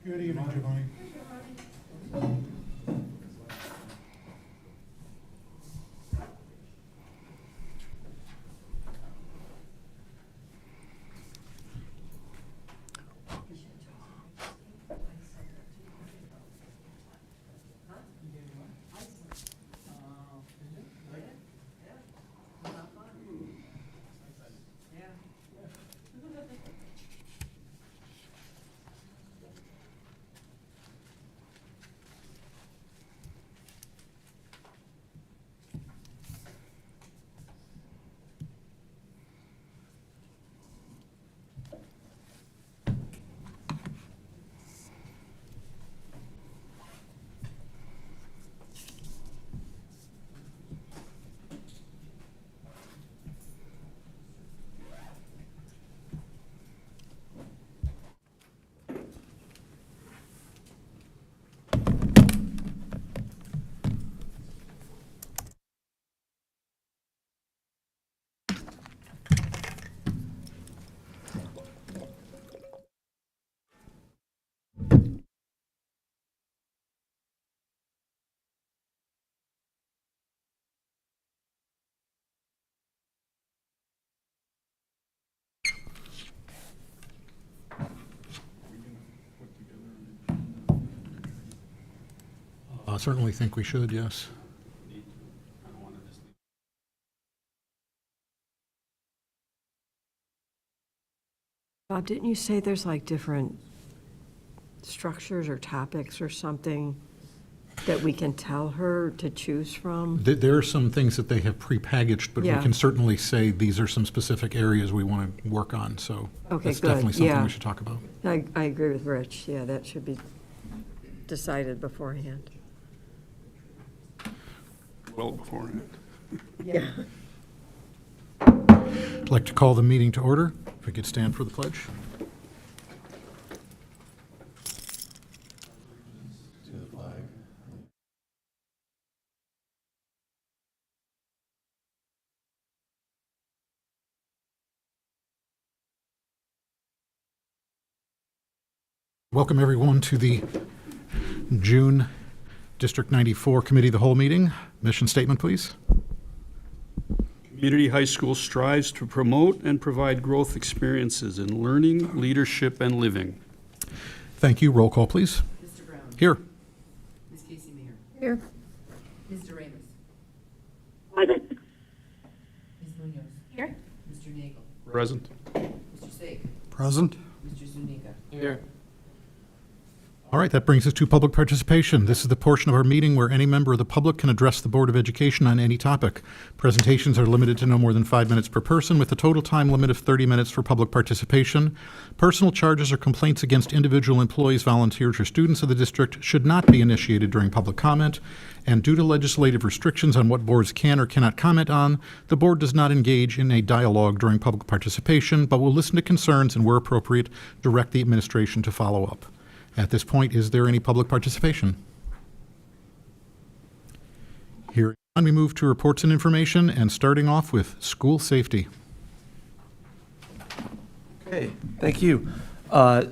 Good evening, Giovanni. I certainly think we should, yes. Bob, didn't you say there's like different structures or topics or something that we can tell her to choose from? There are some things that they have prepackaged, but we Yeah. can certainly say these are some specific areas we want to work on, so Okay, that's good. definitely something Yeah. we should talk about. I agree with Rich. Yeah, that should be decided beforehand. Well beforehand. Yeah. I'd like to call the meeting to order. If we could stand for the pledge. Welcome, everyone, to the June District 94 Committee of the Whole meeting. Mission statement, please. Community High School strives to promote and provide growth experiences in learning, leadership, and living. Thank you. Roll call, please. Mr. Brown. Here. Ms. Casey Mayer. Here. Mr. Ramos. Present. Ms. Munoz. Here. Mr. Nagel. Present. Mr. Saik. Present. Mr. Zuniga. Here. All right, that brings us to public participation. This is the portion of our meeting where any member of the public can address the Board of Education on any topic. Presentations are limited to no more than 5 minutes per person, with a total time limit of 30 minutes for public participation. Personal charges or complaints against individual employees, volunteers, or students of the district should not be initiated during public comment. And due to legislative restrictions on what boards can or cannot comment on, the board does not engage in a dialogue during public participation, but will listen to concerns and, where appropriate, direct the administration to follow up. At this point, is there any public participation? Hearing none, we move to reports and information, and starting off with school safety. Okay, thank you.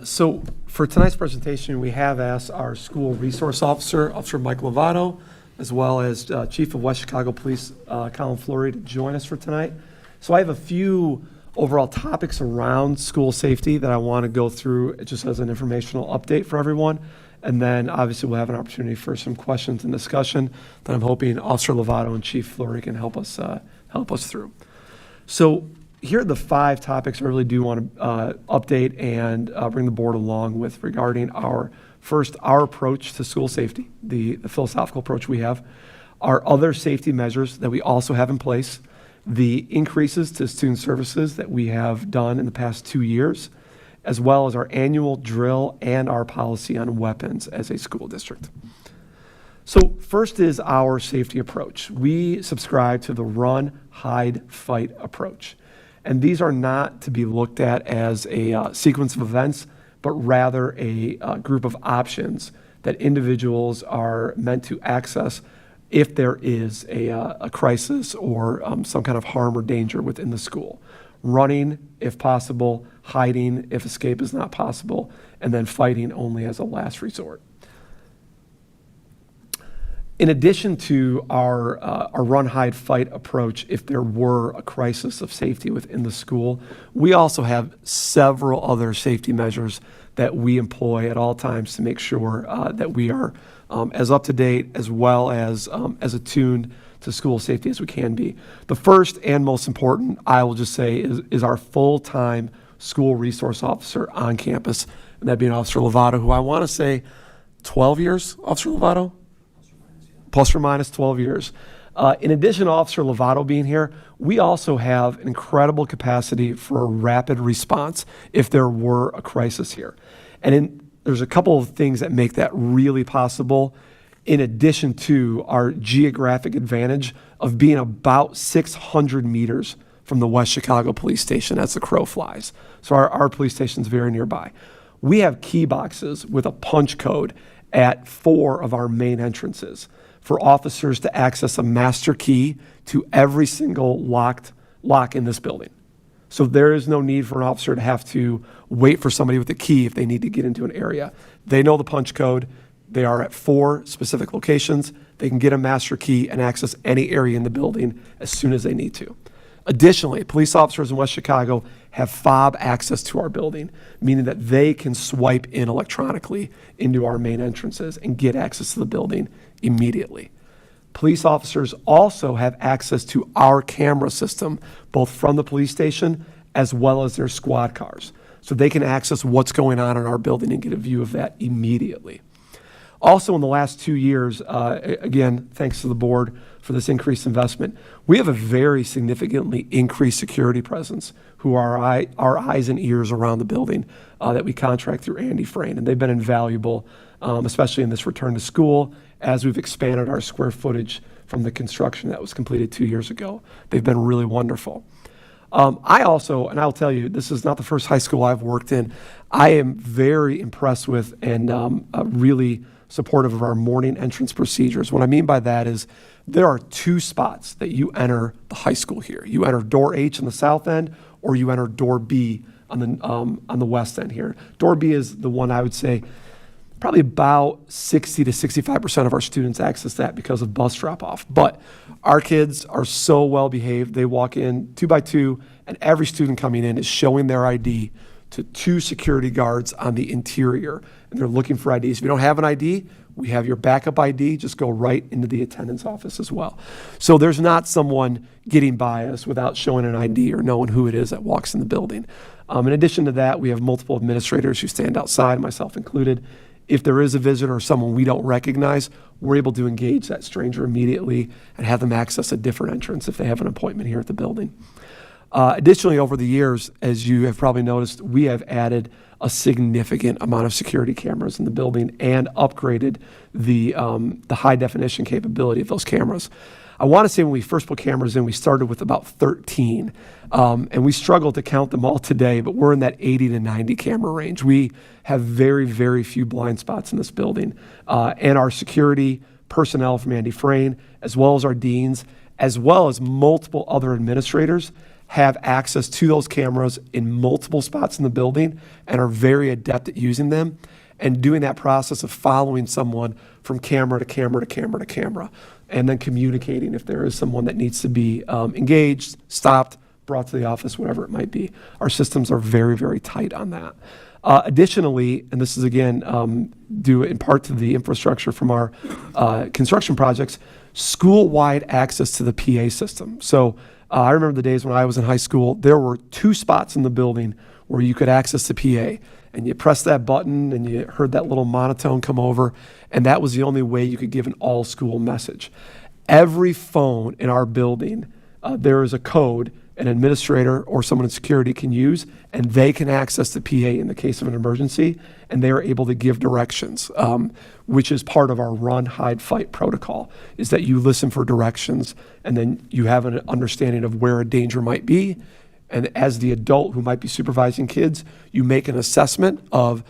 So for tonight's presentation, we have asked our school resource officer, Officer Mike Lovato, as well as Chief of West Chicago Police, Colin Flory, to join us for tonight. So I have a few overall topics around school safety that I want to go through just as an informational update for everyone. And then obviously we'll have an opportunity for some questions and discussion that I'm hoping Officer Lovato and Chief Flory can help us through. So here are the 5 topics I really do want to update and bring the board along with regarding our approach to school safety, the philosophical approach we have, our other safety measures that we also have in place, the increases to student services that we have done in the past 2 years, as well as our annual drill and our policy on weapons as a school district. So first is our safety approach. We subscribe to the run, hide, fight approach. And these are not to be looked at as a sequence of events, but rather a group of options that individuals are meant to access if there is a crisis or some kind of harm or danger within the school. running if possible, hiding if escape is not possible, and then fighting only as a last resort. In addition to our run, hide, fight approach, if there were a crisis of safety within the school, we also have several other safety measures that we employ at all times to make sure that we are as up to date as well as attuned to school safety as we can be. The first and most important, I will just say, is our full-time school resource officer on campus, and that being Officer Lovato, who I want to say 12 years, Officer Lovato? Plus or minus 12 years. In addition to Officer Lovato being here, we also have an incredible capacity for a rapid response if there were a crisis here. And there's a couple of things that make that really possible, in addition to our geographic advantage of being about 600 meters from the West Chicago Police Station as the crow flies. So our police station is very nearby. We have key boxes with a punch code at 4 of our main entrances for officers to access a master key to every single lock in this building. So there is no need for an officer to have to wait for somebody with a key if they need to get into an area. They know the punch code. They are at 4 specific locations. They can get a master key and access any area in the building as soon as they need to. Additionally, police officers in West Chicago have fob access to our building, meaning that they can swipe in electronically into our main entrances and get access to the building immediately. Police officers also have access to our camera system, both from the police station as well as their squad cars. So they can access what's going on in our building and get a view of that immediately. Also, in the last 2 years, again, thanks to the board for this increased investment, we have a very significantly increased security presence who are our eyes and ears around the building that we contract through Andy Frayne, and they've been invaluable, especially in this return to school as we've expanded our square footage from the construction that was completed 2 years ago. They've been really wonderful. I also, and I'll tell you, this is not the first high school I've worked in, I am very impressed with and really supportive of our morning entrance procedures. What I mean by that is there are 2 spots that you enter the high school here. You enter door H on the south end, or you enter door B on the west end here. Door B is the one I would say probably about 60 to 65% of our students access that because of bus drop-off. But our kids are so well behaved. They walk in 2 by 2, and every student coming in is showing their ID to 2 security guards on the interior, and they're looking for IDs. If you don't have an ID, we have your backup ID. Just go right into the attendance office as well. So there's not someone getting by us without showing an ID or knowing who it is that walks in the building. In addition to that, we have multiple administrators who stand outside, myself included. If there is a visitor or someone we don't recognize, we're able to engage that stranger immediately and have them access a different entrance if they have an appointment here at the building. Additionally, over the years, as you have probably noticed, we have added a significant amount of security cameras in the building and upgraded the high definition capability of those cameras. I want to say when we first put cameras in, we started with about 13, and we struggled to count them all today, but we're in that 80 to 90 camera range. We have very, very few blind spots in this building, and our security personnel from Andy Frayne, as well as our deans, as well as multiple other administrators, have access to those cameras in multiple spots in the building and are very adept at using them and doing that process of following someone from camera to camera to camera to camera, and then communicating if there is someone that needs to be engaged, stopped, brought to the office, whatever it might be. Our systems are very, very tight on that. Additionally, and this is again due in part to the infrastructure from our construction projects, school-wide access to the PA system. So I remember the days when I was in high school, there were 2 spots in the building where you could access the PA, and you pressed that button and you heard that little monotone come over, and that was the only way you could give an all-school message. Every phone in our building, there is a code an administrator or someone in security can use, and they can access the PA in the case of an emergency, and they are able to give directions, which is part of our run, hide, fight protocol, is that you listen for directions, and then you have an understanding of where a danger might be, and as the adult who might be supervising kids, you make an assessment of,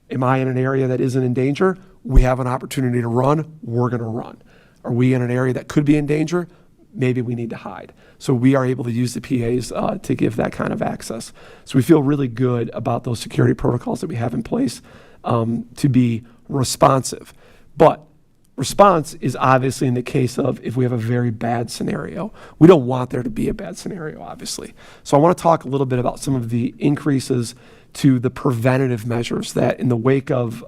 am I in an area that isn't in danger? We have an opportunity to run, we're gonna run. Are we in an area that could be in danger? maybe we need to hide. So we are able to use the PAs to give that kind of access. So we feel really good about those security protocols that we have in place to be responsive. But response is obviously in the case of if we have a very bad scenario. We don't want there to be a bad scenario, obviously. So I want to talk a little bit about some of the increases to the preventative measures that in the wake of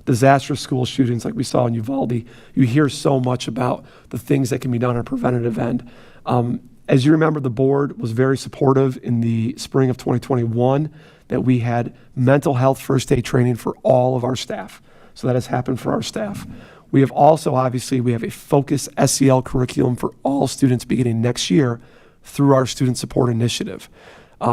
disastrous school shootings like we saw in Uvalde, you hear so much about the things that can be done on a preventative end. As you remember, the board was very supportive in the spring of 2021 that we had mental health first aid training for all of our staff. So that has happened for our staff. We have also, obviously, we have a focused SEL curriculum for all students beginning next year through our student support initiative.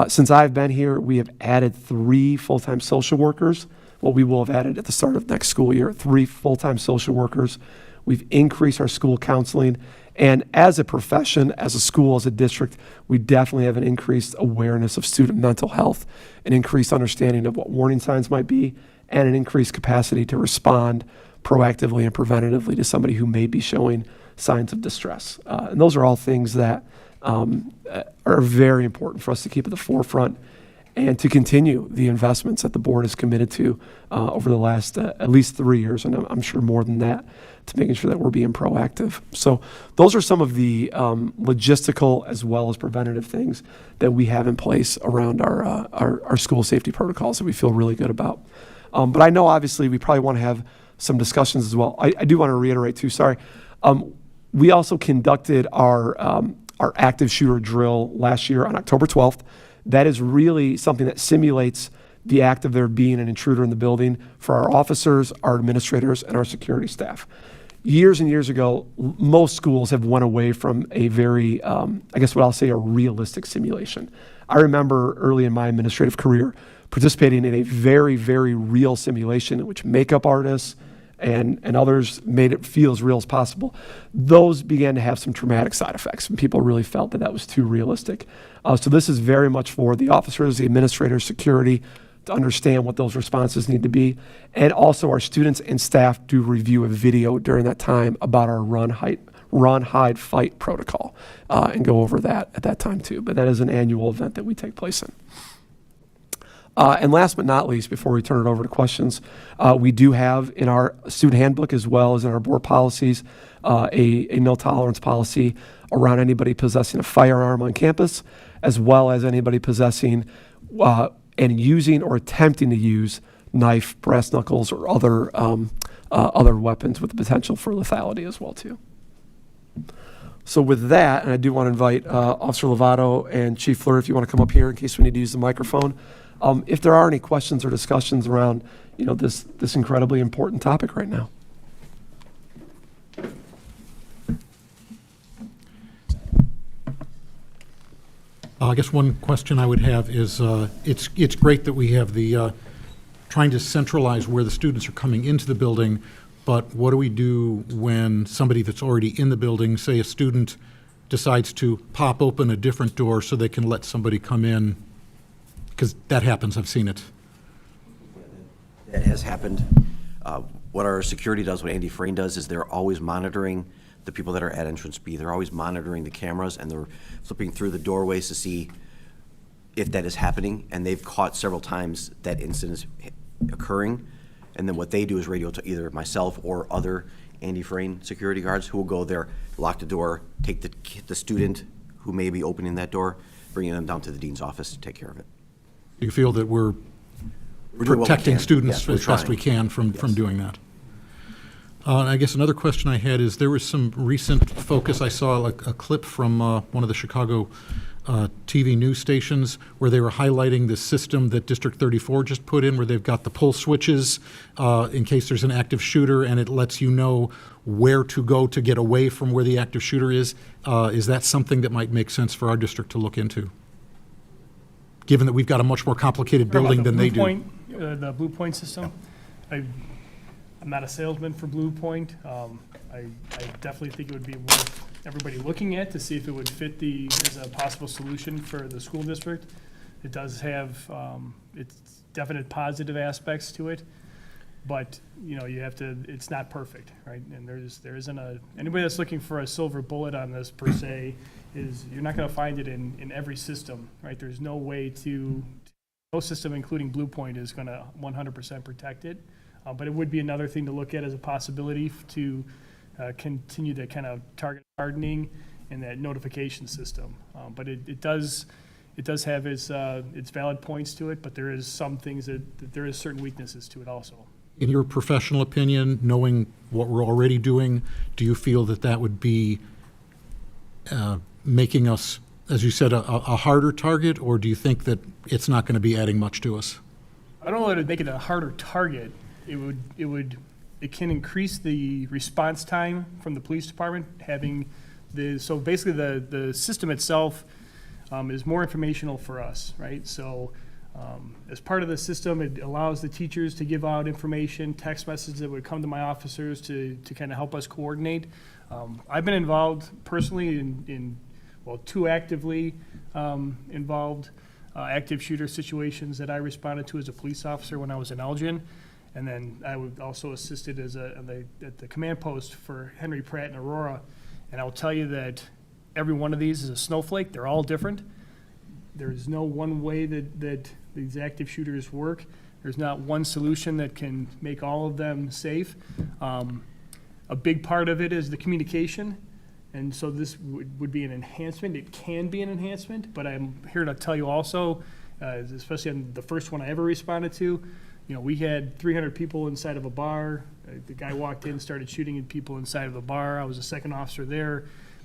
Since I've been here, we have added 3 full-time social workers. Well, we will have added at the start of next school year, 3 full-time social workers. We've increased our school counseling. And as a profession, as a school, as a district, we definitely have an increased awareness of student mental health, an increased understanding of what warning signs might be, and an increased capacity to respond proactively and preventatively to somebody who may be showing signs of distress. And those are all things that are very important for us to keep at the forefront and to continue the investments that the board is committed to over the last at least 3 years, and I'm sure more than that, to making sure that we're being proactive. So those are some of the logistical as well as preventative things that we have in place around our school safety protocols that we feel really good about. But I know obviously we probably want to have some discussions as well. I do want to reiterate too, sorry. We also conducted our active shooter drill last year on October 12th. That is really something that simulates the act of there being an intruder in the building for our officers, our administrators, and our security staff. Years and years ago, most schools have went away from a very, I guess what I'll say, a realistic simulation. I remember early in my administrative career participating in a very, very real simulation in which makeup artists and others made it feel as real as possible. Those began to have some traumatic side effects, and people really felt that that was too realistic. So this is very much for the officers, the administrators, security, to understand what those responses need to be. And also our students and staff do review a video during that time about our run, hide, fight protocol and go over that at that time too. But that is an annual event that we take place in. And last but not least, before we turn it over to questions, we do have in our student handbook as well as in our board policies a no tolerance policy around anybody possessing a firearm on campus, as well as anybody possessing and using or attempting to use knife, brass knuckles, or other weapons with the potential for lethality as well too. So with that, and I do want to invite Officer Lovato and Chief Fleur if you want to come up here in case we need to use the microphone. If there are any questions or discussions around, this incredibly important topic right now. I guess one question I would have is, it's great that we have the trying to centralize where the students are coming into the building, but what do we do when somebody that's already in the building, say a student, decides to pop open a different door so they can let somebody come in? Because that happens, I've seen it. That has happened. What our security does, what Andy Frayne does, is they're always monitoring the people that are at entrance B. They're always monitoring the cameras, and they're flipping through the doorways to see if that is happening. And they've caught several times that incident is occurring. And then what they do is radio to either myself or other Andy Frayne security guards who will go there, lock the door, take the student who may be opening that door, bringing them down to the dean's office to take care of it. You feel that we're We're doing what we protecting can. students Yes, we're as best we trying. can from Yes. doing that. I guess another question I had is there was some recent focus. I saw a clip from one of the Chicago TV news stations where they were highlighting the system that District 34 just put in, where they've got the pull switches in case there's an active shooter, and it lets you know where to go to get away from where the active shooter is. Is that something that might make sense for our district to look into, given that we've got a much more complicated building than they do? The Blue Point system. I'm not a salesman for Blue Point. I definitely think it would be worth everybody looking at to see if it would fit as a possible solution for the school district. It does have its definite positive aspects to it. But, you have to, it's not perfect, right? And there isn't anybody that's looking for a silver bullet on this per se, is you're not gonna find it in every system, right? There's no way no system, including Bluepoint, is gonna 100% protect it. But it would be another thing to look at as a possibility to continue to kind of target hardening and that notification system. But it does have its valid points to it, but there is some things that there is certain weaknesses to it also. In your professional opinion, knowing what we're already doing, do you feel that that would be making us, as you said, a harder target, or do you think that it's not going to be adding much to us? I don't know that it'd make it a harder target. It can increase the response time from the police department, so basically the system itself is more informational for us, right? So as part of the system, it allows the teachers to give out information, text messages that would come to my officers to kind of help us coordinate. I've been involved personally in two actively involved active shooter situations that I responded to as a police officer when I was in Elgin. And then I would also assisted at the command post for Henry Pratt and Aurora. And I'll tell you that every one of these is a snowflake. They're all different. There's no one way that these active shooters work. There's not one solution that can make all of them safe. A big part of it is the communication. And so this would be an enhancement. It can be an enhancement, but I'm here to tell you also, especially on the first one I ever responded to, we had 300 people inside of a bar. The guy walked in, started shooting at people inside of the bar. I was a second officer there.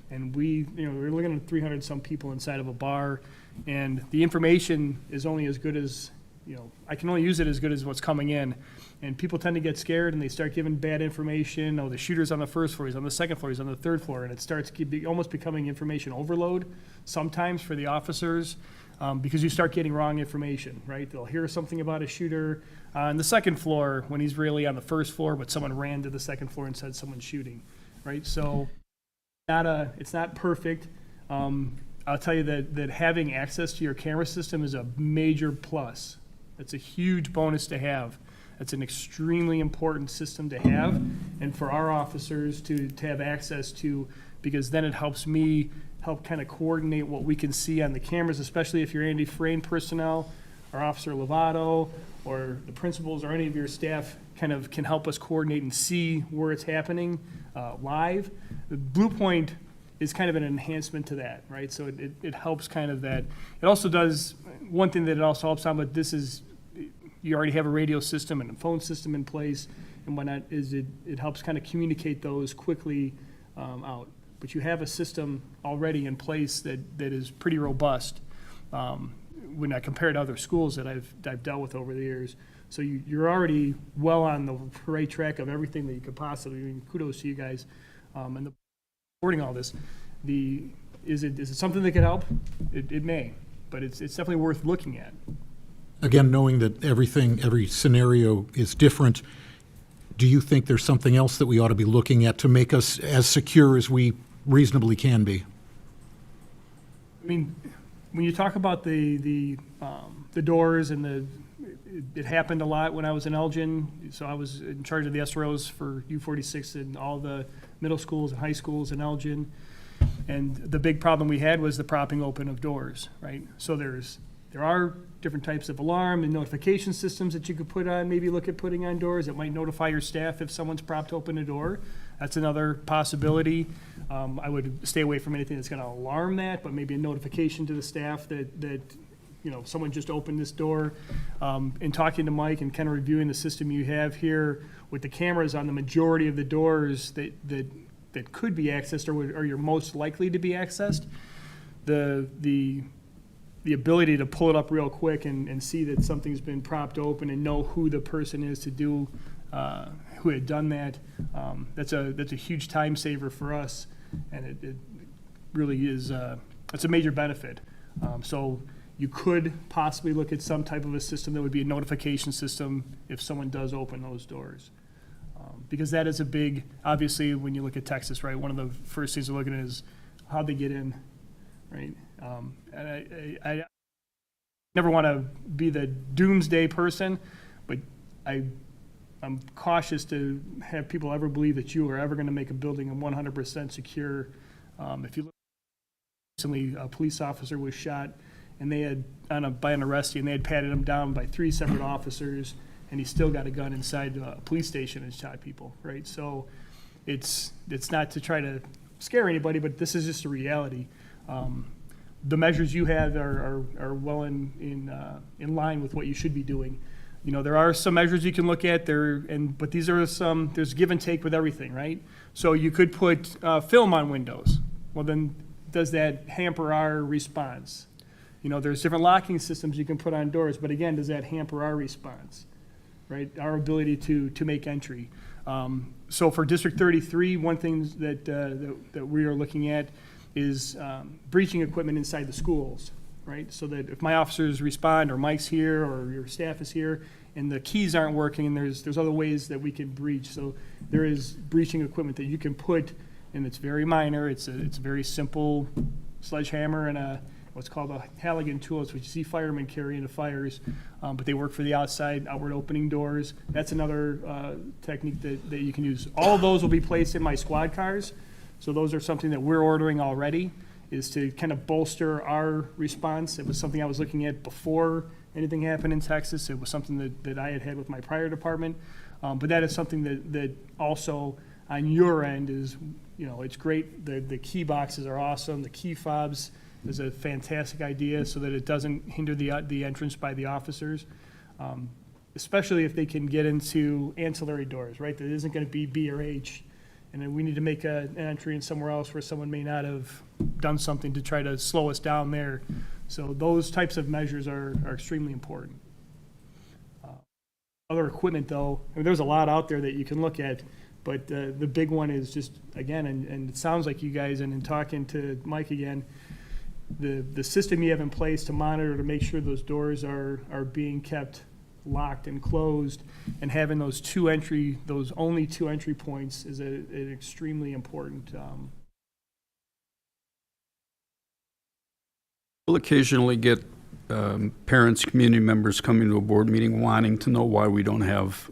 And we were looking at 300 some people inside of a bar. And the information is only as good as, I can only use it as good as what's coming in. And people tend to get scared and they start giving bad information. Oh, the shooter's on the first floor, he's on the second floor, he's on the third floor. And it starts almost becoming information overload sometimes for the officers because you start getting wrong information, right? They'll hear something about a shooter on the second floor when he's really on the first floor, but someone ran to the second floor and said someone's shooting, right? So it's not perfect. I'll tell you that having access to your camera system is a major plus. It's a huge bonus to have. It's an extremely important system to have, and for our officers to have access to, because then it helps me kind of coordinate what we can see on the cameras, especially if you're Andy Frayne personnel, or Officer Lovato, or the principals, or any of your staff kind of can help us coordinate and see where it's happening live. The Bluepoint is kind of an enhancement to that, right? So it helps kind of that. It also does, one thing that it also helps on, but this is, you already have a radio system and a phone system in place and whatnot, is it helps kind of communicate those quickly out. But you have a system already in place that is pretty robust when I compare to other schools that I've dealt with over the years. So you're already well on the right track of everything that you could possibly, kudos to you guys. And supporting all this, is it something that could help? It may, but it's definitely worth looking at. Again, knowing that every scenario is different, do you think there's something else that we ought to be looking at to make us as secure as we reasonably can be? I mean, when you talk about the doors and it happened a lot when I was in Elgin. So I was in charge of the SROs for U46 and all the middle schools and high schools in Elgin. And the big problem we had was the propping open of doors, right? So there are different types of alarm and notification systems that you could put on, maybe look at putting on doors that might notify your staff if someone's propped open a door. That's another possibility. I would stay away from anything that's going to alarm that, but maybe a notification to the staff that someone just opened this door. In talking to Mike and kind of reviewing the system you have here with the cameras on the majority of the doors that could be accessed or you're most likely to be accessed, the ability to pull it up real quick and see that something's been propped open and know who the person is to do, who had done that, that's a huge time saver for us, and it really is, it's a major benefit. So you could possibly look at some type of a system that would be a notification system if someone does open those doors. Because that is a big, obviously, when you look at Texas, right, one of the first things we're looking at is how'd they get in, right? And I never want to be the doomsday person, but I'm I'm cautious to have people ever believe that you are ever going to make a building 100% secure. If you look, recently, a police officer was shot, and they had, by an arrestee, and they had patted him down by 3 separate officers, and he still got a gun inside a police station and shot people, right? So it's not to try to scare anybody, but this is just a reality. The measures you have are well in line with what you should be doing. You know, there are some measures you can look at there, but these are there's give and take with everything, right? So you could put film on windows. Well, then does that hamper our response? You know, there's different locking systems you can put on doors, but again, does that hamper our response, right? Our ability to make entry. So for District 33, one thing that we are looking at is breaching equipment inside the schools, right? So that if my officers respond, or Mike's here, or your staff is here, and the keys aren't working, and there's other ways that we can breach. So there is breaching equipment that you can put, and it's very minor. It's a very simple sledgehammer and what's called a Halligan tool, which you see firemen carry into fires, but they work for the outward opening doors. That's another technique that you can use. All of those will be placed in my squad cars. So those are something that we're ordering already, is to kind of bolster our response. It was something I was looking at before anything happened in Texas. It was something that I had with my prior department. But that is something that also on your end is, you know, it's great. The key boxes are awesome. The key fobs is a fantastic idea so that it doesn't hinder the entrance by the officers, especially if they can get into ancillary doors, right? That isn't going to be B or H. And then we need to make an entry in somewhere else where someone may not have done something to try to slow us down there. So those types of measures are extremely important. Other equipment, though, I mean, there's a lot out there that you can look at, but the big one is just, again, and it sounds like you guys, and in talking to Mike again, the system you have in place to monitor to make sure those doors are being kept locked and closed, and having those only two entry points is an extremely important. We'll occasionally get parents, community members coming to a board meeting wanting to know why we don't have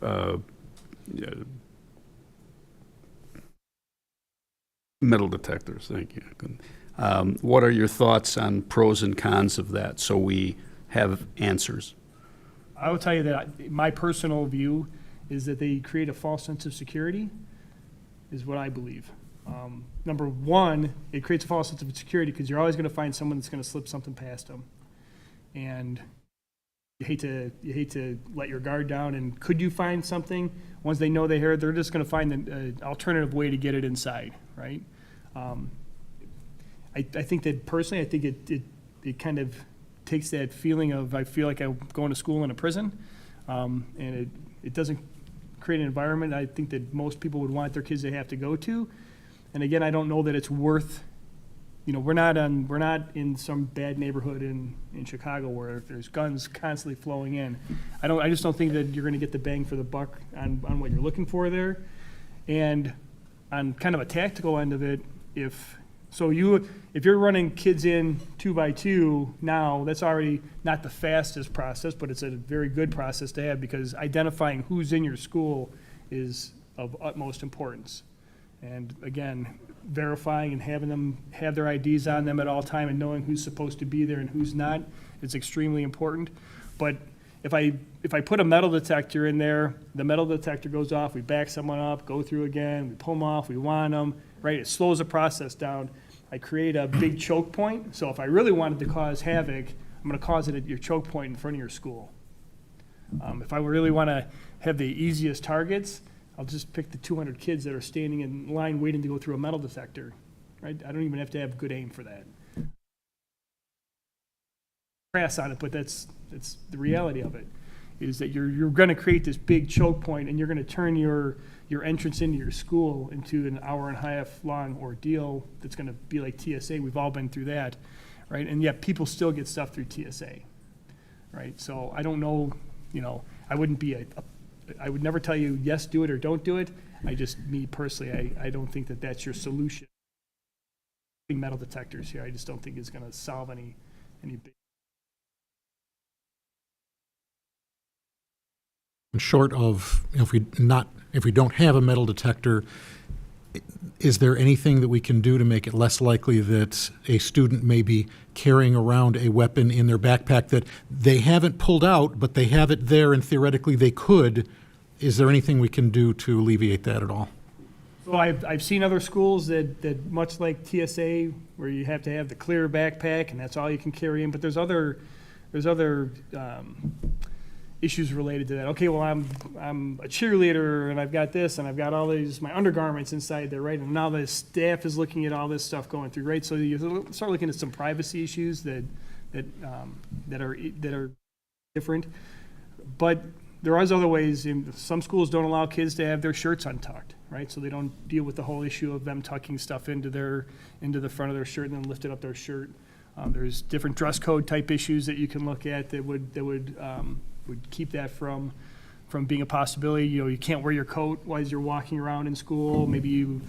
metal detectors. Thank you. What are your thoughts on pros and cons of that, so we have answers? I will tell you that my personal view is that they create a false sense of security, is what I believe. Number one, it creates a false sense of security because you're always going to find someone that's going to slip something past them. And you hate to let your guard down. And could you find something? Once they know they're just going to find an alternative way to get it inside, right? I think that personally, I think it kind of takes that feeling of, I feel like I'm going to school in a prison, and it doesn't create an environment I think that most people would want their kids to have to go to. And again, I don't know that it's worth, you know, we're not in some bad neighborhood in Chicago where there's guns constantly flowing in. I just don't think that you're going to get the bang for the buck on what you're looking for there. And on kind of a tactical end of it, if you're running kids in 2 by 2 now, that's already not the fastest process, but it's a very good process to have, because identifying who's in your school is of utmost importance. And again, verifying and having them have their IDs on them at all time and knowing who's supposed to be there and who's not is extremely important. But if I put a metal detector in there, the metal detector goes off, we back someone up, go through again, we pull them off, we want them, right? It slows the process down. I create a big choke point. So if I really wanted to cause havoc, I'm going to cause it at your choke point in front of your school. If I really want to have the easiest targets, I'll just pick the 200 kids that are standing in line waiting to go through a metal detector, right? I don't even have to have good aim for that. Crass on it, but that's the reality of it, is that you're going to create this big choke point, and you're going to turn your entrance into your school into an hour-and-a-half long ordeal that's going to be like TSA. We've all been through that, right? And yet people still get stuff through TSA, right? So I don't know, you know, I would never tell you, yes, do it or don't do it. Me personally, I don't think that that's your solution. Metal detectors here, I just don't think is going to solve any big. Short of, if we don't have a metal detector, is there anything that we can do to make it less likely that a student may be carrying around a weapon in their backpack that they haven't pulled out, but they have it there and theoretically they could? Is there anything we can do to alleviate that at all? So I've seen other schools that much like TSA, where you have to have the clear backpack and that's all you can carry in, but there's other issues related to that. Okay, well, I'm a cheerleader and I've got this and I've got all these, my undergarments inside there, right? And now the staff is looking at all this stuff going through, right? So you start looking at some privacy issues that are different. But there are other ways. Some schools don't allow kids to have their shirts untucked, right? So they don't deal with the whole issue of them tucking stuff into the front of their shirt and then lifting up their shirt. There's different dress code type issues that you can look at that would keep that from being a possibility. You know, you can't wear your coat while you're walking around in school. Maybe you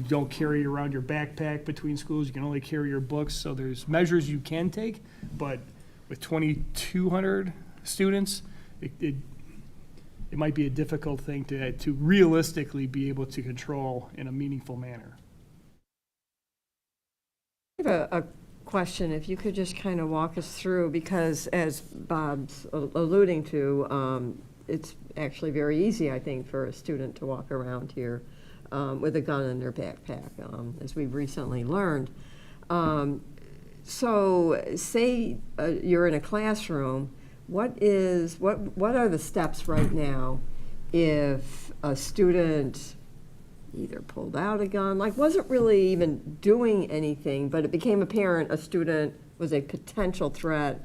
don't carry around your backpack between schools. You can only carry your books. So there's measures you can take, but with 2,200 students, it might be a difficult thing to realistically be able to control in a meaningful manner. I have a question, if you could just kind of walk us through, because as Bob's alluding to, it's actually very easy, I think, for a student to walk around here with a gun in their backpack, as we've recently learned. So say you're in a classroom, what are the steps right now if a student either pulled out a gun, like wasn't really even doing anything, but it became apparent a student was a potential threat?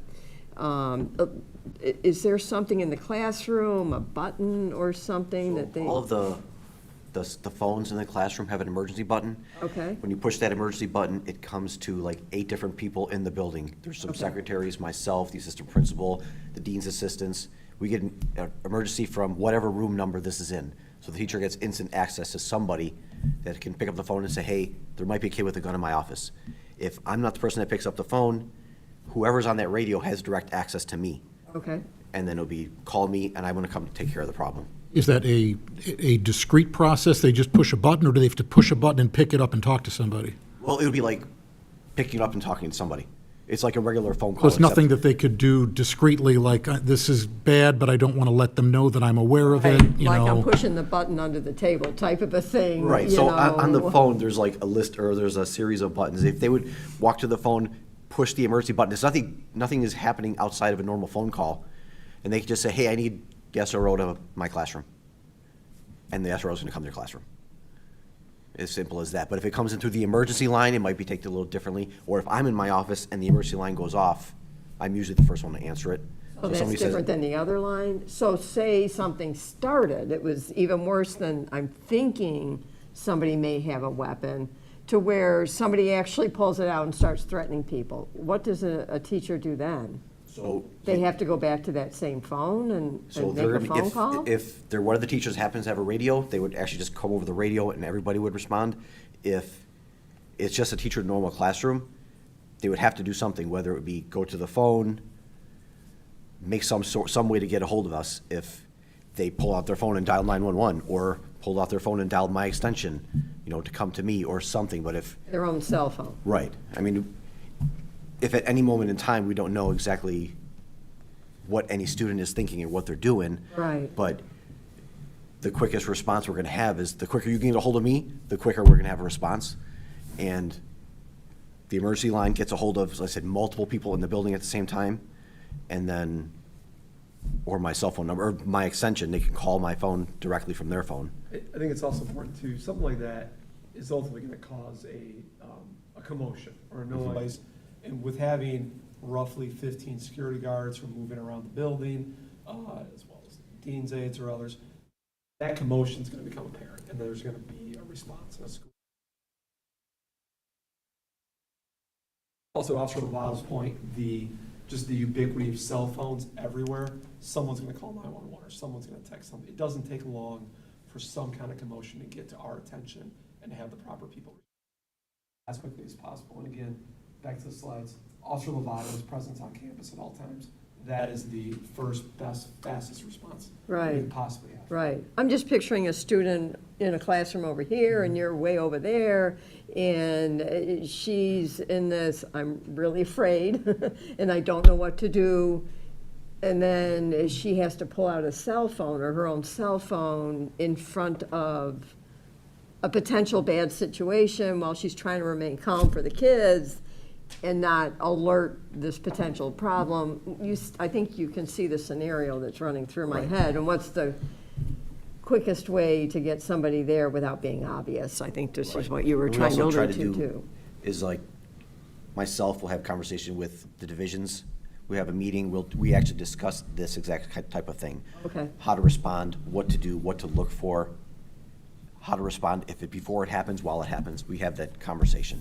Is there something in the classroom, a button or something that they? All of the phones in the classroom have an emergency button. Okay. When you push that emergency button, it comes to like 8 different people in the building. There's some secretaries, myself, the assistant principal, the dean's assistants. We get an emergency from whatever room number this is in. So the teacher gets instant access to somebody that can pick up the phone and say, hey, there might be a kid with a gun in my office. If I'm not the person that picks up the phone, whoever's on that radio has direct access to me. Okay. And then it'll be, call me, and I'm gonna come take care of the problem. Is that a discrete process? They just push a button, or do they have to push a button and pick it up and talk to somebody? Well, it would be like picking it up and talking to somebody. It's like a regular phone call. So it's except- nothing that they could do discreetly, like, this is bad, but I don't want to let them know that I'm aware of it, you Like I'm know? pushing the button under the table type of a thing. Right, you so on the know. phone, there's like a list, or there's a series of buttons. If they would walk to the phone, push the emergency button, it's nothing is happening outside of a normal phone call, and they could just say, hey, I need the SRO to my classroom. And the SRO is gonna come to your classroom. As simple as that. But if it comes in through the emergency line, it might be taken a little differently. Or if I'm in my office and the emergency line goes off, I'm usually the first one to answer it. So that's somebody says- different than the other line? So say something started, it was even worse than I'm thinking somebody may have a weapon, to where somebody actually pulls it out and starts threatening people. What does a teacher do then? So They have to go back to that same phone and So make they're a gonna- phone call? If one of the teachers happens to have a radio, they would actually just come over the radio and everybody would respond. If it's just a teacher in a normal classroom, they would have to do something, whether it would be go to the phone, make some way to get a hold of us. If they pull out their phone and dial 911, or pull out their phone and dial my extension, to come to me or something. But if, Their own cell phone. right, I mean, if at any moment in time, we don't know exactly what any student is thinking or what they're doing. Right. But the quickest response we're gonna have is, the quicker you can get a hold of me, the quicker we're gonna have a response. And the emergency line gets a hold of, as I said, multiple people in the building at the same time. And then, or my cell phone number, or my extension, they can call my phone directly from their phone. I think it's also important too, something like that is ultimately gonna cause a commotion or a noise. And with having roughly 15 security guards who are moving around the building, as well as dean's aides or others, that commotion's gonna become apparent, and there's gonna be a response in a school. Also, Officer Lovato's point, just the ubiquity of cell phones everywhere, someone's gonna call 911 or someone's gonna text somebody. It doesn't take long for some kind of commotion to get to our attention and to have the proper people as quickly as possible. And again, back to the slides, Officer Lovato's presence on campus at all times that is the first, best, fastest response we Right. could possibly have. Right. I'm just picturing a student in a classroom over here, and you're way over there, and she's in this, I'm really afraid, and I don't know what to do. And then she has to pull out a cell phone or her own cell phone in front of a potential bad situation while she's trying to remain calm for the kids and not alert this potential problem. I think you can see the scenario that's running through my head, and what's the quickest way to get somebody there without being obvious? I think this is what you were What we trying to also try allude to to, do too. is like, myself will have conversation with the divisions. We have a meeting, we actually discuss this exact type of thing. Okay. How to respond, what to do, what to look for, how to respond before it happens, while it happens. We have that conversation.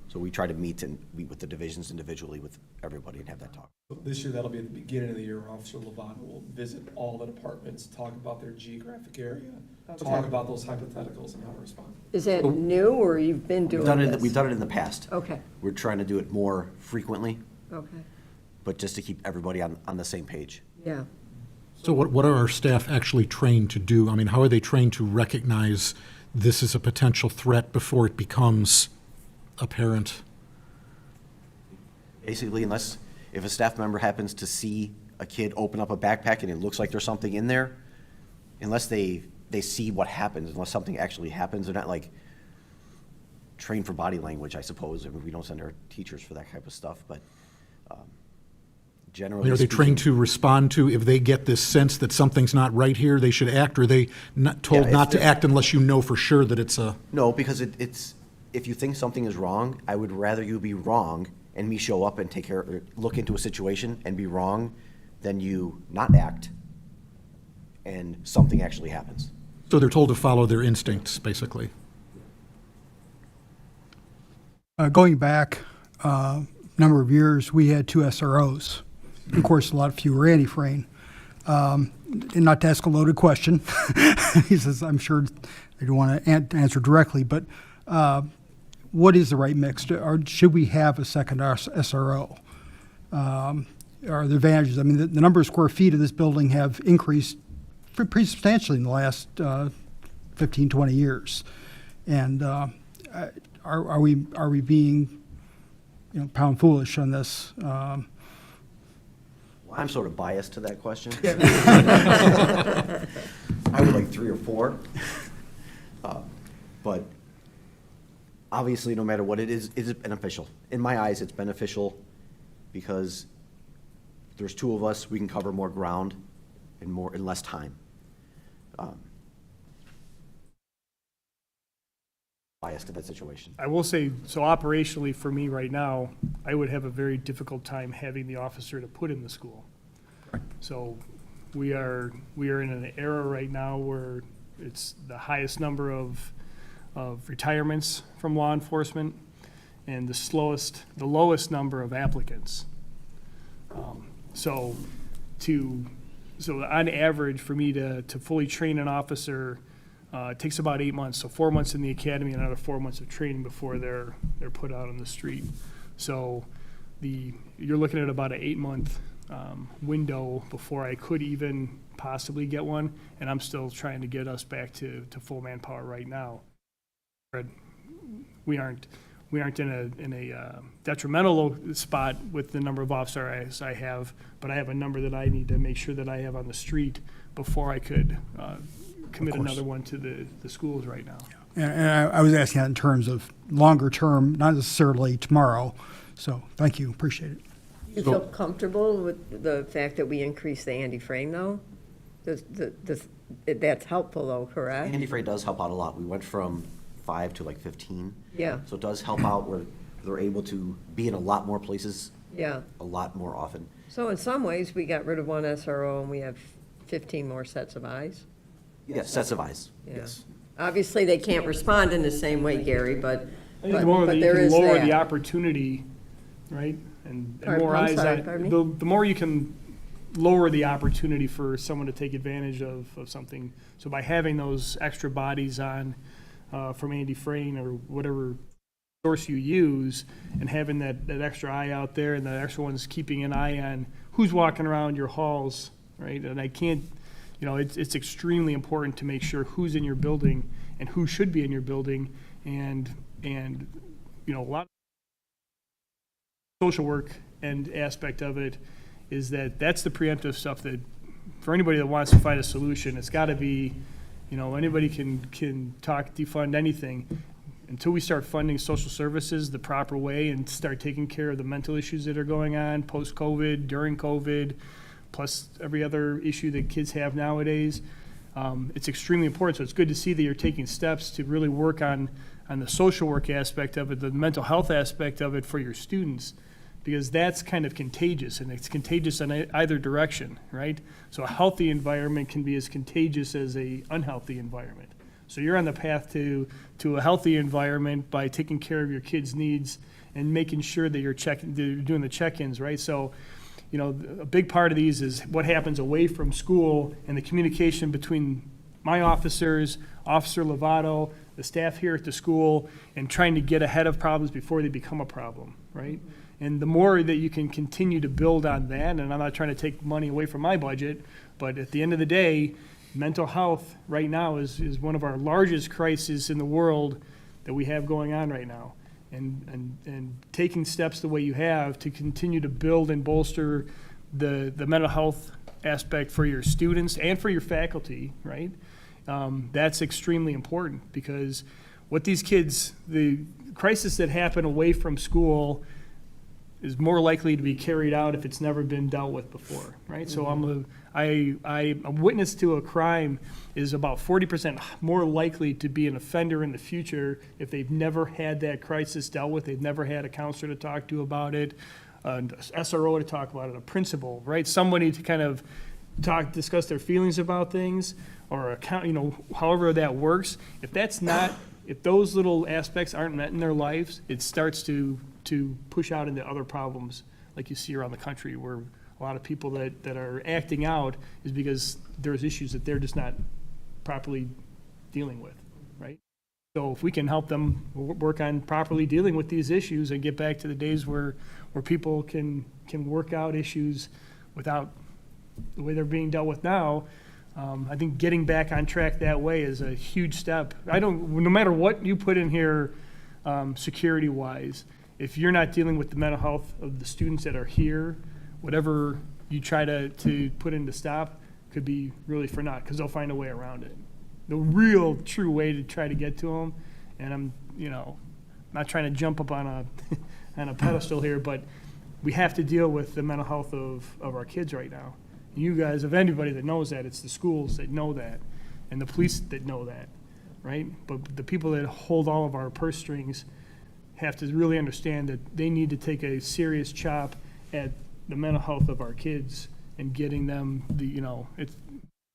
So we try to meet with the divisions individually with everybody and have that talk. This year, that'll be at the beginning of the year. Officer Lovato will visit all the departments, talk about their geographic area, talk about those hypotheticals and how to respond. Is that new, or you've been doing this? We've done it in the past. Okay, We're trying to do it more frequently, okay, but just to keep everybody on the same page. yeah. So what are our staff actually trained to do? I mean, how are they trained to recognize this is a potential threat before it becomes apparent? Basically, if a staff member happens to see a kid open up a backpack and it looks like there's something in there, unless they see what happens, unless something actually happens, they're not like trained for body language, I suppose. I mean, we don't send our teachers for that type of stuff, but generally Are they trained to respond to, if they get this sense that something's not right here, they should act? Or are they not told Yeah, if not to they're- act unless you know for sure that it's a... No, because it's, if you think something is wrong, I would rather you be wrong and me show up and look into a situation and be wrong than you not act and something actually happens. So they're told to follow their instincts, basically. Going back a number of years, we had 2 SROs. Of course, a lot fewer anti-frame. And not to ask a loaded question, he says, I'm sure they don't want to answer directly, but what is the right mix? Or should we have a second SRO? Are there advantages? I mean, the number of square feet of this building have increased pretty substantially in the last 15, 20 years. And are we being, pound foolish on this? Well, I'm sort of biased to that question. I would like 3 or 4. But obviously, no matter what it is beneficial. In my eyes, it's beneficial because there's 2 of us, we can cover more ground in less time. Biased to that situation. I will say, so operationally for me right now, I would have a very difficult time having the officer to put in the school. So we are in an era right now where it's the highest number of retirements from law enforcement and the lowest number of applicants. So on average, for me to fully train an officer, it takes about 8 months, so 4 months in the academy and another 4 months of training before they're put out on the street. So you're looking at about an 8-month window before I could even possibly get one, and I'm still trying to get us back to full manpower right now. We aren't in a detrimental spot with the number of officers I have, but I have a number that I need to make sure that I have on the street before I could commit another one to the schools right now. And I was asking that in terms of longer term, not necessarily tomorrow. So thank you, appreciate it. You feel comfortable with the fact that we increased the anti-frame, though? That's helpful, though, correct? Handy Freight does help out a lot. We went from 5 to like 15. Yeah. So it does help out where they're able to be in a lot more places Yeah. a lot more often. So in some ways, we got rid of 1 SRO and we have 15 more sets of eyes. Yes, sets of eyes, Yeah. yes. Obviously, they can't respond in the same way, Gary, but I think the more that you there can is lower the that. opportunity, right, and Pardon- more I'm eyes, sorry, pardon me? the more you can lower the opportunity for someone to take advantage of something. So by having those extra bodies on from Andy Frayne or whatever source you use, and having that extra eye out there and the extra ones keeping an eye on who's walking around your halls, right? And I can't, it's extremely important to make sure who's in your building and who should be in your building, and a lot of social work and aspect of it is that's the preemptive stuff that, for anybody that wants to find a solution, it's got to be, anybody can defund anything. Until we start funding social services the proper way and start taking care of the mental issues that are going on post-COVID, during COVID, plus every other issue that kids have nowadays, it's extremely important. So it's good to see that you're taking steps to really work on the social work aspect of it, the mental health aspect of it for your students, because that's kind of contagious, and it's contagious in either direction, right? So a healthy environment can be as contagious as a unhealthy environment. So you're on the path to a healthy environment by taking care of your kids' needs and making sure that you're doing the check-ins, right? So, a big part of these is what happens away from school and the communication between my officers, Officer Lovato, the staff here at the school, and trying to get ahead of problems before they become a problem, right? And the more that you can continue to build on that, and I'm not trying to take money away from my budget, but at the end of the day, mental health right now is one of our largest crises in the world that we have going on right now. And taking steps the way you have to continue to build and bolster the mental health aspect for your students and for your faculty, right? That's extremely important, because what these kids, the crisis that happen away from school is more likely to be carried out if it's never been dealt with before, right? So a witness to a crime is about 40% more likely to be an offender in the future if they've never had that crisis dealt with, they've never had a counselor to talk to about it, an SRO to talk about it, a principal, right? Somebody to kind of discuss their feelings about things, or however that works. If those little aspects aren't met in their lives, it starts to push out into other problems like you see around the country, where a lot of people that are acting out is because there's issues that they're just not properly dealing with, right? So if we can help them work on properly dealing with these issues and get back to the days where people can work out issues without the way they're being dealt with now, I think getting back on track that way is a huge step. No matter what you put in here, security-wise, if you're not dealing with the mental health of the students that are here, whatever you try to put in to stop could be really for naught, because they'll find a way around it. The real true way to try to get to them, and I'm not trying to jump up on a pedestal here, but we have to deal with the mental health of our kids right now. You guys, of anybody that knows that, it's the schools that know that, and the police that know that, right? But the people that hold all of our purse strings have to really understand that they need to take a serious chop at the mental health of our kids and getting them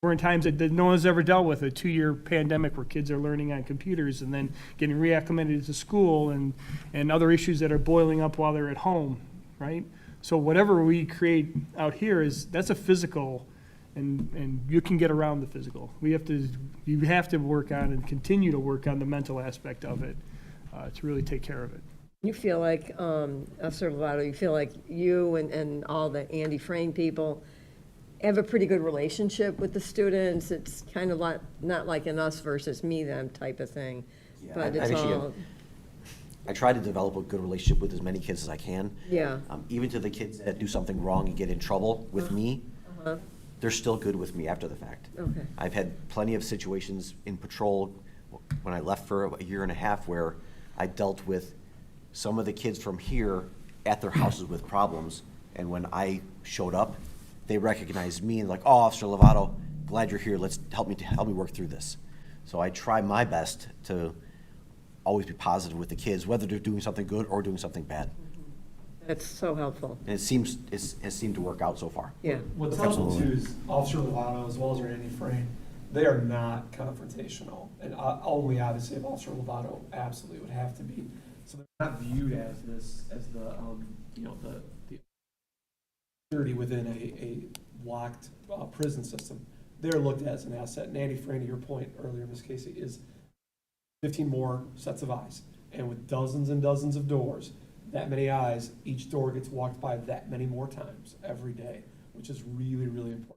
we're in times that no one's ever dealt with, a 2-year pandemic where kids are learning on computers and then getting reacclimated to school and other issues that are boiling up while they're at home, right? So whatever we create out here that's a physical, and you can get around the physical. You have to work on and continue to work on the mental aspect of it to really take care of it. You feel like, Officer Lovato, you feel like you and all the Andy Frayne people have a pretty good relationship with the students? It's kind of not like an us versus me them type of thing, Yeah, but I it's actually all, I try to develop a good relationship with as many kids as I can. yeah. Even to the kids that do something wrong and get in trouble with me, they're still good with me after the fact. Okay. I've had plenty of situations in patrol when I left for a year and a half where I dealt with some of the kids from here at their houses with problems, and when I showed up, they recognized me and like, oh, Officer Lovato, glad you're here. Let's help me work through this. So I try my best to always be positive with the kids, whether they're doing something good or doing something bad. That's so helpful. And it has seemed to work out so far. Yeah. What's helpful too is Officer Lovato as well as Randy Frayne, they are not confrontational. And only obviously if Officer Lovato absolutely would have to be. So they're not viewed as the security within a locked prison system. They're looked at as an asset. And Andy Frayne, to your point earlier, Ms. Casey, is 15 more sets of eyes. And with dozens and dozens of doors, that many eyes, each door gets walked by that many more times every day, which is really, really important.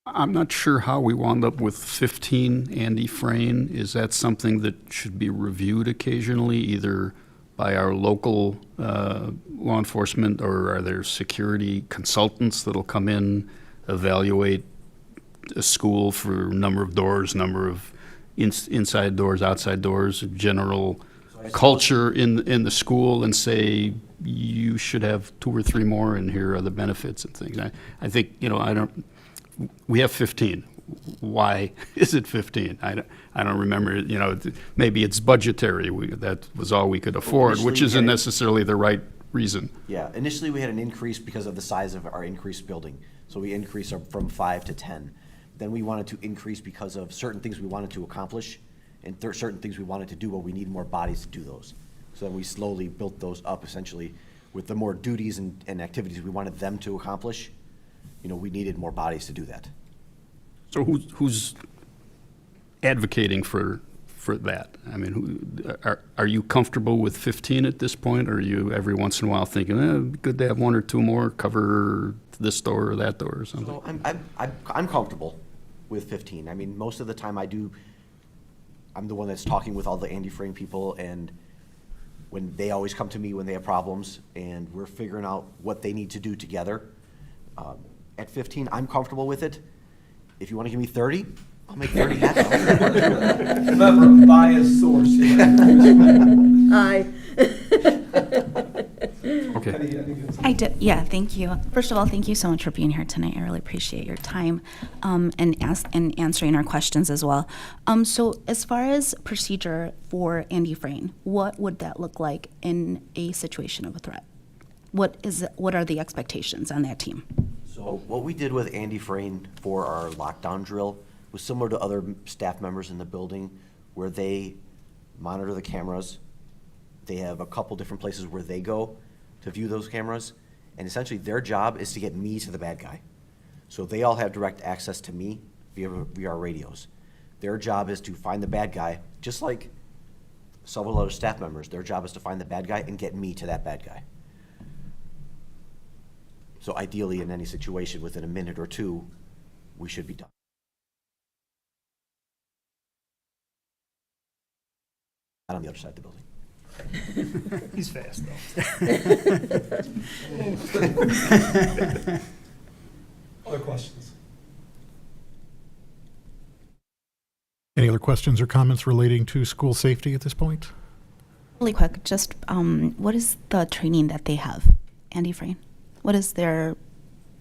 I'm not sure how we wound up with 15 Andy Frayne. Is that something that should be reviewed occasionally, either by our local law enforcement, or are there security consultants that'll come in, evaluate a school for number of doors, number of inside doors, outside doors, general culture in the school, and say, you should have 2 or 3 more, and here are the benefits and things. I think, we have 15. Why is it 15? I don't remember, maybe it's budgetary. That was all we could afford, which initially, isn't necessarily the right reason. Yeah, initially we had an increase because of the size of our increased building. So we increased from 5 to 10. Then we wanted to increase because of certain things we wanted to accomplish and certain things we wanted to do, but we need more bodies to do those. So then we slowly built those up essentially with the more duties and activities we wanted them to accomplish. We needed more bodies to do that. So who's advocating for that? I mean, are you comfortable with 15 at this point, or are you every once in a while thinking, it'd be good to have 1 or 2 more, cover this door or that door or something? So I'm comfortable with 15. I mean, most of the time I'm the one that's talking with all the Andy Frayne people, and when they always come to me when they have problems, and we're figuring out what they need to do together. At 15, I'm comfortable with it. If you want to give me 30, I'll make 30 happen. Remember, bias source here. Aye. Okay. I did, yeah, thank you. First of all, thank you so much for being here tonight. I really appreciate your time and answering our questions as well. So as far as procedure for Andy Frayne, what would that look like in a situation of a threat? What are the expectations on that team? So what we did with Andy Frayne for our lockdown drill was similar to other staff members in the building, where they monitor the cameras. They have a couple different places where they go to view those cameras, and essentially their job is to get me to the bad guy. So they all have direct access to me via our radios. Their job is to find the bad guy, just like several other staff members. Their job is to find the bad guy and get me to that bad guy. So ideally, in any situation, within a minute or 2, we should be done. Not on the other side of the building. He's fast, though. Other questions? Any other questions or comments relating to school safety at this point? Really quick, just what is the training that they have, Andy Frayne? What is their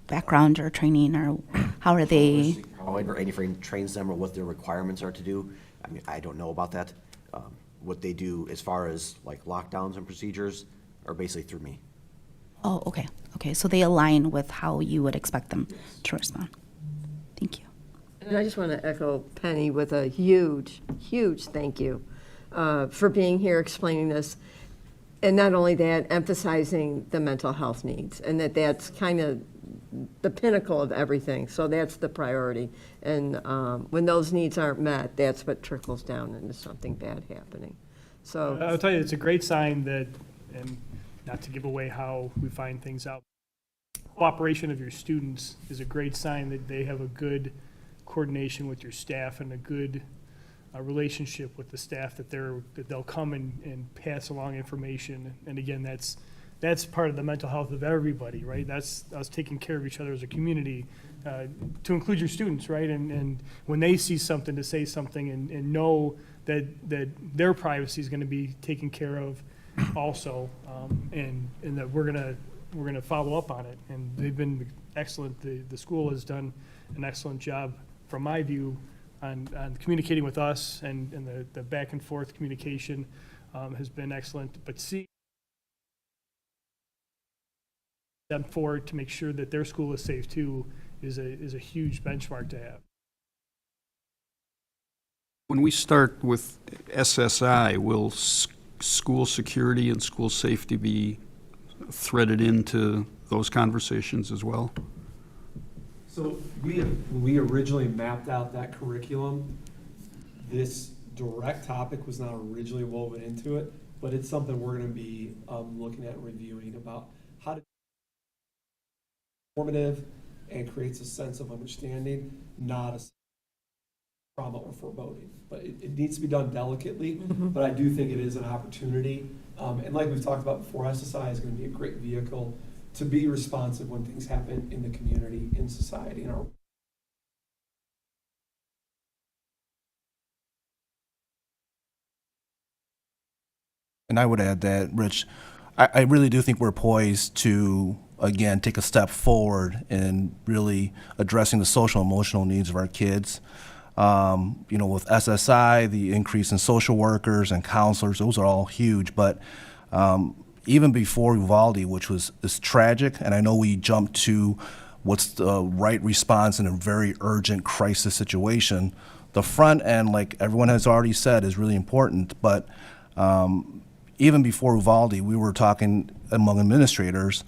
background or training, or how are they? However, Andy Frayne trains them, or what their requirements are to do. I mean, I don't know about that. What they do as far as like lockdowns and procedures are basically through me. Oh, okay. Okay, so they align with how you would expect them to respond. Thank you. And I just want to echo Penny with a huge, huge thank you for being here, explaining this. And not only that, emphasizing the mental health needs, and that's kind of the pinnacle of everything. So that's the priority. And when those needs aren't met, that's what trickles down into something bad happening. So I'll tell you, it's a great sign that, and not to give away how we find things out, cooperation of your students is a great sign that they have a good coordination with your staff and a good relationship with the staff, that they'll come and pass along information. And again, that's part of the mental health of everybody, right? That's us taking care of each other as a community, to include your students, right? And when they see something, to say something and know that their privacy is going to be taken care of also, and that we're gonna follow up on it. And they've been excellent. The school has done an excellent job, from my view, on communicating with us, and the back and forth communication has been excellent. But see them forward to make sure that their school is safe too is a huge benchmark to have. When we start with SSI, will school security and school safety be threaded into those conversations as well? So we originally mapped out that curriculum. This direct topic was not originally woven into it. but it's something we're going to be looking at and reviewing about how to informative and creates a sense of understanding, not a trauma or foreboding. But it needs to be done delicately, but I do think it is an opportunity. And like we've talked about before, SSI is going to be a great vehicle to be responsive when things happen in the community, in society, in our And I would add that, Rich, I really do think we're poised to, again, take a step forward in really addressing the social and emotional needs of our kids. With SSI, the increase in social workers and counselors, those are all huge. But even before Uvalde, which is tragic, and I know we jumped to what's the right response in a very urgent crisis situation, the front end, like everyone has already said, is really important. But even before Uvalde, we were talking among administrators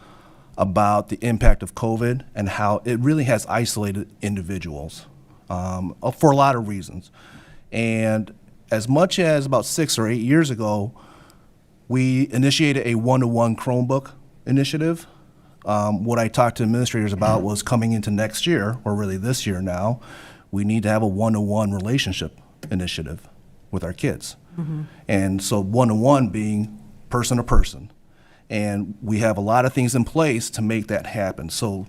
about the impact of COVID and how it really has isolated individuals for a lot of reasons. And as much as about 6 or 8 years ago, we initiated a one-to-one Chromebook initiative. What I talked to administrators about was coming into next year, or really this year now, we need to have a one-to-one relationship initiative with our kids. And so one-to-one being person to person. And we have a lot of things in place to make that happen. So,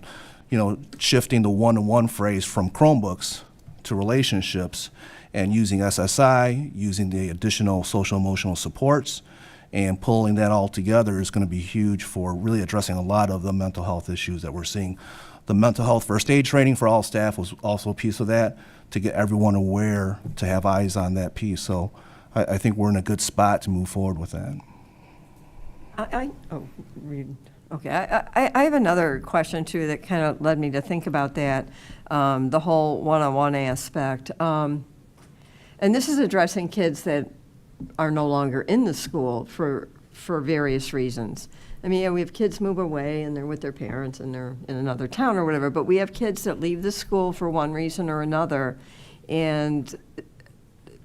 shifting the one-to-one phrase from Chromebooks to relationships and using SSI, using the additional social emotional supports, and pulling that all together is going to be huge for really addressing a lot of the mental health issues that we're seeing. The mental health first aid training for all staff was also a piece of that, to get everyone aware, to have eyes on that piece. So I think we're in a good spot to move forward with that. I have another question too that kind of led me to think about that, the whole one-on-one aspect. And this is addressing kids that are no longer in the school for various reasons. I mean, we have kids move away and they're with their parents and they're in another town or whatever, but we have kids that leave the school for one reason or another, and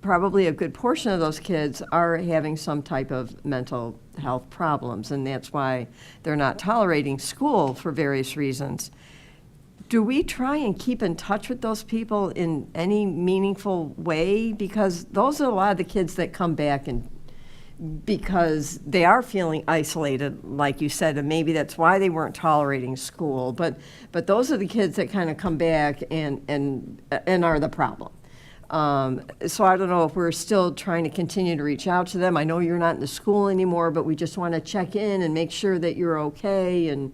probably a good portion of those kids are having some type of mental health problems, and that's why they're not tolerating school for various reasons. Do we try and keep in touch with those people in any meaningful way? Because those are a lot of the kids that come back and because they are feeling isolated, like you said, and maybe that's why they weren't tolerating school. But those are the kids that kind of come back and are the problem. So I don't know if we're still trying to continue to reach out to them. I know you're not in the school anymore, but we just want to check in and make sure that you're okay. And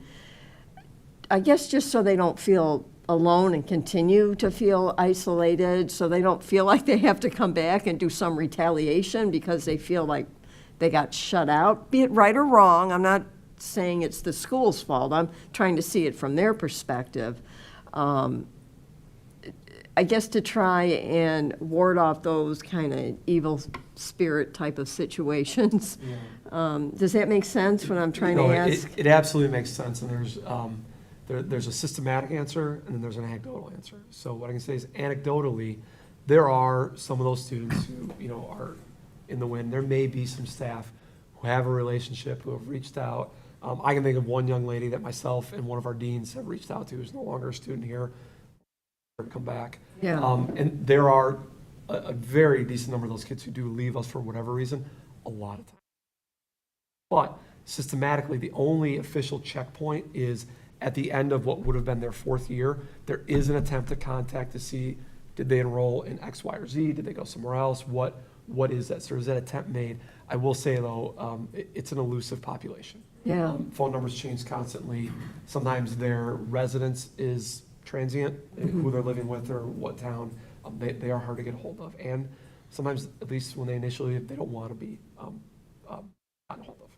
I guess just so they don't feel alone and continue to feel isolated, so they don't feel like they have to come back and do some retaliation because they feel like they got shut out, be it right or wrong. I'm not saying it's the school's fault. I'm trying to see it from their perspective. I guess to try and ward off those kind of evil spirit type of situations. Does that make sense what I'm trying to ask? It absolutely makes sense, and there's a systematic answer and then there's an anecdotal answer. So what I can say is anecdotally, there are some of those students who are in the wind. There may be some staff who have a relationship, who have reached out. I can think of one young lady that myself and one of our deans have reached out to, who's no longer a student here, come back. Yeah. And there are a very decent number of those kids who do leave us for whatever reason, a lot of times. But systematically, the only official checkpoint is at the end of what would have been their 4th year, there is an attempt to contact to see, did they enroll in X, Y, or Z? Did they go somewhere else? What is that? So is that attempt made? I will say, though, it's an elusive population. Yeah. Phone numbers change constantly. Sometimes their residence is transient, who they're living with or what town. They are hard to get a hold of. And sometimes, at least when they initially, they don't want to be gotten a hold of.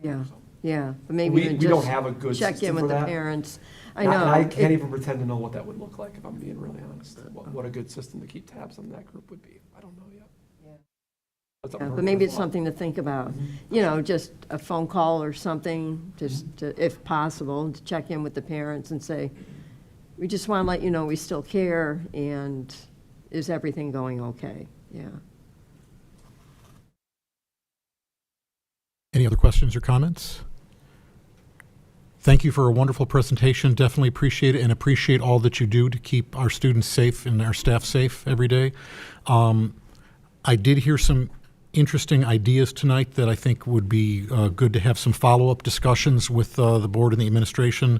Yeah. So. Yeah, but maybe We even don't just have a good check in system with for the that. parents. I And know. I can't even pretend to know what that would look like, if I'm being really honest. What a good system to keep tabs on that group would be. I don't know yet. Yeah, but maybe it's something to think about. Just a phone call or something, just to, if possible, to check in with the parents and say, we just want to let you know we still care, and is everything going okay? Yeah. Any other questions or comments? Thank you for a wonderful presentation. Definitely appreciate it and appreciate all that you do to keep our students safe and our staff safe every day. I did hear some interesting ideas tonight that I think would be good to have some follow-up discussions with the board and the administration,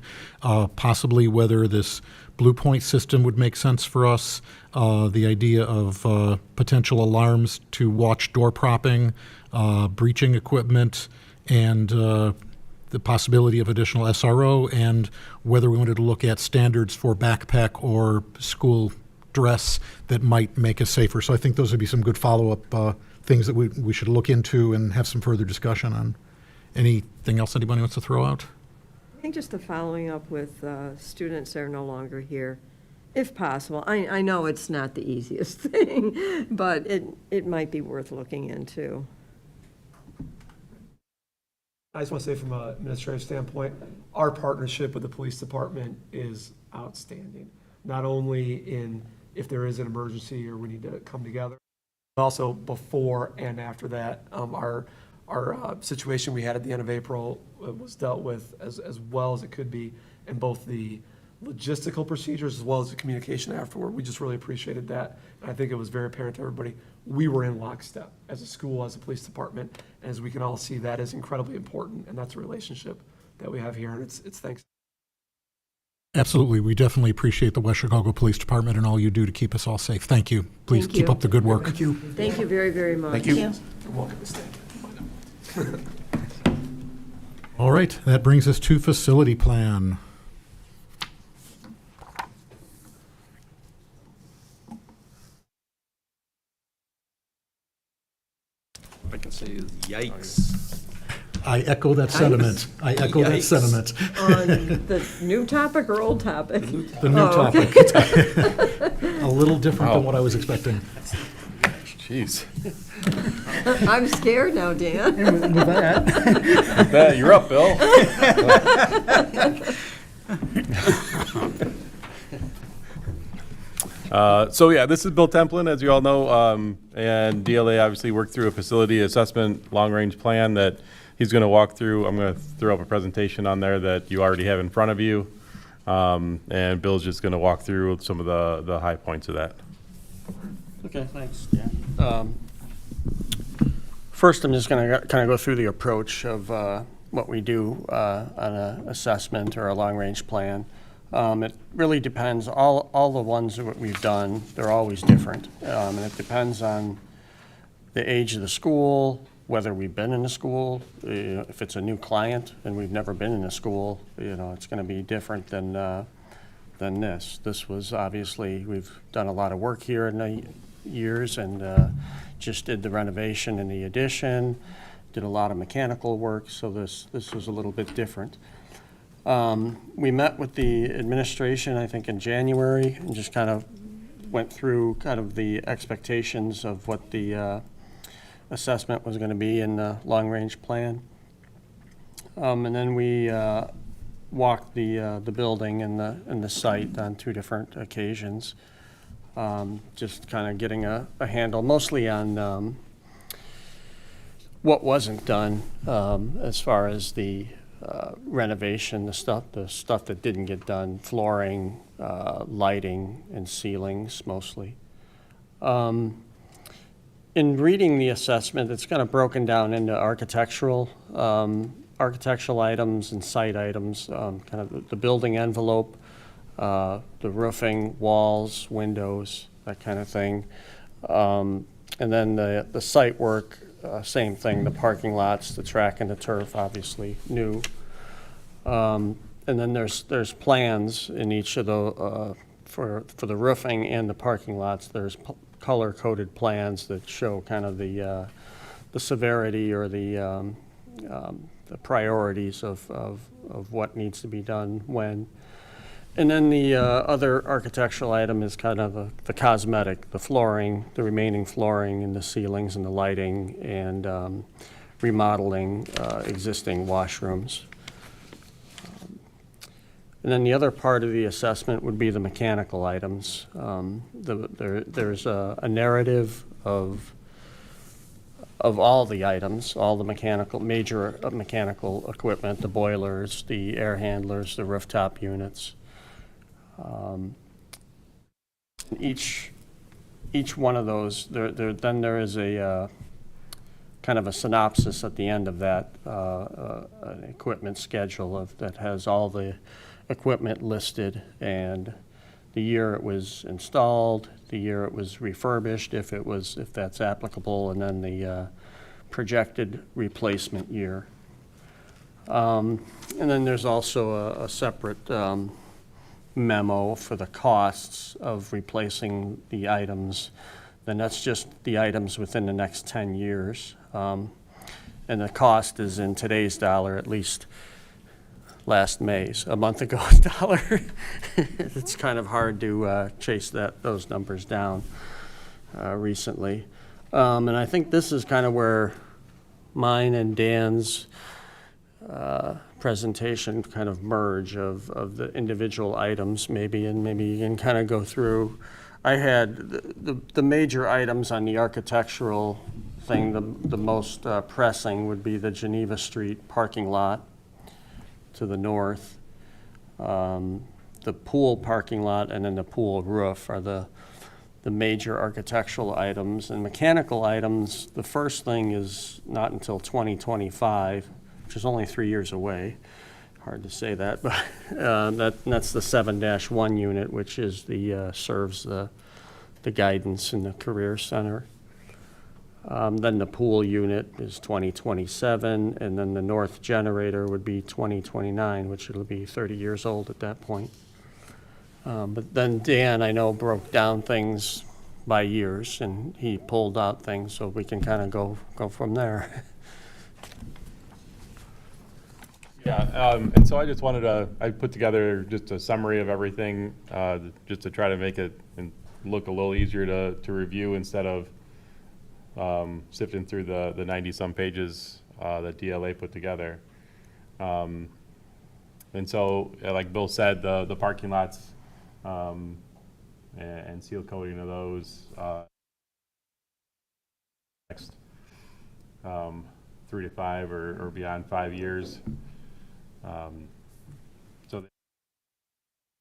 possibly whether this Blue Point system would make sense for us, the idea of potential alarms to watch door propping, breaching equipment, and the possibility of additional SRO, and whether we wanted to look at standards for backpack or school dress that might make us safer. So I think those would be some good follow-up things that we should look into and have some further discussion on. Anything else anybody wants to throw out? I think just the following up with students that are no longer here, if possible. I know it's not the easiest thing, but it might be worth looking into. I just want to say from an administrative standpoint, our partnership with the police department is outstanding. Not only in if there is an emergency or we need to come together, but also before and after that. Our situation we had at the end of April was dealt with as well as it could be in both the logistical procedures as well as the communication afterward. We just really appreciated that. And I think it was very apparent to everybody. We were in lockstep as a school, as a police department. And as we can all see, that is incredibly important. And that's a relationship that we have here. And it's thanks. Absolutely. We definitely appreciate the West Chicago Police Department and all you do to keep us all safe. Thank you. Please Thank keep you. up the good work. Thank you. Thank you very, very much. Thank you. Thank You're welcome to stay. All right, that brings us to facility plan. I can say is yikes. I echo that sentiment. I echo that Yikes. sentiment. On the new topic or old topic? The new Oh, okay. topic. A little different than what I was expecting. Jeez. I'm scared now, Dan. With that, You're up, Bill. So yeah, this is Bill Templin, as you all know, and DLA obviously worked through a facility assessment long-range plan that he's going to walk through. I'm going to throw up a presentation on there that you already have in front of you, and Bill's just going to walk through some of the high points of that. Okay, thanks, Dan. First, I'm just going to kind of go through the approach of what we do on an assessment or a long-range plan. It really depends. All the ones that we've done, they're always different. And it depends on the age of the school, whether we've been in a school. If it's a new client and we've never been in a school, it's going to be different than this. This was obviously, we've done a lot of work here in the years and just did the renovation and the addition, did a lot of mechanical work, so this was a little bit different. We met with the administration, I think, in January and just kind of went through kind of the expectations of what the assessment was going to be in the long-range plan. And then we walked the building and the site on 2 different occasions, just kind of getting a handle, mostly on what wasn't done as far as the renovation, the stuff that didn't get done, flooring, lighting, and ceilings mostly. In reading the assessment, it's kind of broken down into architectural items and site items, kind of the building envelope, the roofing, walls, windows, that kind of thing. And then the site work, same thing, the parking lots, the track and the turf, obviously new. And then there's plans in each of the, for the roofing and the parking lots, there's color-coded plans that show kind of the severity or the priorities of what needs to be done when. And then the other architectural item is kind of the cosmetic, the flooring, the remaining flooring and the ceilings and the lighting and remodeling existing washrooms. And then the other part of the assessment would be the mechanical items. There's a narrative of of all the items, all the major mechanical equipment, the boilers, the air handlers, the rooftop units. Each one of those, then there is a kind of a synopsis at the end of that an equipment schedule that has all the equipment listed and the year it was installed, the year it was refurbished, if that's applicable, and then the projected replacement year. And then there's also a separate memo for the costs of replacing the items. Then that's just the items within the next 10 years. And the cost is in today's dollar, at least last May's, a month ago's dollar. It's kind of hard to chase those numbers down recently. And I think this is kind of where mine and Dan's presentation kind of merge of the individual items maybe, and maybe you can kind of go through. I had the major items on the architectural thing, the most pressing would be the Geneva Street parking lot to the north. The pool parking lot and then the pool roof are the major architectural items. And mechanical items, the first thing is not until 2025, which is only 3 years away. Hard to say that, but that's the 7-1 unit, which is serves the guidance in the Career Center. Then the pool unit is 2027, and then the north generator would be 2029, which it'll be 30 years old at that point. But then Dan, I know, broke down things by years, and he pulled out things, so we can kind of go from there. Yeah, and so I just I put together just a summary of everything, just to try to make it look a little easier to review instead of sifting through the 90-some pages that DLA put together. And so, like Bill said, the parking lots and seal coating of those next 3 to 5 or beyond 5 years. So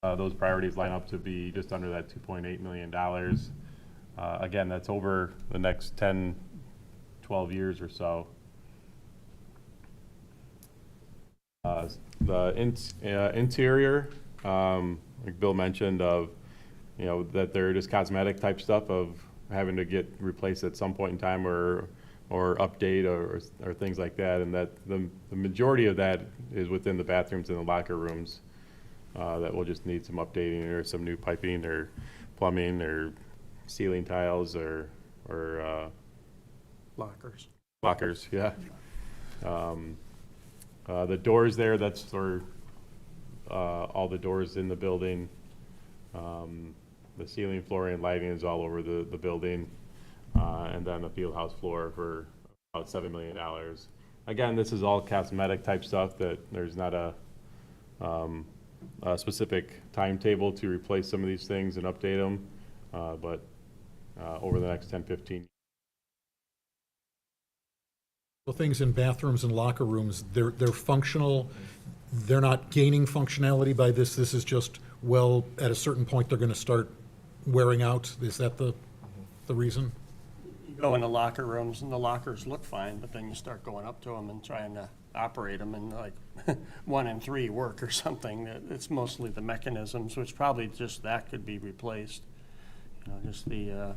those priorities line up to be just under that $2.8 million. Again, that's over the next 10, 12 years or so. The interior, like Bill mentioned, that they're just cosmetic type stuff of having to get replaced at some point in time or update or things like that, and that the majority of that is within the bathrooms and the locker rooms that will just need some updating or some new piping or plumbing or ceiling tiles or lockers, yeah. The doors there, that's for all the doors in the building. The ceiling, flooring, and lighting is all over the building. And then the field house floor for about $7 million. Again, this is all cosmetic type stuff that there's not a specific timetable to replace some of these things and update them, but over the next 10, 15 years. The things in bathrooms and locker rooms, they're functional. They're not gaining functionality by this. This is just, well, at a certain point, they're going to start wearing out. Is that the reason? You go into locker rooms and the lockers look fine, but then you start going up to them and trying to operate them, and like 1 and 3 work or something. It's mostly the mechanisms, which probably just that could be replaced. Just the.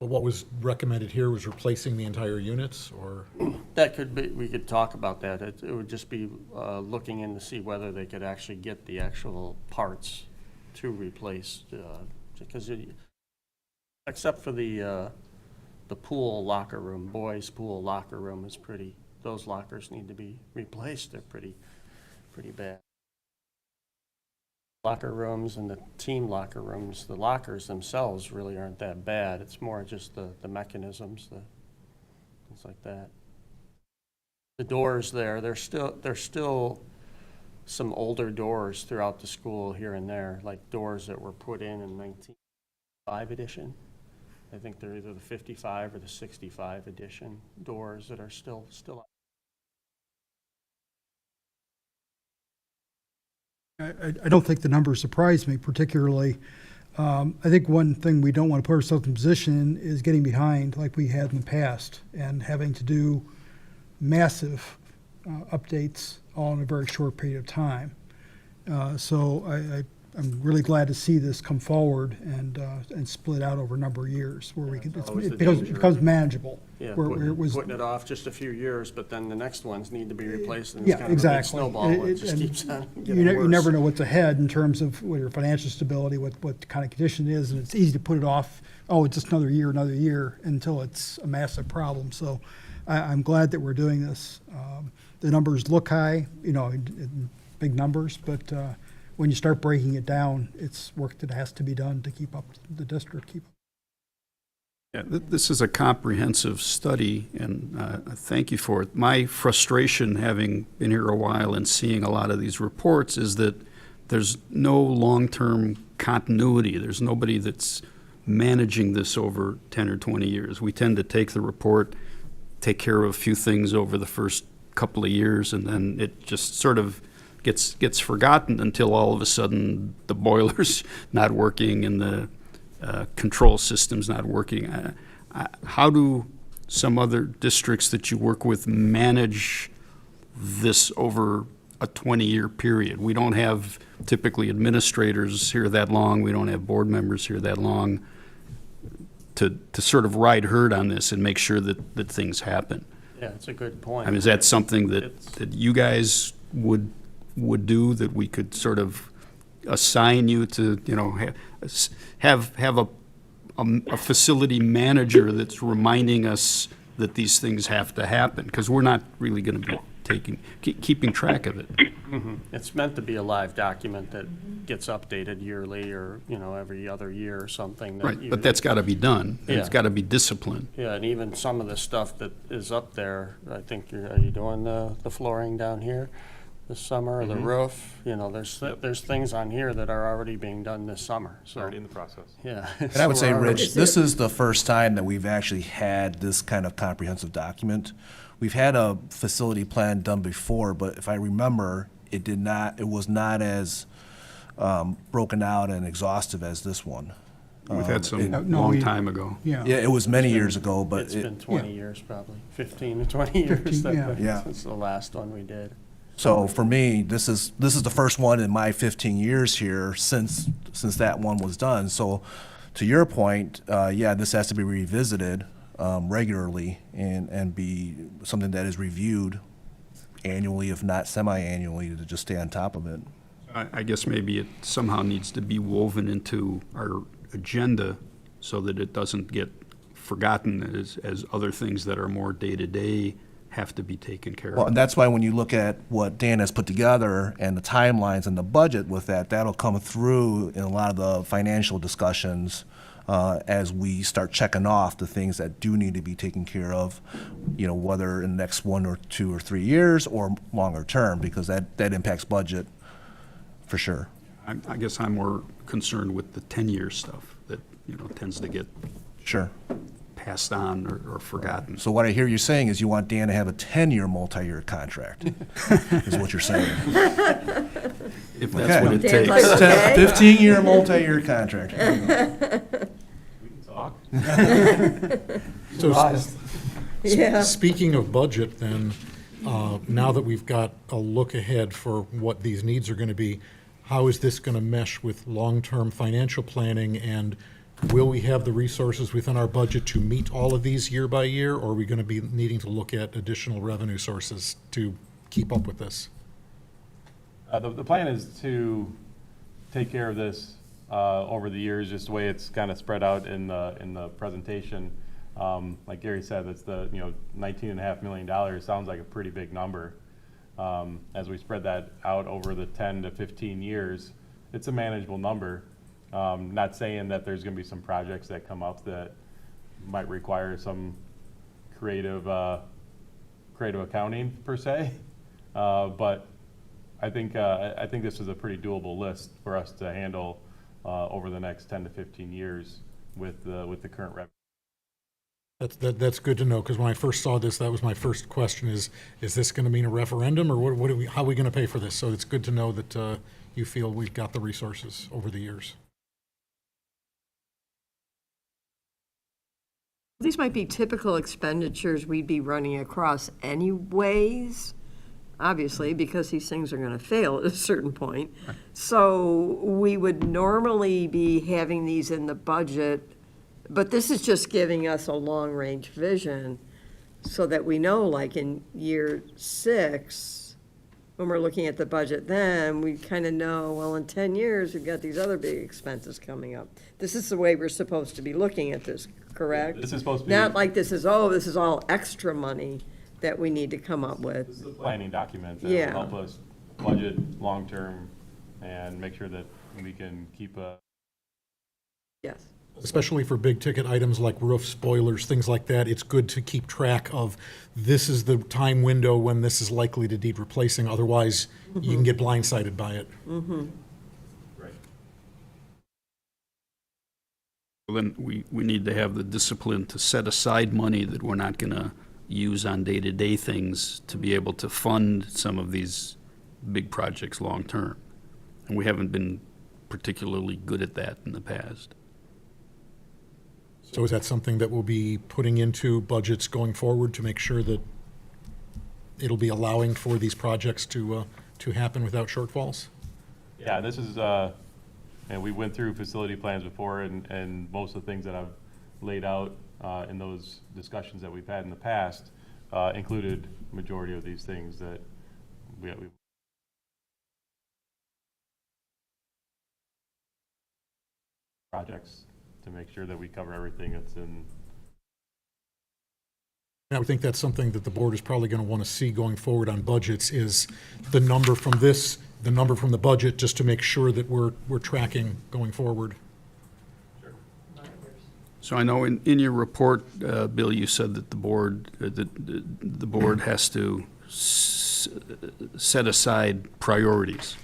But what was recommended here was replacing the entire units, or? That could be, we could talk about that. It would just be looking in to see whether they could actually get the actual parts to replace, because except for the pool locker room, boys' pool locker room is pretty, those lockers need to be replaced. They're pretty bad. Locker rooms and the team locker rooms, the lockers themselves really aren't that bad. It's more just the mechanisms, things like that. The doors there, there's still some older doors throughout the school here and there, like doors that were put in 1905 edition. I think they're either the 55 or the 65 edition doors that are still out. I don't think the numbers surprise me particularly. I think one thing we don't want to put ourselves in position is getting behind like we had in the past and having to do massive updates all in a very short period of time. So I'm really glad to see this come forward and split out over a number of years where we can, always the it danger. becomes manageable. Yeah, where it was, putting it off just a few years, but then the next ones need to be replaced, and Yeah, it's kind of a big exactly. snowball. It just And keeps on you getting you never worse. know what's ahead in terms of what your financial stability, what kind of condition it is, and it's easy to put it off, oh, it's just another year, until it's a massive problem. So I'm glad that we're doing this. The numbers look high, in big numbers, but when you start breaking it down, it's work that has to be done to keep up the district. Yeah, this is a comprehensive study, and thank you for it. My frustration, having been here a while and seeing a lot of these reports, is that there's no long-term continuity. There's nobody that's managing this over 10 or 20 years. We tend to take the report, take care of a few things over the first couple of years, and then it just sort of gets forgotten until all of a sudden the boiler's not working and the control system's not working. How do some other districts that you work with manage this over a 20-year period? We don't have typically administrators here that long. We don't have board members here that long to sort of ride herd on this and make sure that things happen. Yeah, it's a good point. I mean, is that something that you guys would do, that we could sort of assign you to, have a facility manager that's reminding us that these things have to happen? Because we're not really going to be keeping track of it. Mm-hmm. It's meant to be a live document that gets updated yearly or, every other year or something. Right, but that's got to be done. And it's Yeah. got to be disciplined. Yeah, and even some of the stuff that is up there, I think are you doing the flooring down here this summer, or the roof? There's things on here that are already being done this summer, so. Already in the process. Yeah. And I would So say, we're already- Rich, this is the first time that we've actually had this kind of comprehensive document. We've had a facility plan done before, but if I remember, it was not as broken out and exhaustive as this one. We've had some No, long time ago. Yeah. Yeah, it was many years ago, but It's been 20 years, probably, 15 to 20 years 15, yeah. Yeah. since the last one we did. so for me, this is the first one in my 15 years here since that one was done. So to your point, this has to be revisited regularly and be something that is reviewed annually, if not semi-annually, to just stay on top of it. I guess maybe it somehow needs to be woven into our agenda so that it doesn't get forgotten as other things that are more day-to-day have to be taken care Well, of. and that's why when you look at what Dan has put together and the timelines and the budget with that, that'll come through in a lot of the financial discussions as we start checking off the things that do need to be taken care of, whether in the next 1 or 2 or 3 years or longer term, because that impacts budget for sure. I guess I'm more concerned with the 10-year stuff that, tends to get Sure. passed on or forgotten. So what I hear you saying is you want Dan to have a 10-year multi-year contract, is what you're saying. If that's Okay. what it Dan's takes. like, okay. 15-year multi-year contract. There you go. So Yeah. speaking of budget, then, now that we've got a look ahead for what these needs are going to be, how is this going to mesh with long-term financial planning, and will we have the resources within our budget to meet all of these year by year, or are we going to be needing to look at additional revenue sources to keep up with this? The plan is to take care of this over the years, just the way it's kind of spread out in the presentation. Like Gary said, that's the $19.5 million sounds like a pretty big number. As we spread that out over the 10 to 15 years, it's a manageable number. Not saying that there's going to be some projects that come up that might require some creative accounting per se, but I think this is a pretty doable list for us to handle over the next 10 to 15 years with the current revenue. That's good to know, because when I first saw this, that was my first question is this going to mean a referendum, or how are we going to pay for this? So it's good to know that you feel we've got the resources over the years. These might be typical expenditures we'd be running across anyways, obviously, because these things are going to fail at a certain point. So we would normally be having these in the budget, but this is just giving us a long-range vision so that we know, like in year 6, when we're looking at the budget then, we kind of know, well, in 10 years, we've got these other big expenses coming up. This is the way we're supposed to be looking at this, correct? This is supposed to be. Not like this is all extra money that we need to come up with. This is a planning document that Yeah. will help us budget long-term and make sure that we can keep a. Yes. Especially for big ticket items like roofs, boilers, things like that, it's good to keep track of this is the time window when this is likely to need replacing. Otherwise, you can get blindsided by it. Right. Well, then we need to have the discipline to set aside money that we're not going to use on day-to-day things to be able to fund some of these big projects long-term. And we haven't been particularly good at that in the past. So is that something that we'll be putting into budgets going forward to make sure that it'll be allowing for these projects to happen without shortfalls? Yeah, this is, and we went through facility plans before, and most of the things that I've laid out in those discussions that we've had in the past included majority of these things that we projects to make sure that we cover everything that's in. And I would think that's something that the board is probably going to want to see going forward on budgets is the number from this, the number from the budget, just to make sure that we're tracking going forward. So I know in your report, Bill, you said that the board has to set aside priorities.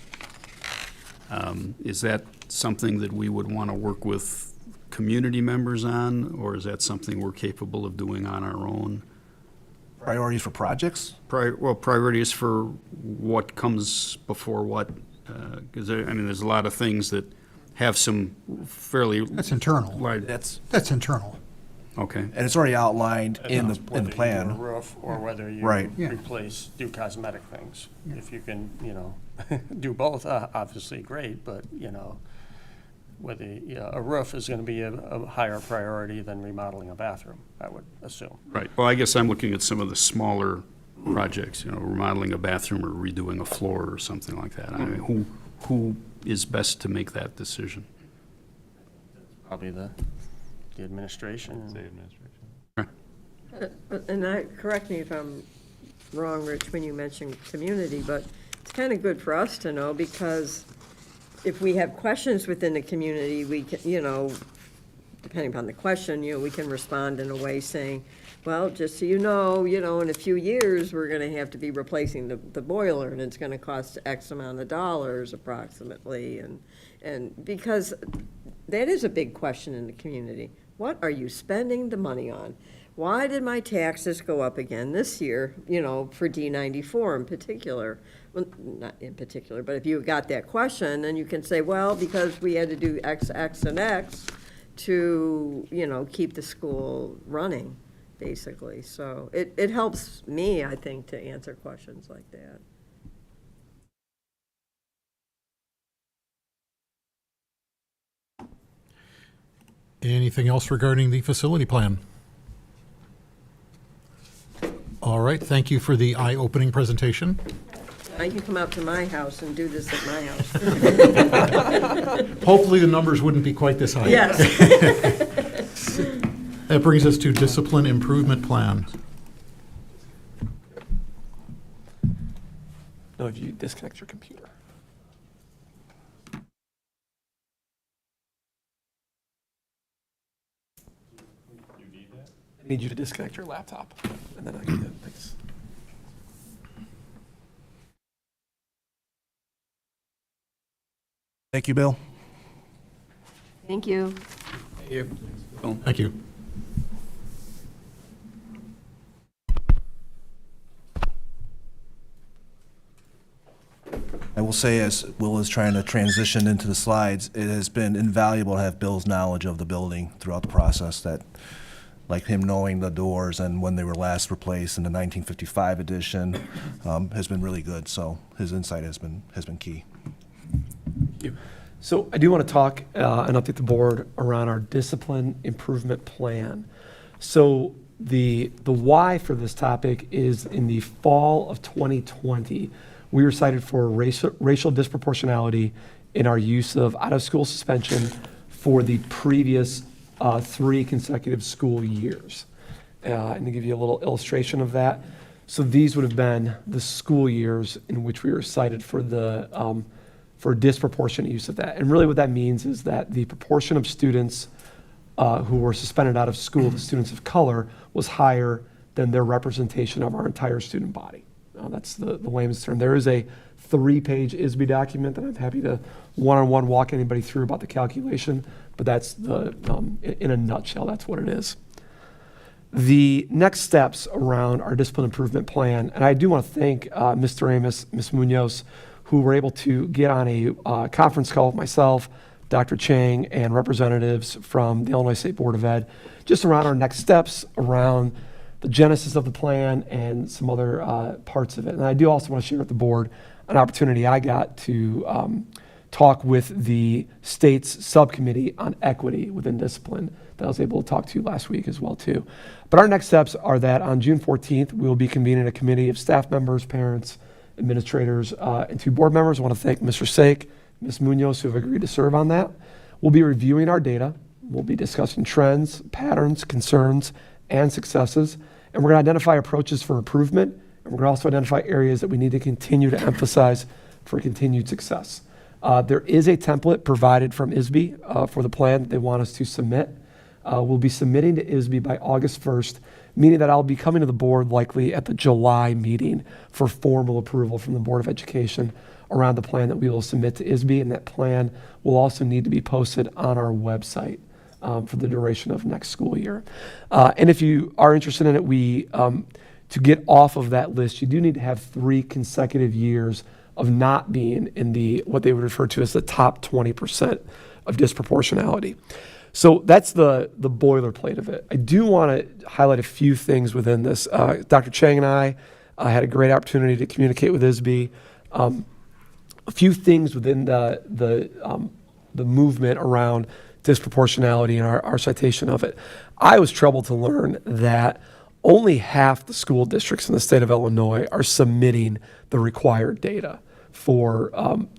Is that something that we would want to work with community members on, or is that something we're capable of doing on our own? Priorities for projects? Priorities for what comes before what, because there's a lot of things that have some fairly. That's internal. That's internal. Okay. And it's already outlined in the Whether you plan. do a roof or whether you Right. Yeah. do cosmetic things. If you can, do both, obviously great, but, whether, a roof is going to be a higher priority than remodeling a bathroom, I would assume. Right. Well, I guess I'm looking at some of the smaller projects, remodeling a bathroom or redoing a floor or something like that. I mean, who is best to make that decision? Probably the administration. Say administration. And correct me if I'm wrong, Rich, when you mentioned community, but it's kind of good for us to know, because if we have questions within the community, we can, depending upon the question, we can respond in a way saying, well, just so you know, in a few years, we're going to have to be replacing the boiler, and it's going to cost X amount of dollars approximately, and because that is a big question in the community. What are you spending the money on? Why did my taxes go up again this year, for D94 in particular? Well, not in particular, but if you got that question, then you can say, well, because we had to do X, X, and X to, keep the school running, basically. So it helps me, I think, to answer questions like that. Anything else regarding the facility plan? All right, thank you for the eye-opening presentation. Now you can come out to my house and do this at my house. Hopefully the numbers wouldn't be quite this high. Yes. That brings us to discipline improvement plan. No, if you disconnect your computer. I need you to disconnect your laptop, and then I can do it. Thanks. Thank you, Bill. Thank you. Thank you. I will say, as Will is trying to transition into the slides, it has been invaluable to have Bill's knowledge of the building throughout the process, that, like him knowing the doors and when they were last replaced in the 1955 edition, has been really good. So his insight has been key. Thank you. So I do want to talk and update the board around our discipline improvement plan. So the why for this topic is in the fall of 2020, we were cited for racial disproportionality in our use of out-of-school suspension for the previous 3 consecutive school years. And to give you a little illustration of that, so these would have been the school years in which we were cited for the for disproportionate use of that. And really what that means is that the proportion of students who were suspended out of school, the students of color, was higher than their representation of our entire student body. That's the layman's term. There is a 3-page ISB document that I'm happy to one-on-one walk anybody through about the calculation, but that's in a nutshell, that's what it is. The next steps around our discipline improvement plan, and I do want to thank Mr. Amos, Ms. Munoz, who were able to get on a conference call with myself, Dr. Chang, and representatives from the Illinois State Board of Ed, just around our next steps, around the genesis of the plan and some other parts of it. And I do also want to share with the board an opportunity I got to talk with the state's subcommittee on equity within discipline that I was able to talk to last week as well too. But our next steps are that on June 14th, we will be convening a committee of staff members, parents, administrators, and 2 board members. I want to thank Mr. Sake, Ms. Munoz, who have agreed to serve on that. We'll be reviewing our data. We'll be discussing trends, patterns, concerns, and successes. And we're going to identify approaches for improvement. And we're going to also identify areas that we need to continue to emphasize for continued success. There is a template provided from ISB for the plan that they want us to submit. We'll be submitting to ISB by August 1st, meaning that I'll be coming to the board likely at the July meeting for formal approval from the Board of Education around the plan that we will submit to ISB, and that plan will also need to be posted on our website for the duration of next school year. And if you are interested in it, to get off of that list, you do need to have 3 consecutive years of not being in what they would refer to as the top 20% of disproportionality. So that's the boilerplate of it. I do want to highlight a few things within this. Dr. Chang and I had a great opportunity to communicate with ISB. A few things within the movement around disproportionality and our citation of it. I was troubled to learn that only half the school districts in the state of Illinois are submitting the required data for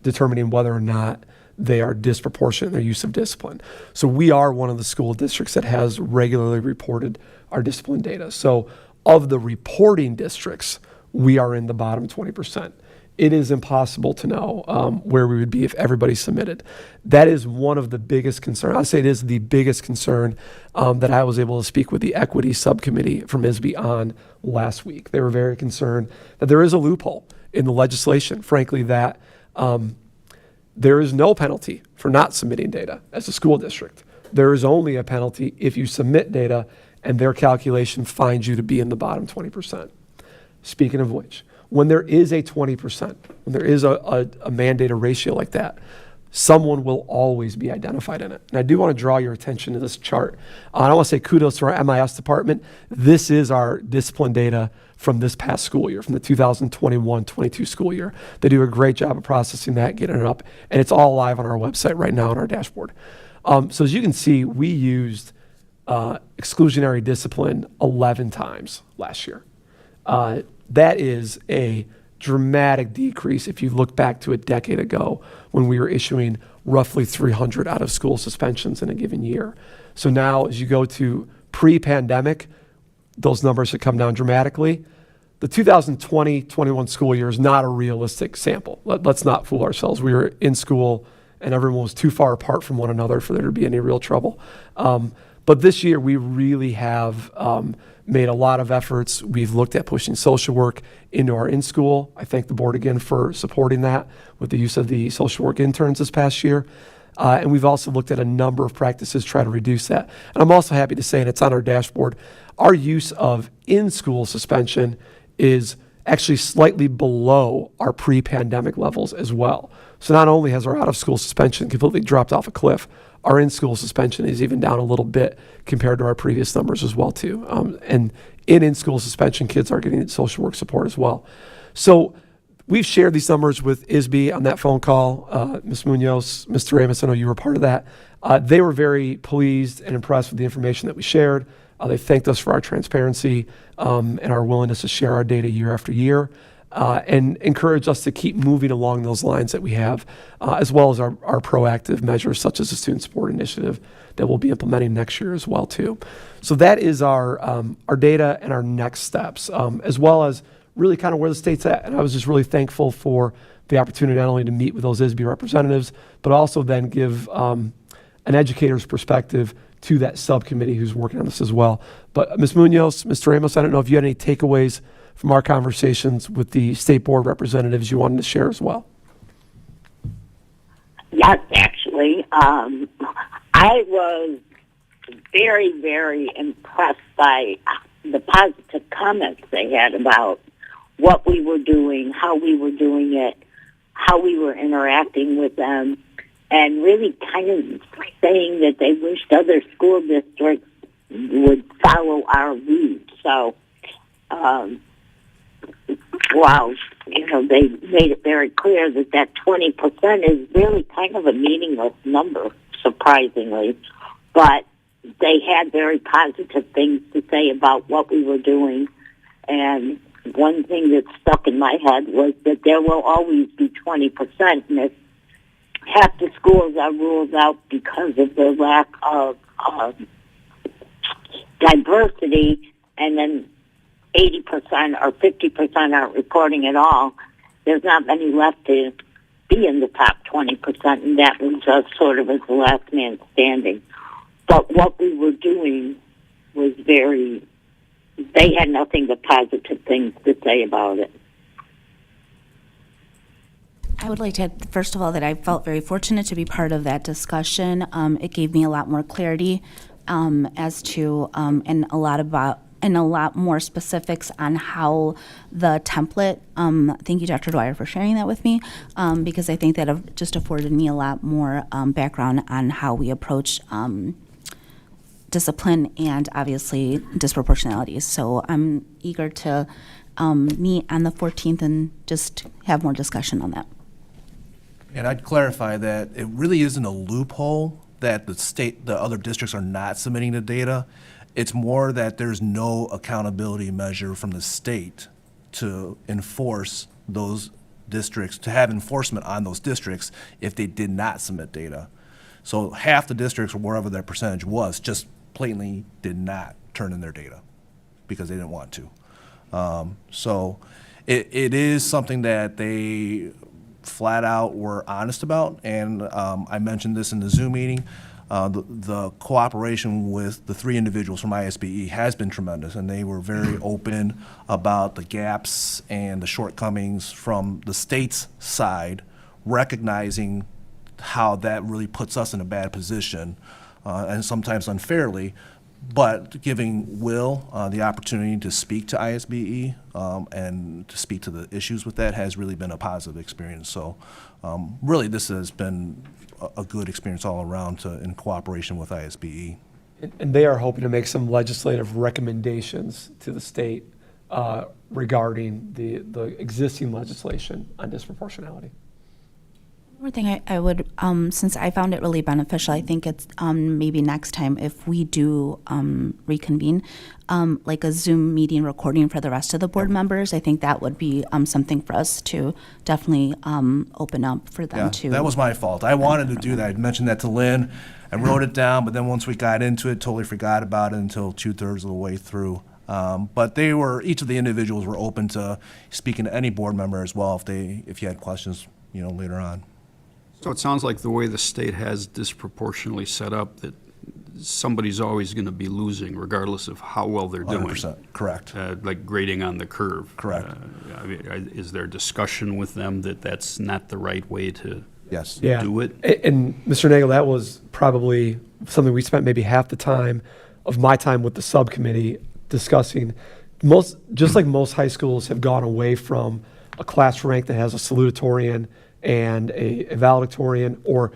determining whether or not they are disproportionate in their use of discipline. So we are one of the school districts that has regularly reported our discipline data. So of the reporting districts, we are in the bottom 20%. It is impossible to know where we would be if everybody submitted. That is one of the biggest concerns. I'd say it is the biggest concern that I was able to speak with the equity subcommittee from ISB on last week. They were very concerned that there is a loophole in the legislation, frankly, that there is no penalty for not submitting data as a school district. There is only a penalty if you submit data and their calculation finds you to be in the bottom 20%. Speaking of which, when there is a 20%, when there is a mandated ratio like that, someone will always be identified in it. And I do want to draw your attention to this chart. I want to say kudos to our MIS department. This is our discipline data from this past school year, from the 2021-22 school year. They do a great job of processing that, getting it up, and it's all live on our website right now on our dashboard. So as you can see, we used exclusionary discipline 11 times last year. That is a dramatic decrease if you look back to a decade ago when we were issuing roughly 300 out-of-school suspensions in a given year. So now as you go to pre-pandemic, those numbers have come down dramatically. The 2020-21 school year is not a realistic sample. Let's not fool ourselves. We were in school and everyone was too far apart from one another for there to be any real trouble. But this year we really have made a lot of efforts. We've looked at pushing social work into our in-school. I thank the board again for supporting that with the use of the social work interns this past year. And we've also looked at a number of practices to try to reduce that. And I'm also happy to say, and it's on our dashboard, our use of in-school suspension is actually slightly below our pre-pandemic levels as well. So not only has our out-of-school suspension completely dropped off a cliff, our in-school suspension is even down a little bit compared to our previous numbers as well too. And in-school suspension, kids are getting social work support as well. So we've shared these numbers with ISB on that phone call. Ms. Munoz, Mr. Ramos, I know you were part of that. They were very pleased and impressed with the information that we shared. They thanked us for our transparency and our willingness to share our data year after year, and encouraged us to keep moving along those lines that we have, as well as our proactive measures such as the Student Support Initiative that we'll be implementing next year as well too. So that is our data and our next steps, as well as really kind of where the state's at. And I was just really thankful for the opportunity not only to meet with those ISB representatives, but also then give an educator's perspective to that subcommittee who's working on this as well. But Ms. Munoz, Mr. Ramos, I don't know if you had any takeaways from our conversations with the state board representatives you wanted to share as well. Yes, actually. I was very, very impressed by the positive comments they had about what we were doing, how we were doing it, how we were interacting with them, and really kind of saying that they wished other school districts would follow our lead. So, wow, they made it very clear that 20% is really kind of a meaningless number, surprisingly. But they had very positive things to say about what we were doing. And one thing that stuck in my head was that there will always be 20%, and if half the schools are ruled out because of the lack of diversity, and then 80% or 50% aren't reporting at all, there's not many left to be in the top 20%, and that was just sort of as the last man standing. But what we were doing was they had nothing but positive things to say about it. I would like to add, first of all, that I felt very fortunate to be part of that discussion. It gave me a lot more clarity as to, and a lot more specifics on how the template, thank you, Dr. Dwyer, for sharing that with me, because I think that just afforded me a lot more background on how we approach discipline and obviously disproportionalities. So I'm eager to meet on the 14th and just have more discussion on that. And I'd clarify that it really isn't a loophole that the other districts are not submitting the data. It's more that there's no accountability measure from the state to enforce those districts, to have enforcement on those districts if they did not submit data. So half the districts, or wherever their percentage was, just blatantly did not turn in their data because they didn't want to. So it is something that they flat out were honest about, and I mentioned this in the Zoom meeting. The cooperation with the three individuals from ISBE has been tremendous, and they were very open about the gaps and the shortcomings from the state's side, recognizing how that really puts us in a bad position, and sometimes unfairly, but giving Will the opportunity to speak to ISBE and to speak to the issues with that has really been a positive experience. So really this has been a good experience all around in cooperation with ISBE. And they are hoping to make some legislative recommendations to the state regarding the existing legislation on disproportionality. One thing I would, since I found it really beneficial, I think it's maybe next time if we do reconvene, like a Zoom meeting recording for the rest of the board members, I think that would be something for us to definitely open up for them to. That was my fault. I wanted to do that. I mentioned that to Lynn. I wrote it down, but then once we got into it, totally forgot about it until 2/3 of the way through. But each of the individuals were open to speaking to any board member as well if you had questions, later on. So it sounds like the way the state has disproportionately set up that somebody's always going to be losing regardless of how well they're doing. 100%, correct. Like grading on the curve. Correct. Is there discussion with them that that's not the right way to Yes. do it? And Mr. Nagel, that was probably something we spent maybe half the time of my time with the subcommittee discussing, just like most high schools have gone away from a class rank that has a salutatorian and a valedictorian or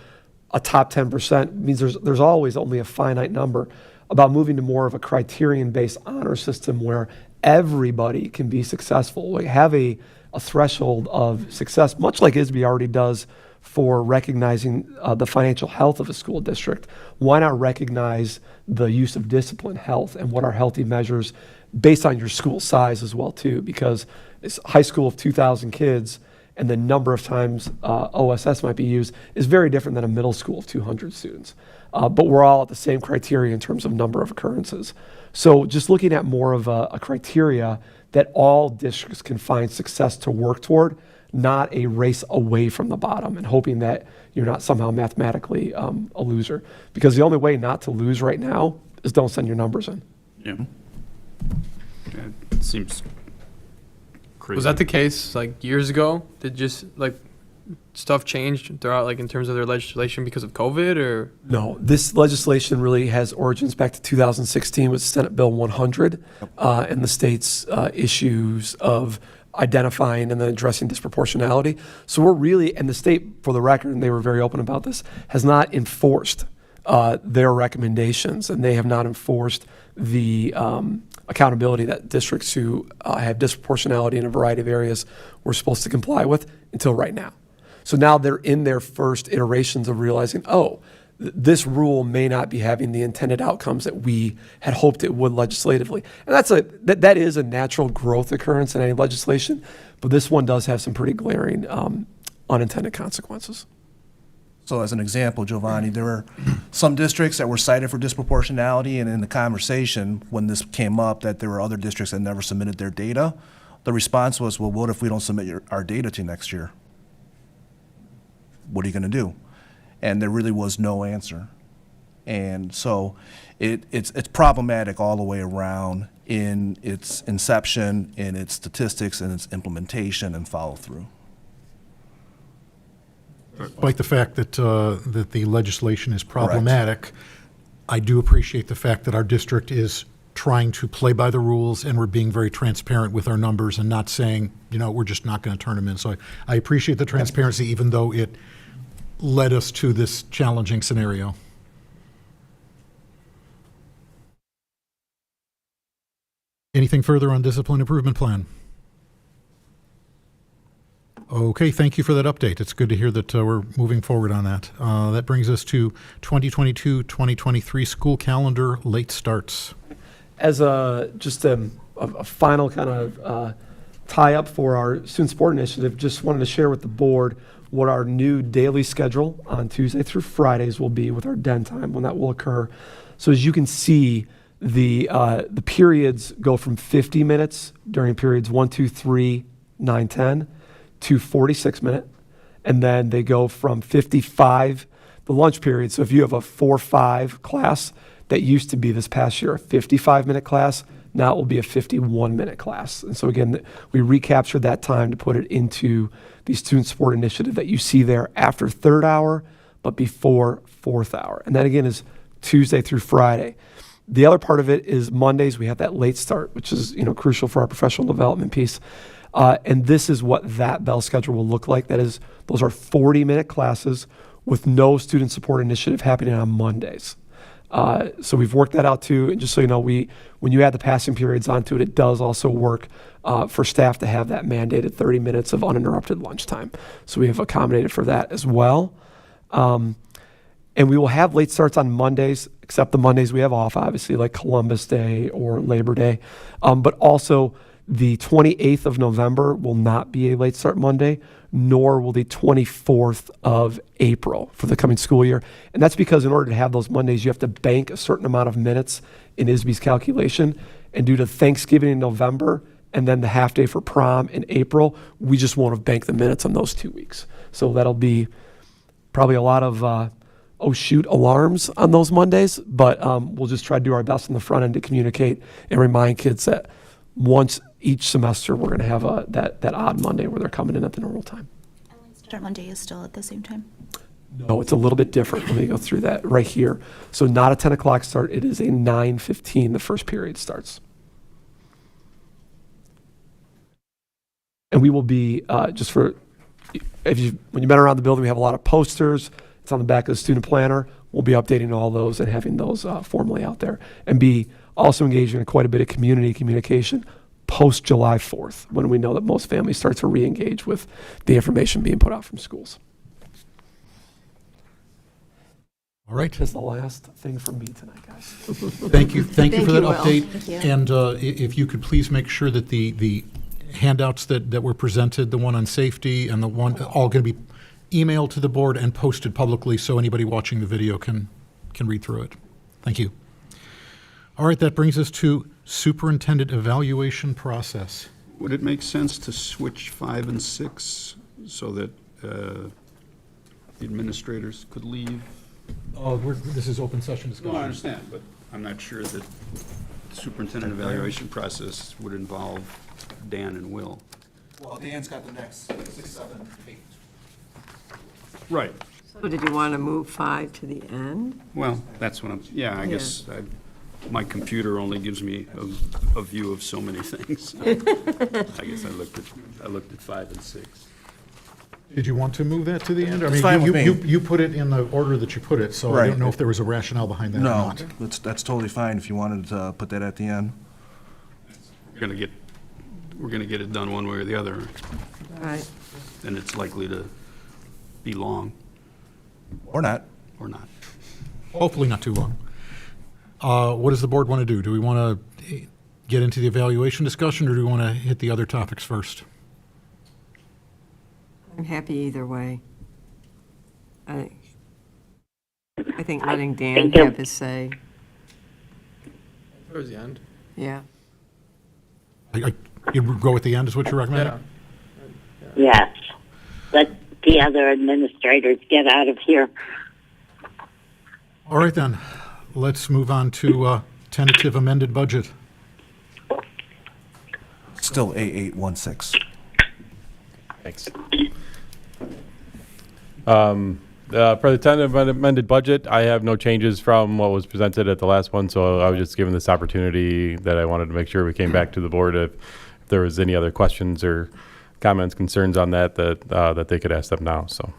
a top 10%, means there's always only a finite number, about moving to more of a criterion-based honor system where everybody can be successful. Like have a threshold of success, much like ISB already does for recognizing the financial health of a school district. Why not recognize the use of discipline, health, and what are healthy measures based on your school size as well too? Because it's a high school of 2,000 kids, and the number of times OSS might be used is very different than a middle school of 200 students. But we're all at the same criteria in terms of number of occurrences. So just looking at more of a criteria that all districts can find success to work toward, not a race away from the bottom and hoping that you're not somehow mathematically a loser. Because the only way not to lose right now is don't send your numbers in. Yeah. It seems crazy. Was that the case like years ago? Did just like stuff changed throughout, like in terms of their legislation because of COVID, or? No, this legislation really has origins back to 2016 with Senate Bill 100 and the state's issues of identifying and then addressing disproportionality. So we're really, and the state, for the record, and they were very open about this, has not enforced their recommendations, and they have not enforced the accountability that districts who have disproportionality in a variety of areas were supposed to comply with until right now. So now they're in their first iterations of realizing, this rule may not be having the intended outcomes that we had hoped it would legislatively. And that is a natural growth occurrence in any legislation, but this one does have some pretty glaring unintended consequences. So as an example, Giovanni, there were some districts that were cited for disproportionality, and in the conversation, when this came up, that there were other districts that never submitted their data, the response was, well, what if we don't submit our data to next year? What are you going to do? And there really was no answer. And so it's problematic all the way around in its inception, in its statistics, and its implementation and follow through. Despite the fact that the legislation is problematic, I do appreciate the fact that our district is trying to play by the rules, and we're being very transparent with our numbers and not saying, we're just not going to turn them in. So I appreciate the transparency, even though it led us to this challenging scenario. Anything further on discipline improvement plan? Okay, thank you for that update. It's good to hear that we're moving forward on that. That brings us to 2022-2023 school calendar late starts. As just a final kind of tie-up for our student support initiative, just wanted to share with the board what our new daily schedule on Tuesday through Fridays will be with our den time, when that will occur. So as you can see, the periods go from 50 minutes during periods 1, 2, 3, 9, 10 to 46 minute, and then they go from 55, the lunch period. So if you have a 4-5 class that used to be this past year a 55-minute class, now it will be a 51-minute class. And so again, we recaptured that time to put it into the student support initiative that you see there after third hour, but before fourth hour. And that again is Tuesday through Friday. The other part of it is Mondays, we have that late start, which is crucial for our professional development piece. And this is what that bell schedule will look like. Those are 40-minute classes with no student support initiative happening on Mondays. So we've worked that out too. And just so you know, when you add the passing periods onto it, it does also work for staff to have that mandated 30 minutes of uninterrupted lunchtime. So we have accommodated for that as well. And we will have late starts on Mondays, except the Mondays we have off, obviously, like Columbus Day or Labor Day. But also the 28th of November will not be a late start Monday, nor will the 24th of April for the coming school year. And that's because in order to have those Mondays, you have to bank a certain amount of minutes in ISB's calculation. And due to Thanksgiving in November and then the half day for prom in April, we just won't have banked the minutes on those 2 weeks. So that'll be probably a lot of alarms on those Mondays, but we'll just try to do our best on the front end to communicate and remind kids that once each semester we're going to have that odd Monday where they're coming in at the normal time. Start Monday is still at the same time? No, it's a little bit different. Let me go through that right here. So not a 10 o'clock start. It is a 9:15 the first period starts. And we will be, just for, when you've been around the building, we have a lot of posters. It's on the back of the student planner. We'll be updating all those and having those formally out there. And be also engaging in quite a bit of community communication post July 4th, when we know that most families start to re-engage with the information being put out from schools. All right. That's the last thing from me tonight, guys. Thank you for Thank that you, Will. update. Thank you. And if you could please make sure that the handouts that were presented, the one on safety and the one, all going to be emailed to the board and posted publicly so anybody watching the video can read through it. Thank you. All right, that brings us to superintendent evaluation process. Would it make sense to switch 5 and 6 so that the administrators could leave? Oh, this is open session discussion. No, I understand, but I'm not sure that the superintendent evaluation process would involve Dan and Will. Well, Dan's got the next 6, 7, 8. Right. So did you want to move 5 to the end? Well, that's what I guess my computer only gives me a view of so many things. I guess I looked at 5 and 6. Did you want to move that to the end? I It's mean, fine with me. you put it in the order that you put it, so I Right. don't know if there was a rationale behind that or No, not. that's totally fine if you wanted to put that at the end. We're gonna get it done one way or the other, Right. and it's likely to be long Or not. or not. Hopefully not too long. What does the board want to do? Do we want to get into the evaluation discussion, or do we want to hit the other topics first? I'm happy either way. I think letting Dan think it- have his say, Towards the end. yeah. You go at the end is what you're recommending? Yeah. Yes. Let the other administrators get out of here. All right, then. Let's move on to tentative amended budget. Still A816. Thanks. For the tentative amended budget, I have no changes from what was presented at the last one, so I was just given this opportunity that I wanted to make sure we came back to the board if there was any other questions or comments, concerns on that they could ask them now, so.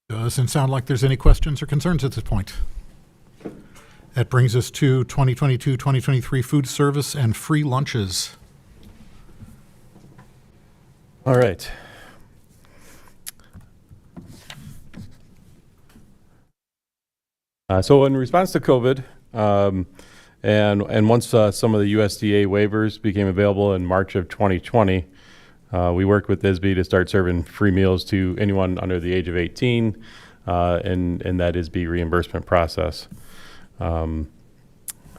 Doesn't sound like there's any questions or concerns at this point. That brings us to 2022-2023 food service and free lunches. All right. So in response to COVID, and once some of the USDA waivers became available in March of 2020, we worked with ISB to start serving free meals to anyone under the age of 18 in that ISB reimbursement process.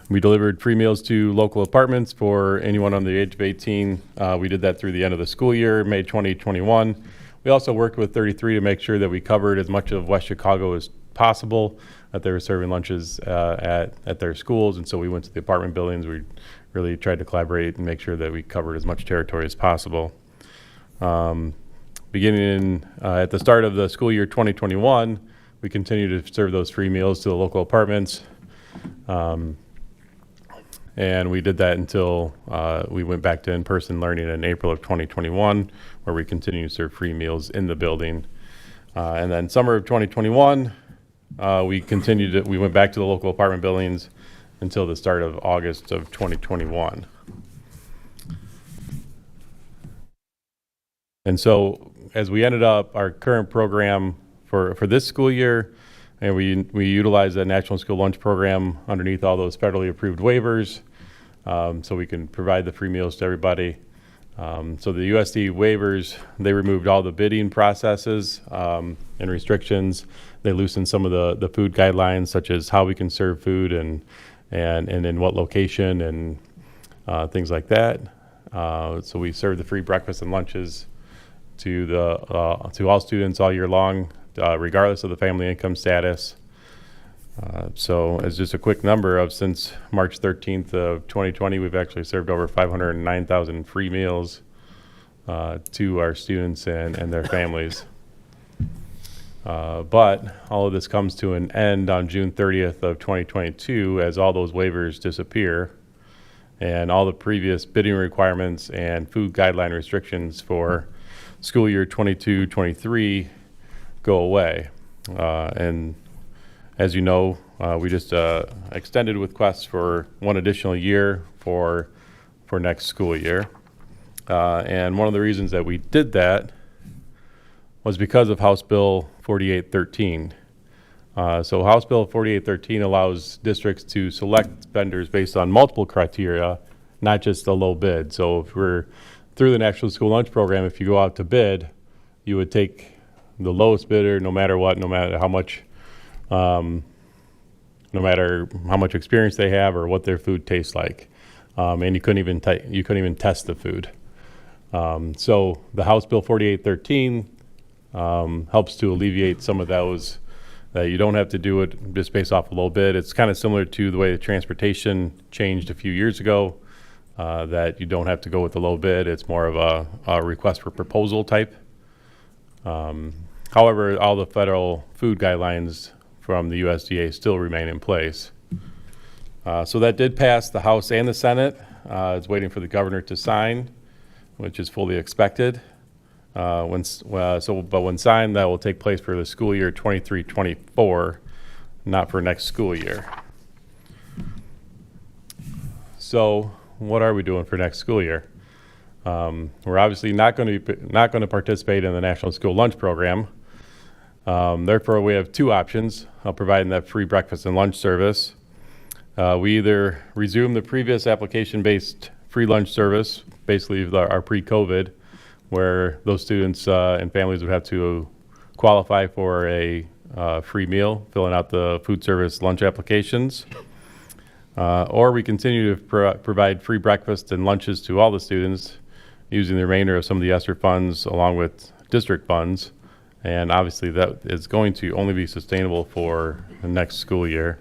We delivered free meals to local apartments for anyone under the age of 18. We did that through the end of the school year, May 2021. We also worked with 33 to make sure that we covered as much of West Chicago as possible, that they were serving lunches at their schools. And so we went to the apartment buildings. We really tried to collaborate and make sure that we covered as much territory as possible. Beginning at the start of the school year 2021, we continued to serve those free meals to the local apartments. And we did that until we went back to in-person learning in April of 2021, where we continued to serve free meals in the building. And then summer of 2021, we went back to the local apartment buildings until the start of August of 2021. And so as we ended up, our current program for this school year, and we utilize the National School Lunch Program underneath all those federally approved waivers, so we can provide the free meals to everybody. So the USD waivers, they removed all the bidding processes and restrictions. They loosened some of the food guidelines, such as how we can serve food and in what location and things like that. So we serve the free breakfast and lunches to all students all year long, regardless of the family income status. So as just a quick number of since March 13th of 2020, we've actually served over 509,000 free meals to our students and their families. But all of this comes to an end on June 30th of 2022 as all those waivers disappear and all the previous bidding requirements and food guideline restrictions for school year 22-23 go away. And as you know, we just extended requests for one additional year for next school year. And one of the reasons that we did that was because of House Bill 4813. So House Bill 4813 allows districts to select vendors based on multiple criteria, not just the low bid. So if we're through the National School Lunch Program, if you go out to bid, you would take the lowest bidder no matter what, no matter how much experience they have or what their food tastes like. And you couldn't even test the food. So the House Bill 4813 helps to alleviate some of those, that you don't have to do it just based off a low bid. It's kind of similar to the way the transportation changed a few years ago, that you don't have to go with the low bid. It's more of a request for proposal type. However, all the federal food guidelines from the USDA still remain in place. So that did pass the House and the Senate. It's waiting for the governor to sign, which is fully expected. But when signed, that will take place for the school year 23-24, not for next school year. So what are we doing for next school year? We're obviously not going to participate in the National School Lunch Program. Therefore, we have two options of providing that free breakfast and lunch service. We either resume the previous application-based free lunch service, basically our pre-COVID, where those students and families would have to qualify for a free meal, filling out the food service lunch applications. Or we continue to provide free breakfast and lunches to all the students using the remainder of some of the ESSER funds along with district funds. And obviously that is going to only be sustainable for the next school year.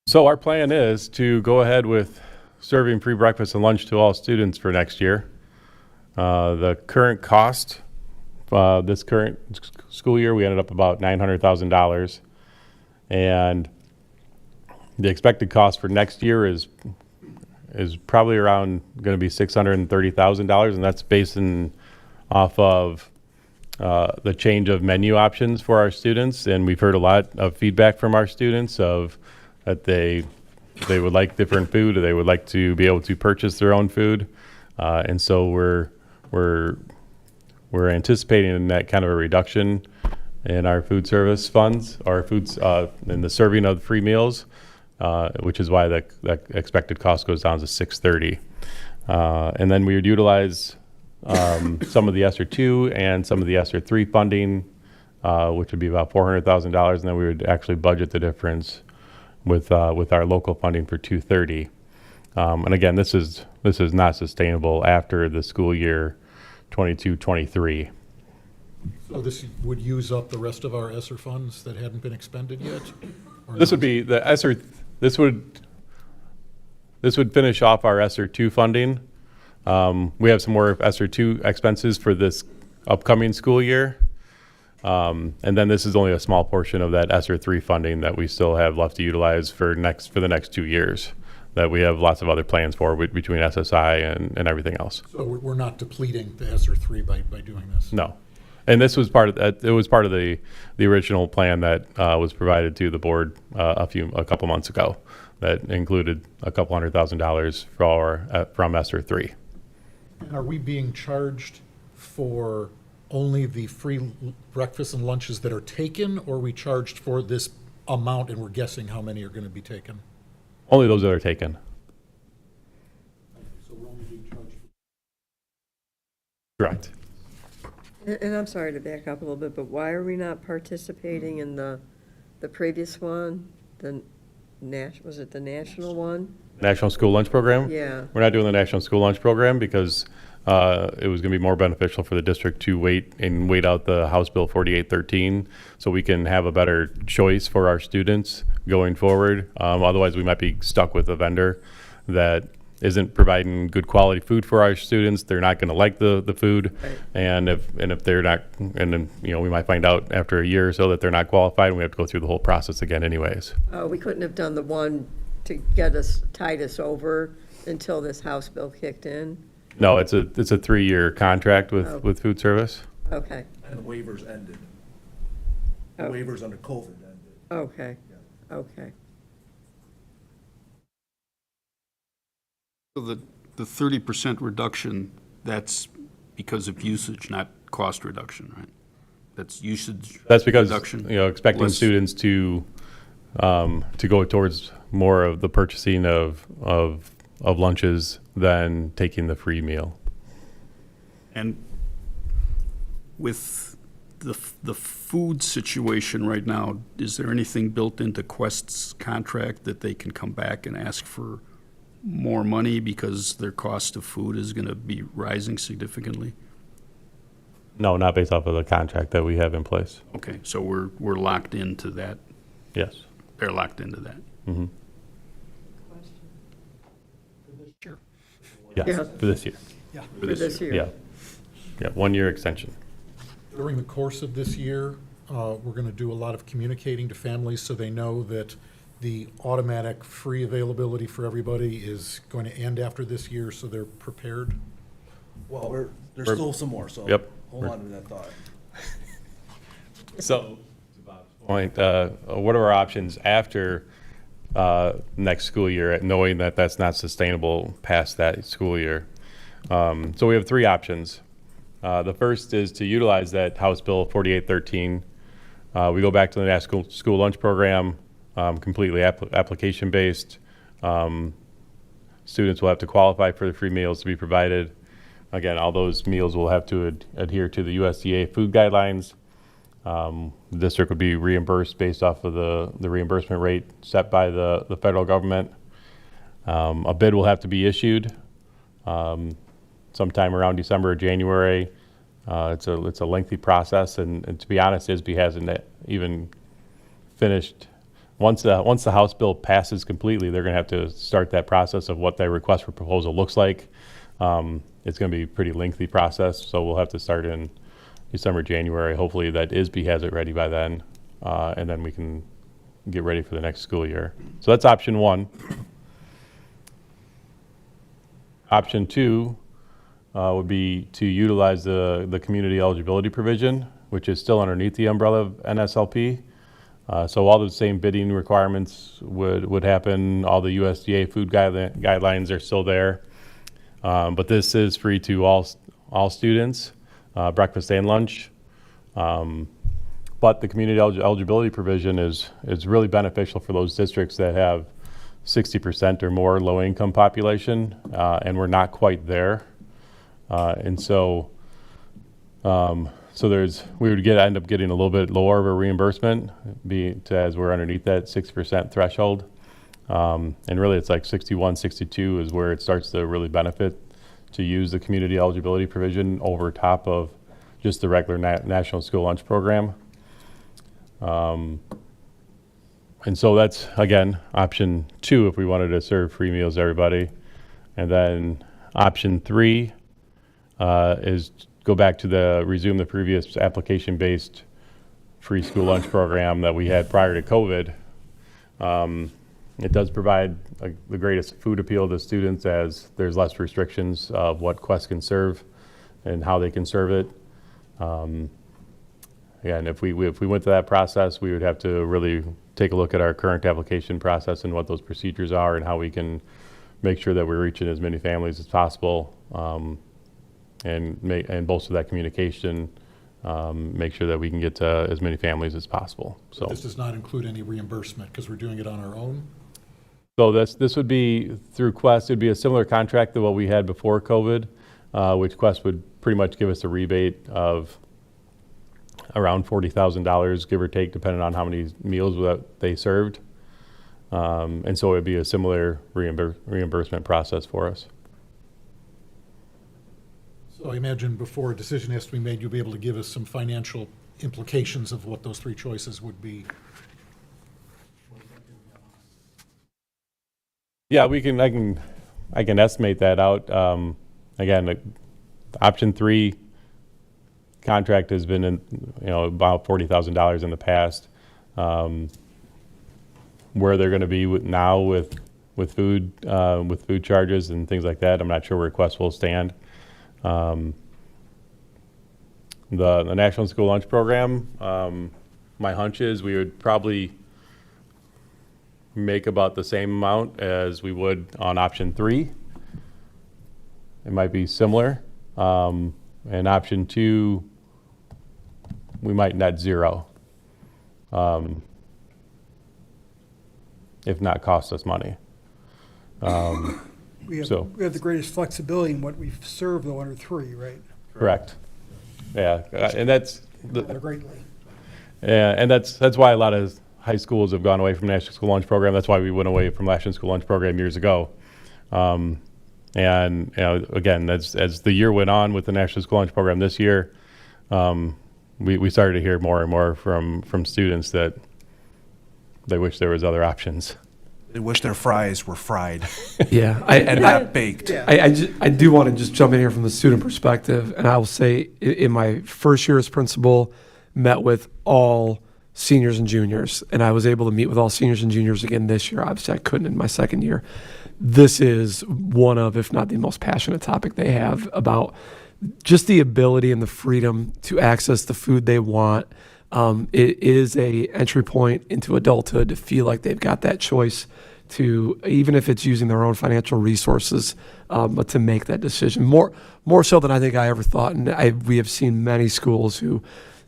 So our plan is to go ahead with serving free breakfast and lunch to all students for next year. The current cost, this current school year, we ended up about $900,000. And the expected cost for next year is probably around going to be $630,000, and that's based off of the change of menu options for our students. And we've heard a lot of feedback from our students of that they would like different food, or they would like to be able to purchase their own food. And so we're anticipating that kind of a reduction in our food service funds, our foods in the serving of free meals, which is why that expected cost goes down to $630. And then we would utilize some of the ESSER 2 and some of the ESSER 3 funding, which would be about $400,000, and then we would actually budget the difference with our local funding for $230. And again, this is not sustainable after the school year 22-23. So this would use up the rest of our ESSER funds that hadn't been expended yet? This would be the ESSER. This would finish off our ESSER 2 funding. We have some more ESSER 2 expenses for this upcoming school year. And then this is only a small portion of that ESSER 3 funding that we still have left to utilize for the next 2 years, that we have lots of other plans for between SSI and everything else. So we're not depleting the ESSER 3 by doing this? No. And this was part of that. It was part of the original plan that was provided to the board a couple months ago, that included a couple $100,000 from ESSER 3. And are we being charged for only the free breakfasts and lunches that are taken, or are we charged for this amount and we're guessing how many are going to be taken? Only those that are taken. So we're only being charged. Correct. And I'm sorry to back up a little bit, but why are we not participating in the previous one? Was it the national one? National School Lunch Program? Yeah. We're not doing the National School Lunch Program because it was going to be more beneficial for the district to wait out the House Bill 4813 so we can have a better choice for our students going forward. Otherwise, we might be stuck with a vendor that isn't providing good quality food for our students, they're not going to like the food. Right. And if they're not, and then, you know, we might find out after a year or so that they're not qualified, and we have to go through the whole process again anyways. We couldn't have done the one to tide us over until this House bill kicked in? No, it's a 3-year contract with food service. Okay, And the waivers ended. The Oh. waivers under COVID ended. okay, okay. So the 30% reduction, that's because of usage, not cost reduction, right? That's usage That's because, reduction. you know, expecting less- students to go towards more of the purchasing of lunches than taking the free meal. And with the food situation right now, is there anything built into Quest's contract that they can come back and ask for more money because their cost of food is going to be rising significantly? No, not based off of the contract that we have in place. Okay, so we're locked into that. Yes. They're locked into that. Mm-hmm. Yeah. Yes, for this year. For this year? Yeah. Yeah, 1-year extension. During the course of this year, we're going to do a lot of communicating to families so they know that the automatic free availability for everybody is going to end after this year, so they're prepared. Well, there's We're- still some more, so Yep. hold on to that thought. So, to Bob's point, what are our options after next school year, knowing that that's not sustainable past that school year? So we have 3 options. The first is to utilize that House Bill 4813. We go back to the national school lunch program, completely application-based. Students will have to qualify for the free meals to be provided. Again, all those meals will have to adhere to the USDA food guidelines. The district would be reimbursed based off of the reimbursement rate set by the federal government. A bid will have to be issued sometime around December or January. It's a lengthy process, and to be honest, ISB hasn't even finished. Once the House bill passes completely, they're going to have to start that process of what their request for proposal looks like. It's going to be a pretty lengthy process, so we'll have to start in December, January. Hopefully that ISB has it ready by then, and then we can get ready for the next school year. So that's option 1. Option 2 would be to utilize the community eligibility provision, which is still underneath the umbrella of NSLP. So all the same bidding requirements would happen. All the USDA food guidelines are still there. But this is free to all students, breakfast and lunch. But the community eligibility provision is really beneficial for those districts that have 60% or more low-income population, and we're not quite there. And so we would end up getting a little bit lower of a reimbursement as we're underneath that 6% threshold. And really it's like 61, 62 is where it starts to really benefit to use the community eligibility provision over top of just the regular national school lunch program. And so that's, again, option 2 if we wanted to serve free meals to everybody. And then option 3 is go back to resume the previous application-based free school lunch program that we had prior to COVID. It does provide the greatest food appeal to students as there's less restrictions of what Quest can serve and how they can serve it. Again, if we went to that process, we would have to really take a look at our current application process and what those procedures are and how we can make sure that we're reaching as many families as possible, and bolster that communication, make sure that we can get to as many families as possible. So This does not include any reimbursement because we're doing it on our own? So this would be through Quest. It would be a similar contract to what we had before COVID, which Quest would pretty much give us a rebate of around $40,000, give or take, depending on how many meals that they served. And so it would be a similar reimbursement process for us. So I imagine before a decision has to be made, you'll be able to give us some financial implications of what those 3 choices would be. Yeah, I can I can estimate that out. Again, the option 3 contract has been in, about $40,000 in the past. Where they're going to be now with food charges and things like that, I'm not sure where requests will stand. The National School Lunch Program, my hunch is we would probably make about the same amount as we would on option 3. It might be similar. And option 2, we might net zero, if not cost us money. We have the greatest flexibility in what we serve, though, under 3, right? Correct. Yeah, and that's Rather greatly. yeah, and that's why a lot of high schools have gone away from the National School Lunch Program. That's why we went away from National School Lunch Program years ago. And again, as the year went on with the National School Lunch Program this year, we started to hear more and more from students that they wish there was other options. They wish their fries were fried Yeah, and not baked. I do want to just jump in here from the student perspective, and I will say in my first year as principal, met with all seniors and juniors, and I was able to meet with all seniors and juniors again this year. Obviously, I couldn't in my second year. This is one of, if not the most passionate topic they have about just the ability and the freedom to access the food they want. It is a entry point into adulthood to feel like they've got that choice to, even if it's using their own financial resources, but to make that decision more so than I think I ever thought. And we have seen many schools who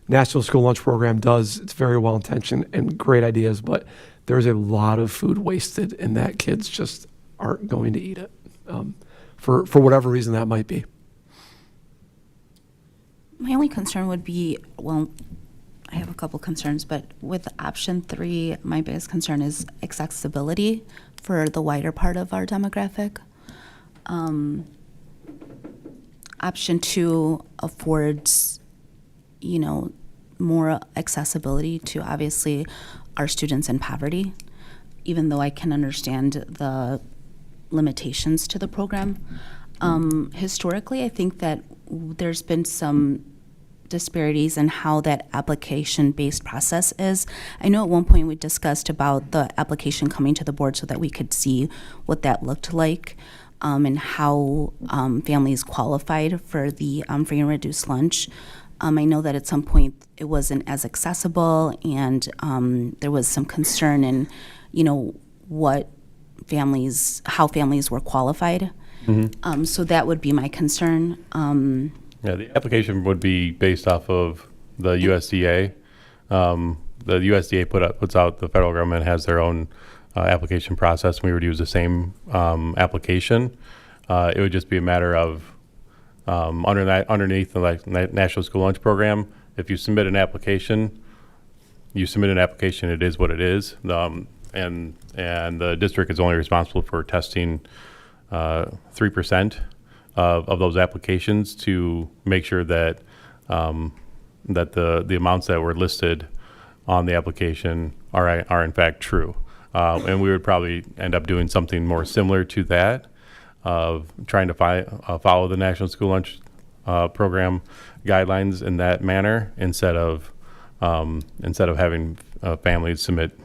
National School Lunch Program does. It's very well intentioned and great ideas, but there's a lot of food wasted, and that kids just aren't going to eat it for whatever reason that might be. My only concern would be, well, I have a couple concerns, but with option 3, my biggest concern is accessibility for the wider part of our demographic. Option 2 affords, more accessibility to obviously our students in poverty, even though I can understand the limitations to the program. Historically, I think that there's been some disparities in how that application-based process is. I know at one point we discussed about the application coming to the board so that we could see what that looked like, and how families qualified for the free and reduced lunch. I know that at some point it wasn't as accessible, and there was some concern in, how families were qualified. Mm-hmm. So that would be my concern. Yeah, the application would be based off of the USDA. The USDA puts out, the federal government has their own application process. We would use the same application. It would just be a matter of underneath the National School Lunch Program, if you submit an application, it is what it is. And the district is only responsible for testing 3% of those applications to make sure that that the amounts that were listed on the application are in fact true. And we would probably end up doing something more similar to that, of trying to follow the National School Lunch Program guidelines in that manner, instead of having families submit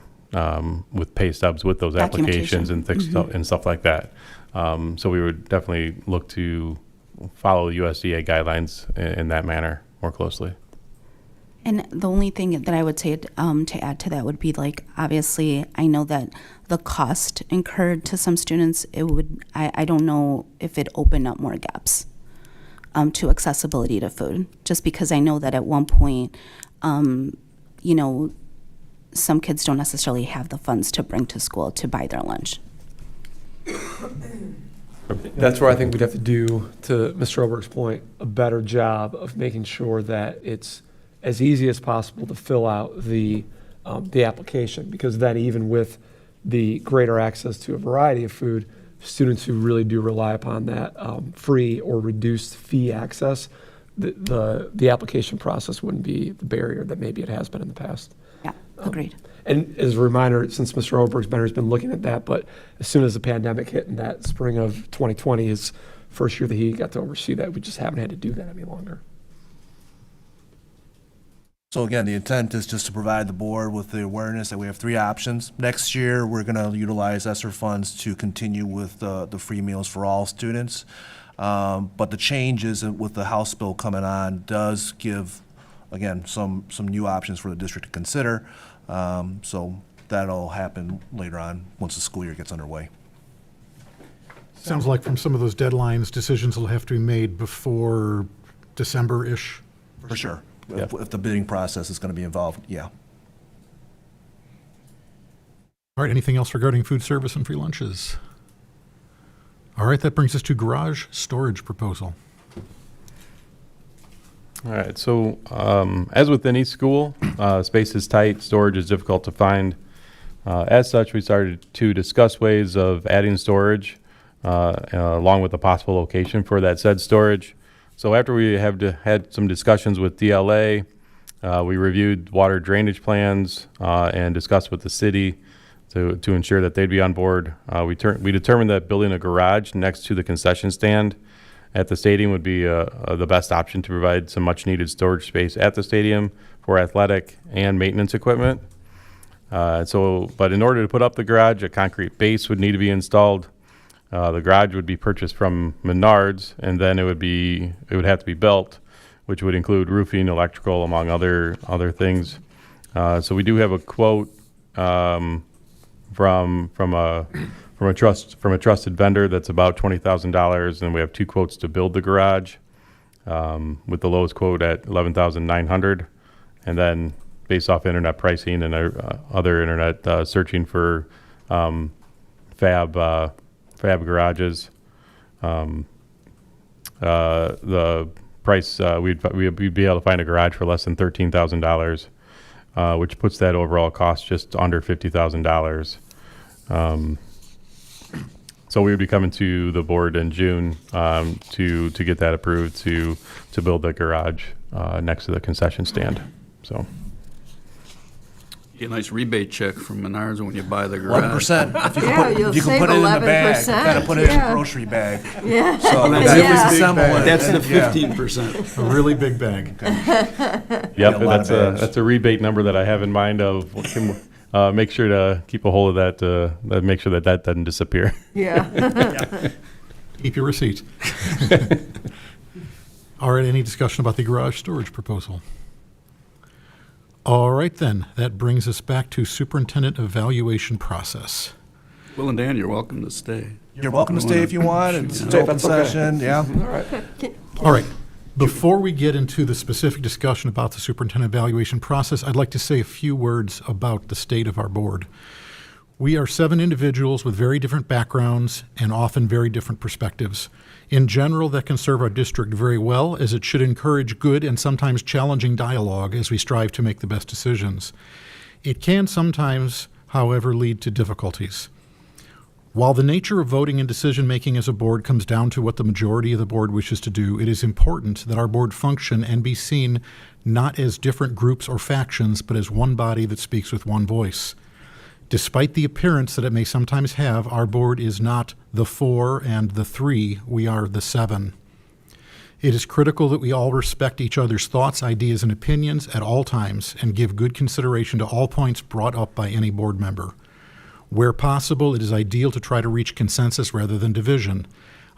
with pay stubs with those applications and and stuff like that. So we would definitely look to follow USDA guidelines in that manner more closely. And the only thing that I would say to add to that would be, obviously, I know that the cost incurred to some students, I don't know if it opened up more gaps to accessibility to food, just because I know that at one point, some kids don't necessarily have the funds to bring to school to buy their lunch. That's where I think we'd have to do, to Mr. Oberg's point, a better job of making sure that it's as easy as possible to fill out the application, because then even with the greater access to a variety of food, students who really do rely upon that free or reduced fee access, the application process wouldn't be the barrier that maybe it has been in the past. Yeah, agreed. And as a reminder, since Mr. Oberg's been here, has been looking at that, but as soon as the pandemic hit in that spring of 2020, his first year that he got to oversee that, we just haven't had to do that any longer. So again, the intent is just to provide the board with the awareness that we have 3 options. Next year, we're going to utilize ESSER funds to continue with the free meals for all students. But the changes with the House bill coming on does give, again, some new options for the district to consider. So that'll happen later on once the school year gets underway. Sounds like from some of those deadlines, decisions will have to be made before December-ish. For sure. If the bidding process is going to be involved, yeah. All right, anything else regarding food service and free lunches? All right, that brings us to garage storage proposal. All right, so as with any school, space is tight, storage is difficult to find. As such, we started to discuss ways of adding storage along with a possible location for that said storage. So after we had some discussions with DLA, we reviewed water drainage plans and discussed with the city to ensure that they'd be on board. We determined that building a garage next to the concession stand at the stadium would be the best option to provide some much needed storage space at the stadium for athletic and maintenance equipment. But in order to put up the garage, a concrete base would need to be installed. The garage would be purchased from Menards, and then it would have to be built, which would include roofing, electrical, among other things. So we do have a quote from a trusted vendor that's about $20,000, and we have 2 quotes to build the garage, with the lowest quote at $11,900, and then based off internet pricing and other internet searching for fab garages, the price we'd be able to find a garage for less than $13,000, which puts that overall cost just under $50,000. So we would be coming to the board in June to get that approved to build the garage next to the concession stand. So. Get a nice rebate check from Menards when you buy the garage. 1%. If you Yeah, can put, you'll if you can save put it in the bag. 11%, You got to put it in yeah. the grocery bag. Yeah. So That's then Yeah. assemble it. That's the Yeah. 15%. A really big bag. Yep, a lot that's of bags. that's a rebate number that I have in mind of. Make sure to keep a hold of that, make sure that doesn't disappear. Yeah. Keep your receipt. All right, any discussion about the garage storage proposal? All right, then, that brings us back to superintendent evaluation process. Will and Dan, you're welcome to stay. You're welcome to stay if you want. It's an open session, yeah. All right, before we get into the specific discussion about the superintendent evaluation process, I'd like to say a few words about the state of our board. We are 7 individuals with very different backgrounds and often very different perspectives. In general, that can serve our district very well, as it should encourage good and sometimes challenging dialogue as we strive to make the best decisions. It can sometimes, however, lead to difficulties. While the nature of voting and decision-making as a board comes down to what the majority of the board wishes to do, it is important that our board function and be seen not as different groups or factions, but as one body that speaks with one voice. Despite the appearance that it may sometimes have, our board is not the 4 and the 3, we are the 7. It is critical that we all respect each other's thoughts, ideas, and opinions at all times and give good consideration to all points brought up by any board member. Where possible, it is ideal to try to reach consensus rather than division.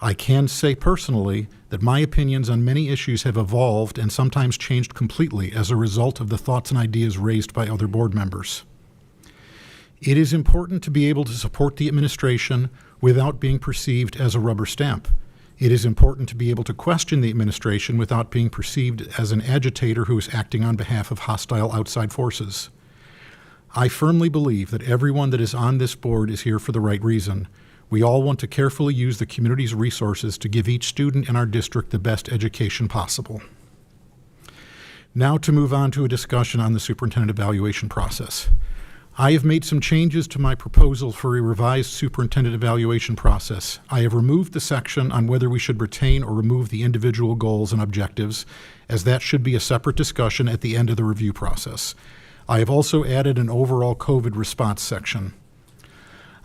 I can say personally that my opinions on many issues have evolved and sometimes changed completely as a result of the thoughts and ideas raised by other board members. It is important to be able to support the administration without being perceived as a rubber stamp. It is important to be able to question the administration without being perceived as an agitator who is acting on behalf of hostile outside forces. I firmly believe that everyone that is on this board is here for the right reason. We all want to carefully use the community's resources to give each student in our district the best education possible. Now to move on to a discussion on the superintendent evaluation process. I have made some changes to my proposal for a revised superintendent evaluation process. I have removed the section on whether we should retain or remove the individual goals and objectives, as that should be a separate discussion at the end of the review process. I have also added an overall COVID response section.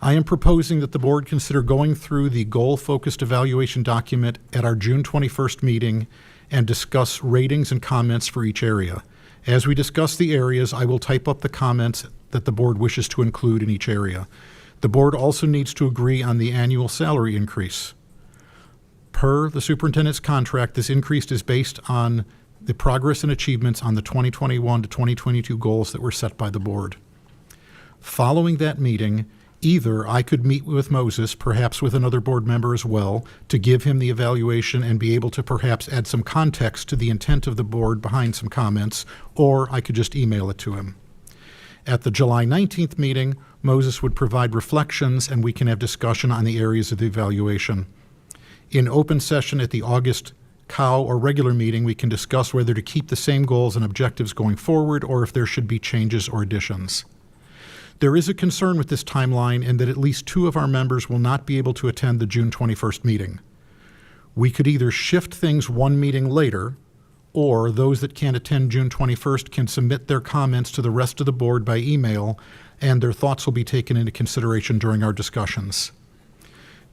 I am proposing that the board consider going through the goal-focused evaluation document at our June 21st meeting and discuss ratings and comments for each area. As we discuss the areas, I will type up the comments that the board wishes to include in each area. The board also needs to agree on the annual salary increase. Per the superintendent's contract, this increase is based on the progress and achievements on the 2021 to 2022 goals that were set by the board. Following that meeting, either I could meet with Moses, perhaps with another board member as well, to give him the evaluation and be able to perhaps add some context to the intent of the board behind some comments, or I could just email it to him. At the July 19th meeting, Moses would provide reflections and we can have discussion on the areas of the evaluation. In open session at the August COW or regular meeting, we can discuss whether to keep the same goals and objectives going forward or if there should be changes or additions. There is a concern with this timeline in that at least 2 of our members will not be able to attend the June 21st meeting. We could either shift things one meeting later, or those that can't attend June 21st can submit their comments to the rest of the board by email, and their thoughts will be taken into consideration during our discussions.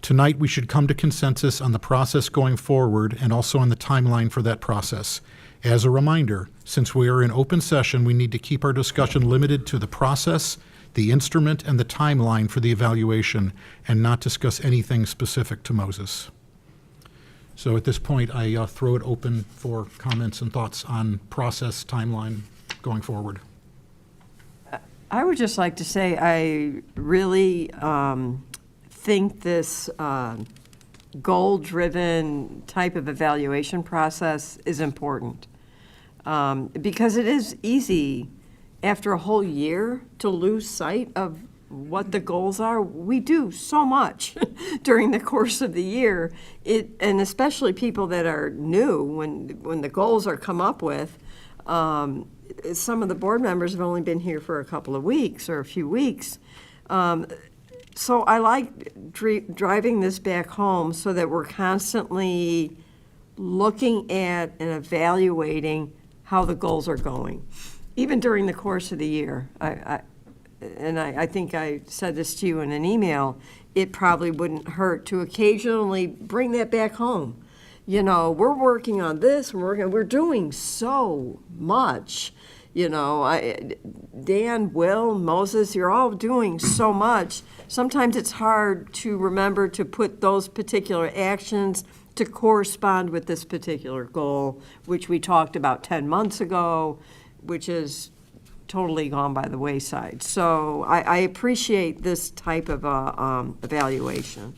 Tonight, we should come to consensus on the process going forward and also on the timeline for that process. As a reminder, since we are in open session, we need to keep our discussion limited to the process, the instrument, and the timeline for the evaluation, and not discuss anything specific to Moses. So at this point, I throw it open for comments and thoughts on process, timeline, going forward. I would just like to say I really think this goal-driven type of evaluation process is important because it is easy after a whole year to lose sight of what the goals are. We do so much during the course of the year, and especially people that are new, when the goals are come up with, some of the board members have only been here for a couple of weeks or a few weeks. So I like driving this back home so that we're constantly looking at and evaluating how the goals are going, even during the course of the year. I think I said this to you in an email, it probably wouldn't hurt to occasionally bring that back home. You know, we're working on this, we're doing so much. You know, Dan, Will, Moses, you're all doing so much. Sometimes it's hard to remember to put those particular actions to correspond with this particular goal, which we talked about 10 months ago, which is totally gone by the wayside. So I appreciate this type of evaluation.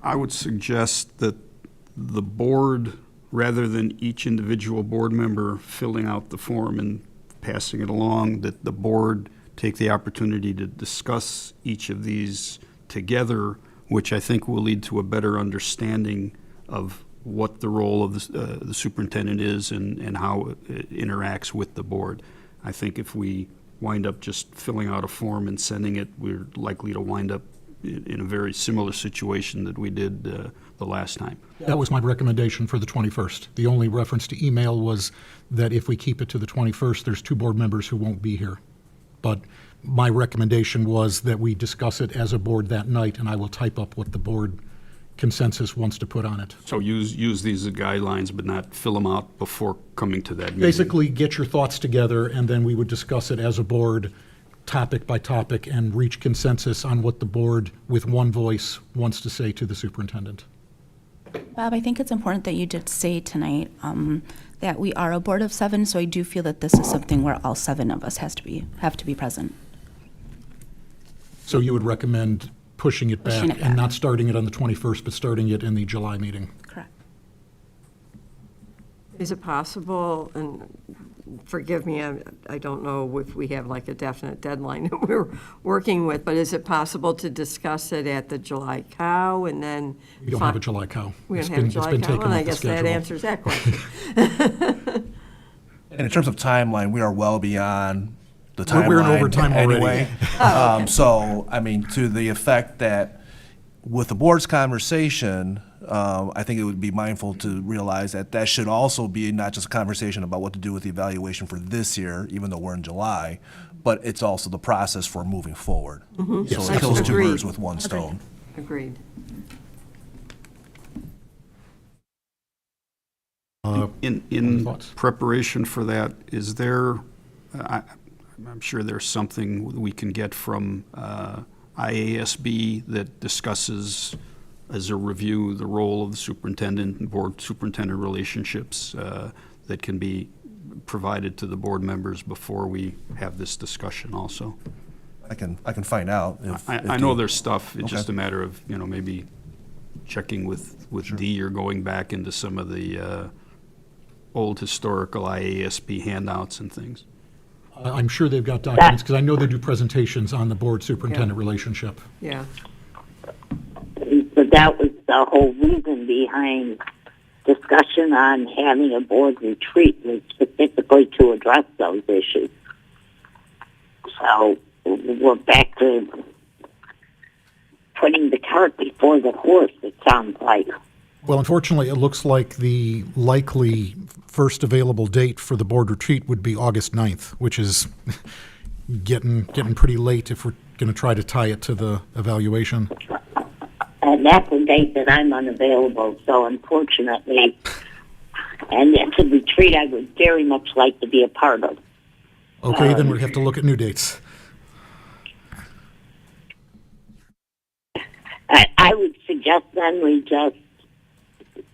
I would suggest that the board, rather than each individual board member filling out the form and passing it along, that the board take the opportunity to discuss each of these together, which I think will lead to a better understanding of what the role of the superintendent is and how it interacts with the board. I think if we wind up just filling out a form and sending it, we're likely to wind up in a very similar situation that we did the last time. That was my recommendation for the 21st. The only reference to email was that if we keep it to the 21st, there's 2 board members who won't be here. But my recommendation was that we discuss it as a board that night, and I will type up what the board consensus wants to put on it. So use these as guidelines, but not fill them out before coming to that meeting. Basically, get your thoughts together, and then we would discuss it as a board, topic by topic, and reach consensus on what the board, with one voice, wants to say to the superintendent. Bob, I think it's important that you did say tonight that we are a board of 7, so I do feel that this is something where all 7 of us have to be present. So you would recommend pushing it back and not starting it on the 21st, but starting it in the July meeting? Correct. Is it possible, and forgive me, I don't know if we have like a definite deadline that we're working with, but is it possible to discuss it at the July COW and then? We don't have a July COW. We don't have a July COW, and I guess that answers that question. And in terms of timeline, we are well beyond the timeline. We're in overtime anyway. already. So, I mean, to the effect that with the board's conversation, I think it would be mindful to realize that that should also be not just a conversation about what to do with the evaluation for this year, even though we're in July, but it's also the process for moving forward. Yes, So it kills two agreed. birds with one stone. Agreed. In thoughts? preparation for that, is there, I'm sure there's something we can get from IASB that discusses as a review the role of the superintendent and board superintendent relationships that can be provided to the board members before we have this discussion also. I can find out. If I know you- there's stuff, it's just a Okay. matter of, maybe checking with Dee or going back into some of the old historical IASB handouts and things. I'm sure they've got documents, because I know they do presentations on the board superintendent relationship. Yeah. But that was the whole reason behind discussion on having a board retreat, was specifically to address those issues. So we're back to putting the cart before the horse, it sounds like. Well, unfortunately, it looks like the likely first available date for the board retreat would be August 9th, which is getting pretty late if we're going to try to tie it to the evaluation. And that's a date that I'm unavailable, so unfortunately, and it's a retreat I would very much like to be a part of. Okay, then we have to look at new dates. I would suggest then we just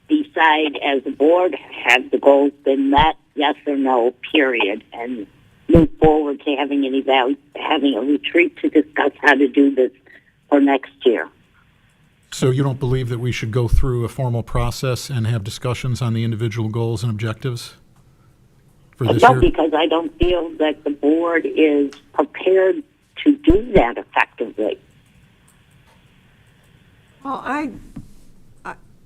decide as a board, have the goals been met, yes or no, period, and move forward to having having a retreat to discuss how to do this for next year. So you don't believe that we should go through a formal process and have discussions on the individual goals and objectives for this No, year? because I don't feel that the board is prepared to do that effectively. Well,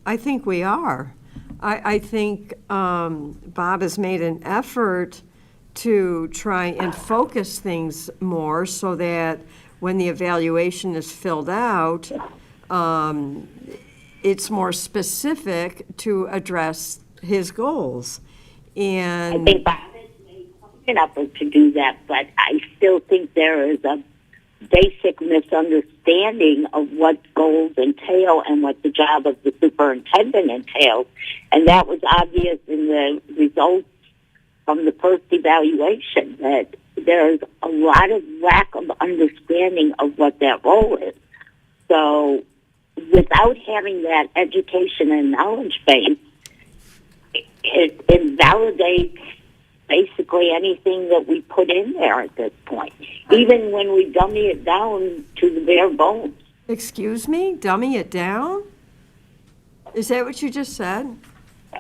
I think we are. I think Bob has made an effort to try and focus things more so that when the evaluation is filled out, it's more specific to address his goals. I And think Bob has made an effort to do that, but I still think there is a basic misunderstanding of what goals entail and what the job of the superintendent entails. And that was obvious in the results from the first evaluation, that there's a lot of lack of understanding of what that role is. So without having that education and knowledge base, it invalidates basically anything that we put in there at this point, even when we dummy it down to the bare bones. excuse me, dummy it down? Is that what you just said?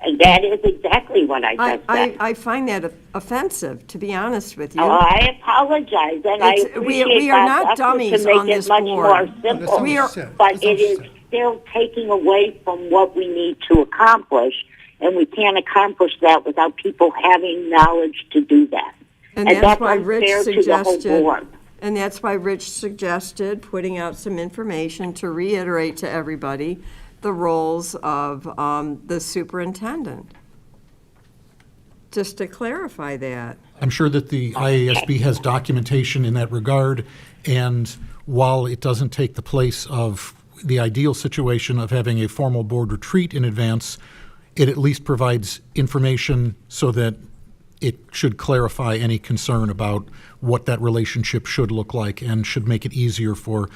And that is exactly what I just said. I find that offensive, to be honest with you. Oh, I apologize, and I It's- appreciate we are Bob's not effort dummies to make on it this much board. more simple. We are- But it is still taking away from what we need to accomplish, and we can't accomplish that without people having knowledge to do that. And that's why Rich unfair to the whole suggested, board. and that's why Rich suggested putting out some information to reiterate to everybody the roles of the superintendent. Just to clarify that. I'm sure that the IASB has documentation in that regard, and while it doesn't take the place of the ideal situation of having a formal board retreat in advance, it at least provides information so that it should clarify any concern about what that relationship should look like and should make it easier for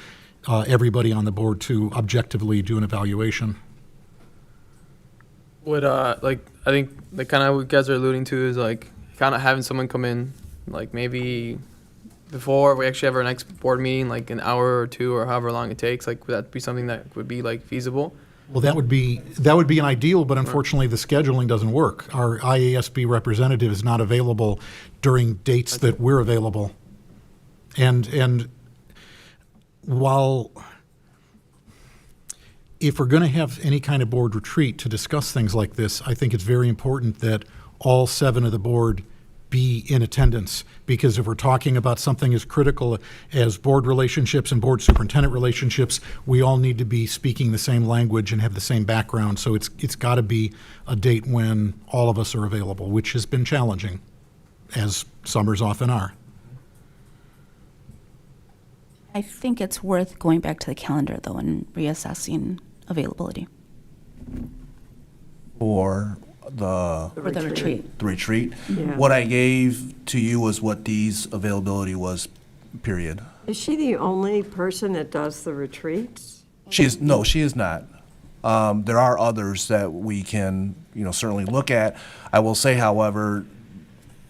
everybody on the board to objectively do an evaluation. Would like I think the kind of what you guys are alluding to is like kind of having someone come in like maybe before we actually have our next board meeting, like an hour or two or however long it takes. Like would that be something that would be like feasible? Well, that would be an ideal, but unfortunately, the scheduling doesn't work. Our IASB representative is not available during dates that we're available. And while if we're going to have any kind of board retreat to discuss things like this, I think it's very important that all 7 of the board be in attendance, because if we're talking about something as critical as board relationships and board superintendent relationships, we all need to be speaking the same language and have the same background. So it's got to be a date when all of us are available, which has been challenging, as summers often are. I think it's worth going back to the calendar, though, and reassessing availability For the for the retreat. retreat. Yeah. What I gave to you was what Dee's availability was, period. Is she the only person that does the retreats? She is not. There are others that we can, certainly look at. I will say, however,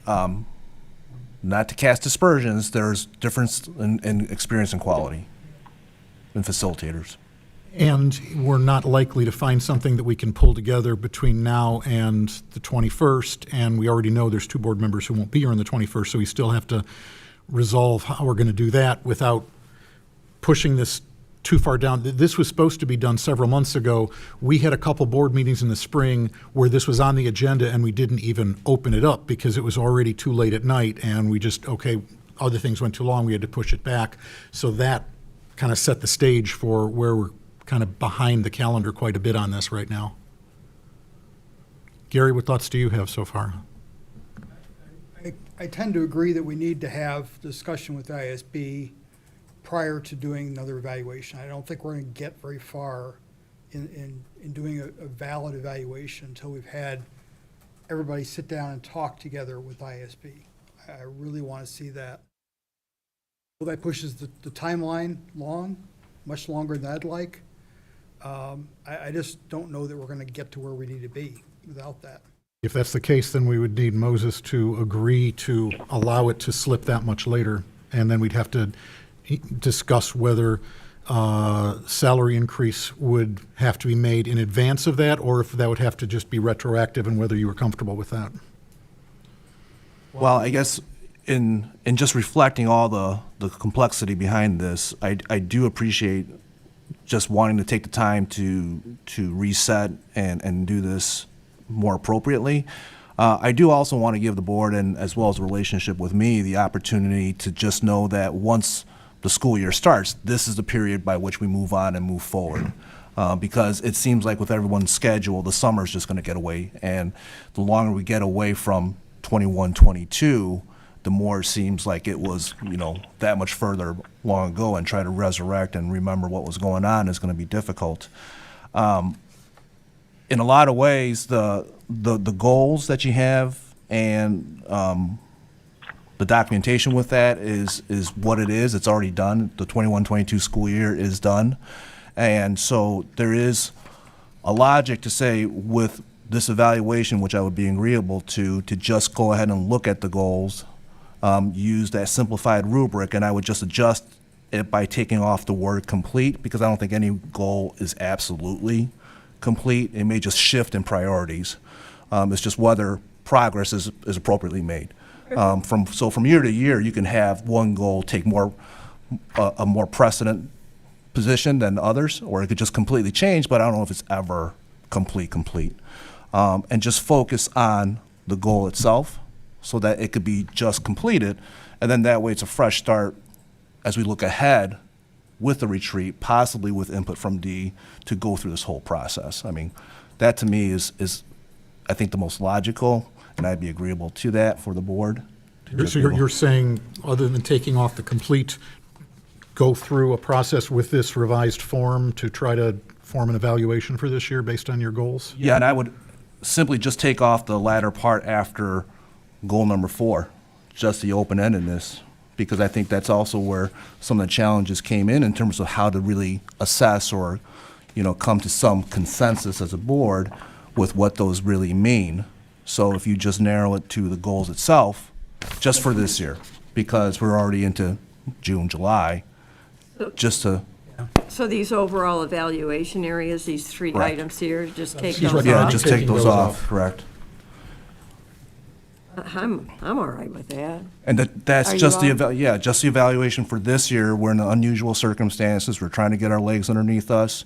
not to cast aspersions, there's difference in experience and quality in facilitators. And we're not likely to find something that we can pull together between now and the 21st, and we already know there's 2 board members who won't be here on the 21st, so we still have to resolve how we're going to do that without pushing this too far down. This was supposed to be done several months ago. We had a couple board meetings in the spring where this was on the agenda, and we didn't even open it up because it was already too late at night, and we just, other things went too long, we had to push it back. So that kind of set the stage for where we're kind of behind the calendar quite a bit on this right now. Gary, what thoughts do you have so far? I tend to agree that we need to have discussion with ISB prior to doing another evaluation. I don't think we're going to get very far in doing a valid evaluation until we've had everybody sit down and talk together with ISB. I really want to see that. Well, that pushes the timeline much longer than I'd like. I just don't know that we're going to get to where we need to be without that. If that's the case, then we would need Moses to agree to allow it to slip that much later, and then we'd have to discuss whether salary increase would have to be made in advance of that, or if that would have to just be retroactive, and whether you were comfortable with that. Well, I guess in just reflecting all the complexity behind this, I do appreciate just wanting to take the time to reset and do this more appropriately. I do also want to give the board, and as well as the relationship with me, the opportunity to just know that once the school year starts, this is the period by which we move on and move forward. Because it seems like with everyone's schedule, the summer's just going to get away, and the longer we get away from 21-22, the more it seems like it was, that much further long ago, and try to resurrect and remember what was going on is going to be difficult. In a lot of ways, the goals that you have and the documentation with that is what it is. It's already done. The 21-22 school year is done. And so there is a logic to say with this evaluation, which I would be agreeable to just go ahead and look at the goals, use that simplified rubric, and I would just adjust it by taking off the word complete, because I don't think any goal is absolutely complete. It may just shift in priorities. It's just whether progress is appropriately made. From year to year, you can have one goal take a more precedent position than others, or it could just completely change, but I don't know if it's ever complete. And just focus on the goal itself so that it could be just completed, and then that way it's a fresh start as we look ahead with the retreat, possibly with input from D, to go through this whole process. I mean, that to me is I think the most logical, and I'd be agreeable to that for the board. So you're saying, other than taking off the complete, go through a process with this revised form to try to form an evaluation for this year based on your goals? Yeah, and I would simply just take off the latter part after goal number 4, just the open-endedness, because I think that's also where some of the challenges came in terms of how to really assess or, come to some consensus as a board with what those really mean. So if you just narrow it to the goals itself, just for this year, because we're already into June, July, just to. So these overall evaluation areas, these 3 Right. items here, just take He's those right. off? Yeah, just take those off, correct. I'm all right with that. And that's Are you just on? just the evaluation for this year. We're in unusual circumstances. We're trying to get our legs underneath us.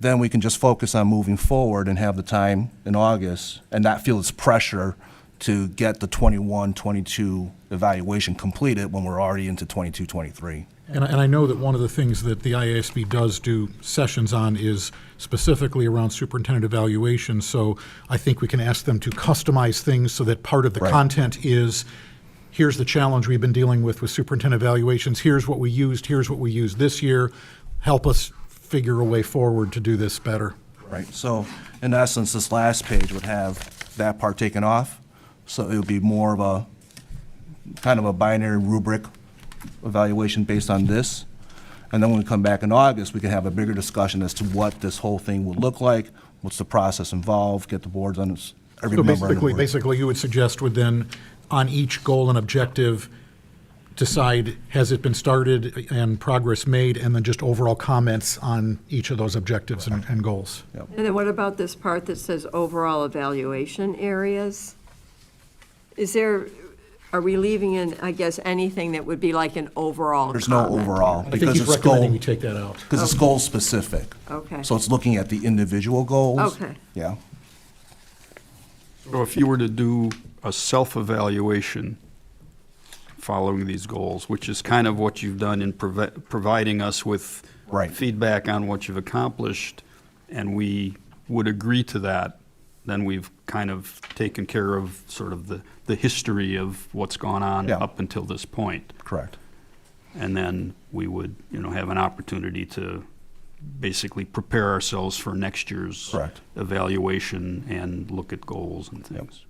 Then we can just focus on moving forward and have the time in August and not feel this pressure to get the 21-22 evaluation completed when we're already into 22-23. And I know that one of the things that the IASB does do sessions on is specifically around superintendent evaluation, so I think we can ask them to customize things so that part of the Right. content is, here's the challenge we've been dealing with superintendent evaluations, here's what we used this year, help us figure a way forward to do this better. Right, so in essence, this last page would have that part taken off, so it would be more of a, kind of a binary rubric evaluation based on this. And then when we come back in August, we can have a bigger discussion as to what this whole thing would look like, what's the process involved, get the boards on this, every So member on the board. basically, you would suggest would then, on each goal and objective, decide, has it been started and progress made, and then just overall comments on each of those objectives and goals. And then what about this part that says overall evaluation areas? Are we leaving in, I guess, anything that would be like an overall There's no comment? overall. I think because he's it's recommending goal- you take that out. Because it's goal specific. Okay. So it's looking at the individual goals. Okay. Yeah. So if you were to do a self-evaluation following these goals, which is kind of what you've done in providing us with Right. feedback on what you've accomplished, and we would agree to that, then we've kind of taken care of sort of the history of what's gone on Yeah. up until this point. Correct. And then we would, have an opportunity to basically prepare ourselves for next year's Correct. evaluation and look at goals and things.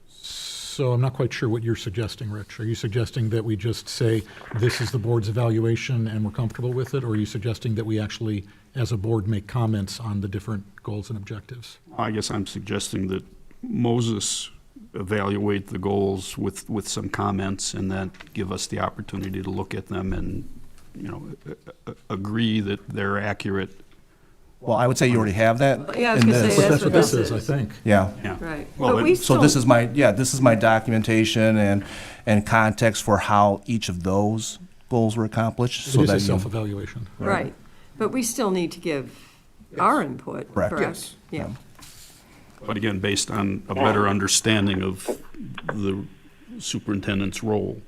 So I'm not quite sure what you're suggesting, Rich. Are you suggesting that we just say, this is the board's evaluation and we're comfortable with it? Or are you suggesting that we actually, as a board, make comments on the different goals and objectives? I guess I'm suggesting that Moses evaluate the goals with some comments and then give us the opportunity to look at them and, agree that they're accurate. Well, I would say you already have that Yeah, I was in gonna say, this. that's what this is. I think. Yeah. Yeah. Right. Well, But we So still, this is my documentation and context for how each of those goals were accomplished. It So is that a you- self-evaluation. right, but we still need to give our input, Correct. correct? Yes. Yeah. But again, based on a better understanding of the superintendent's role,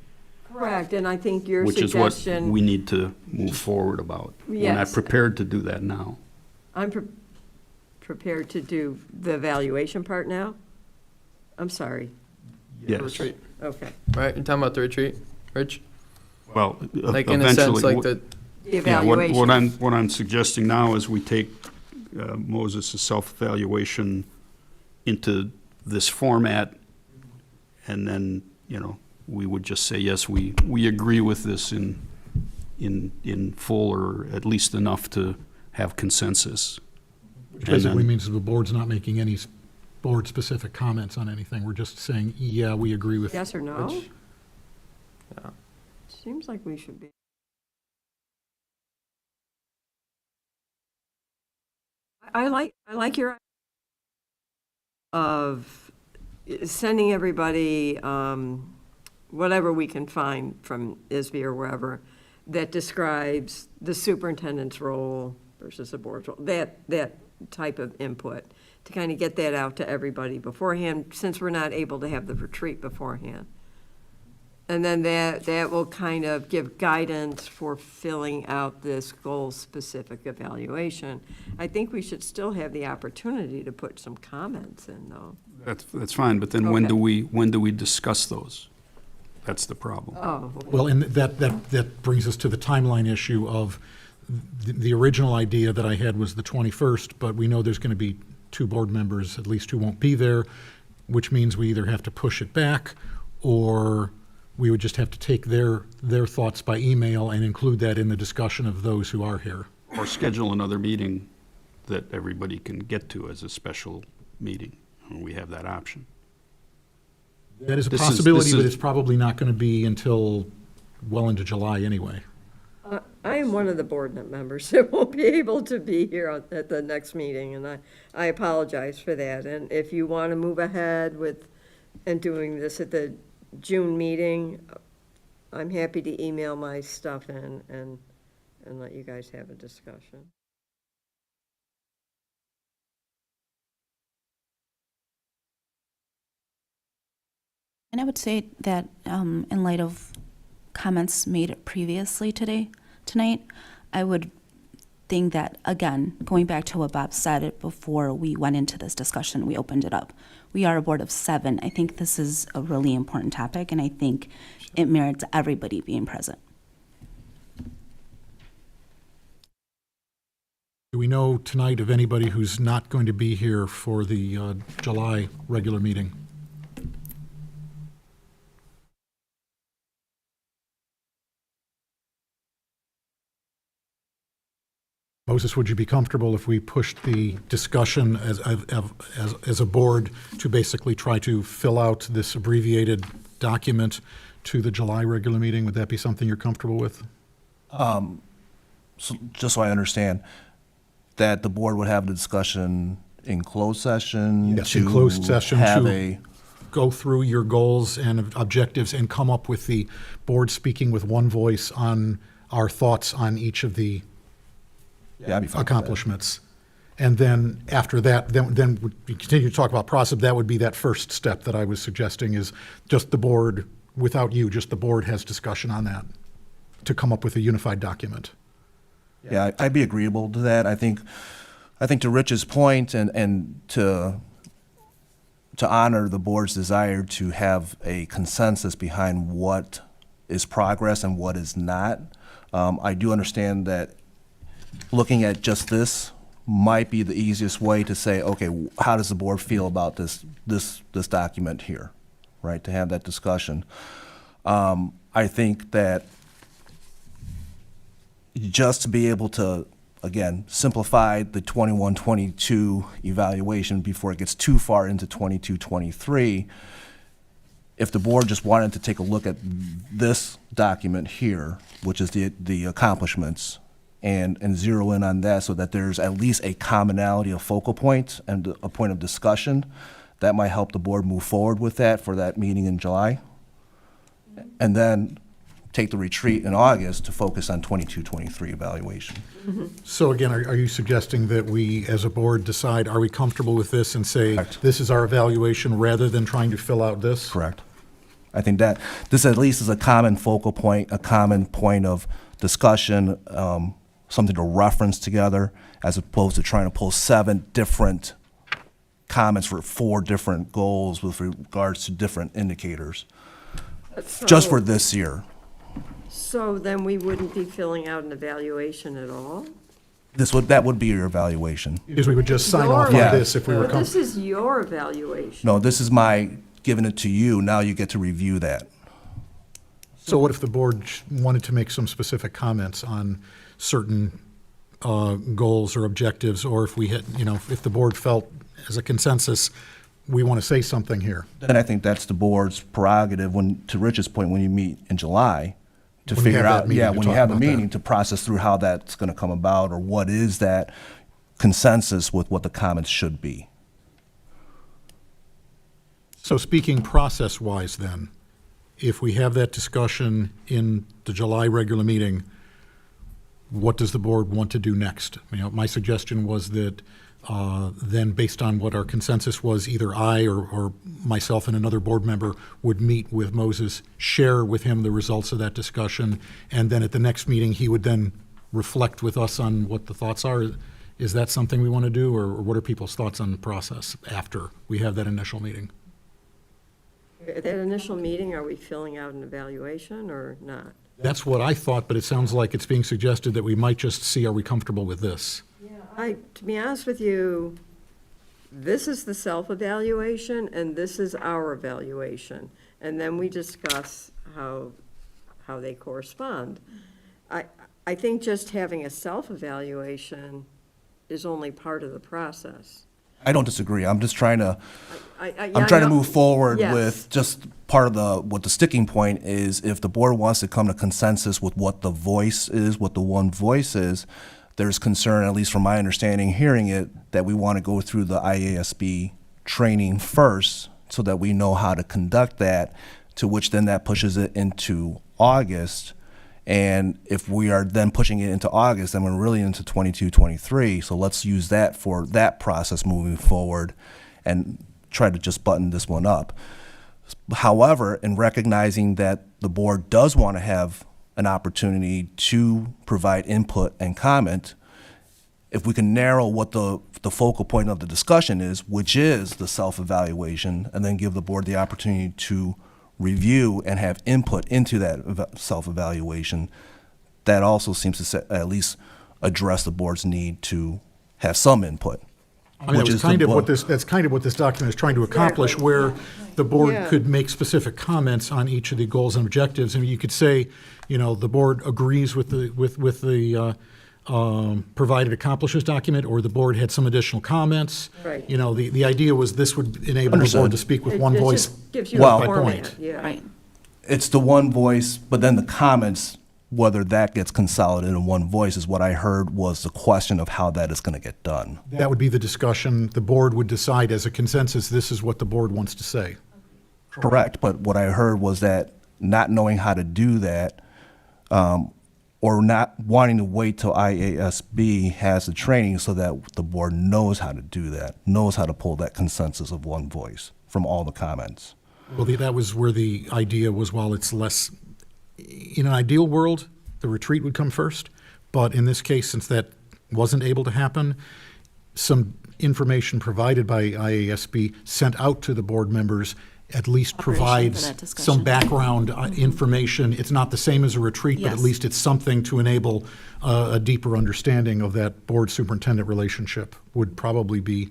Correct, and I think your which is what suggestion. we need to move forward about. We're not Yes. prepared to do that now. I'm prepared to do the evaluation part now? I'm sorry. Yes. Retreat, Okay. right? You're talking about the retreat, Rich? Well, Like in a sense, like the, The Yeah, what evaluation. I'm suggesting now is we take Moses' self-evaluation into this format, and then, we would just say, yes, we agree with this in full, or at least enough to have consensus. Which And basically then- means the board's not making any board-specific comments on anything. We're just saying, yeah, we agree with. Yes or no? Which- yeah. Seems like we should be. I like your of sending everybody whatever we can find from ISB or wherever that describes the superintendent's role versus the board's role, that type of input, to kind of get that out to everybody beforehand, since we're not able to have the retreat beforehand. And then that will kind of give guidance for filling out this goal-specific evaluation. I think we should still have the opportunity to put some comments in, though. That's fine, but then when Okay. do we discuss those? That's the problem. Oh, Well, and that brings us to the timeline issue of, the original idea that I had was the 21st, but we know there's going to be 2 board members, at least, who won't be there, which means we either have to push it back, or we would just have to take their thoughts by email and include that in the discussion of those who are here. Or schedule another meeting that everybody can get to as a special meeting. We have that option. That is a This is- possibility, this but is- it's probably not going to be until well into July anyway. I am one of the board members that won't be able to be here at the next meeting, and I apologize for that. And if you want to move ahead and doing this at the June meeting, I'm happy to email my stuff in and let you guys have a discussion. And I would say that in light of comments made previously tonight, I would think that, again, going back to what Bob said before we went into this discussion, we opened it up. We are a board of 7. I think this is a really important topic, and I think it merits everybody being present. Do we know tonight of anybody who's not going to be here for the July regular meeting? Moses, would you be comfortable if we pushed the discussion as a board to basically try to fill out this abbreviated document to the July regular meeting? Would that be something you're comfortable with? So just so I understand, that the board would have the discussion in closed session? Yes, in closed session have to go through your goals and objectives and come up with the board speaking with one voice on our thoughts on each of the Yeah, I'd be fine with that. accomplishments. And then after that, then we continue to talk about process. That would be that first step that I was suggesting, is just the board, without you, just the board has discussion on that to come up with a unified document. Yeah, I'd be agreeable to that. I think to Rich's point and to honor the board's desire to have a consensus behind what is progress and what is not, I do understand that looking at just this might be the easiest way to say, okay, how does the board feel about this document here, right? To have that discussion. I think that just to be able to, again, simplify the 21-22 evaluation before it gets too far into 22-23, if the board just wanted to take a look at this document here, which is the accomplishments, and zero in on that so that there's at least a commonality of focal point and a point of discussion, that might help the board move forward with that for that meeting in July. And then take the retreat in August to focus on 22-23 evaluation. So again, are you suggesting that we, as a board, decide, are we comfortable with this and say, Correct. this is our evaluation, rather than trying to fill out this? Correct. I think that this at least is a common focal point, a common point of discussion, something to reference together, as opposed to trying to pull 7 different comments for 4 different goals with regards to different indicators, just for this year. So then we wouldn't be filling out an evaluation at all? That would be your evaluation. Because we would just sign off on Yeah. this if we were But this comfortable. is your evaluation. No, this is my giving it to you. Now you get to review that. So what if the board wanted to make some specific comments on certain goals or objectives, or if we had, if the board felt as a consensus, we want to say something here? And I think that's the board's prerogative, to Rich's point, when you meet in July, to When we figure have that out, meeting to when you talk have the about that. meeting, to process through how that's going to come about, or what is that consensus with what the comments should be. So speaking process-wise then, if we have that discussion in the July regular meeting, what does the board want to do next? My suggestion was that then, based on what our consensus was, either I or myself and another board member would meet with Moses, share with him the results of that discussion, and then at the next meeting, he would then reflect with us on what the thoughts are. Is that something we want to do, or what are people's thoughts on the process after we have that initial meeting? At that initial meeting, are we filling out an evaluation or not? That's what I thought, but it sounds like it's being suggested that we might just see, are we comfortable with this? To be honest with you, this is the self-evaluation and this is our evaluation. And then we discuss how they correspond. I think just having a self-evaluation is only part of the process. I don't disagree. I'm just trying to, I I'm trying to know- move forward Yes. with just part of what the sticking point is. If the board wants to come to consensus with what the voice is, what the one voice is, there's concern, at least from my understanding, hearing it, that we want to go through the IASB training first so that we know how to conduct that, to which then that pushes it into August. And if we are then pushing it into August, then we're really into 22-23. So let's use that for that process moving forward and try to just button this one up. However, in recognizing that the board does want to have an opportunity to provide input and comment, if we can narrow what the focal point of the discussion is, which is the self-evaluation, and then give the board the opportunity to review and have input into that self-evaluation, that also seems to at least address the board's need to have some input. I mean, that's kind of what this document is trying to accomplish, where the board Yeah. could make specific comments on each of the goals and objectives. I mean, you could say, the board agrees with the provided accomplishes document, or the board had some additional comments. Right. The idea was this would enable the board to speak with one It voice. just gives you Well- a by format, point. yeah. Right. It's the one voice, but then the comments, whether that gets consolidated in one voice, is what I heard was the question of how that is going to get done. That would be the discussion. The board would decide as a consensus, this is what the board wants to say. Correct, but what I heard was that not knowing how to do that, or not wanting to wait till IASB has the training so that the board knows how to do that, knows how to pull that consensus of one voice from all the comments. Well, that was where the idea was, while it's less, in an ideal world, the retreat would come first. But in this case, since that wasn't able to happen, some information provided by IASB sent out to the board members at least Preparation for provides that discussion. some background information. It's not the same as a retreat, but at Yes. least it's something to enable a deeper understanding of that board-superintendent relationship. Would probably be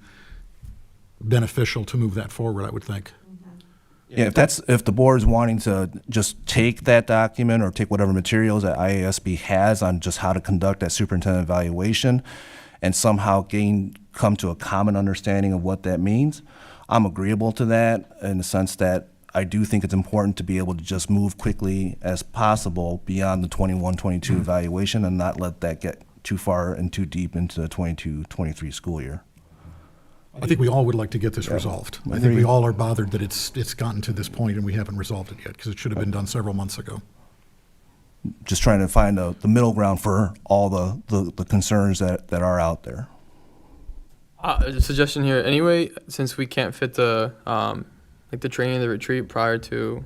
beneficial to move that forward, I would think. Yeah, if the board is wanting to just take that document or take whatever materials that IASB has on just how to conduct that superintendent evaluation and somehow come to a common understanding of what that means, I'm agreeable to that in the sense that I do think it's important to be able to just move quickly as possible beyond the 21-22 evaluation and not let that get too far and too deep into the 22-23 school year. I think we all would like to get this resolved. I think we all are bothered that it's gotten to this point and we haven't resolved it yet, because it should have been done several months ago. Just trying to find the middle ground for all the concerns that are out there. A suggestion here. Anyway, since we can't fit the the training and the retreat prior to,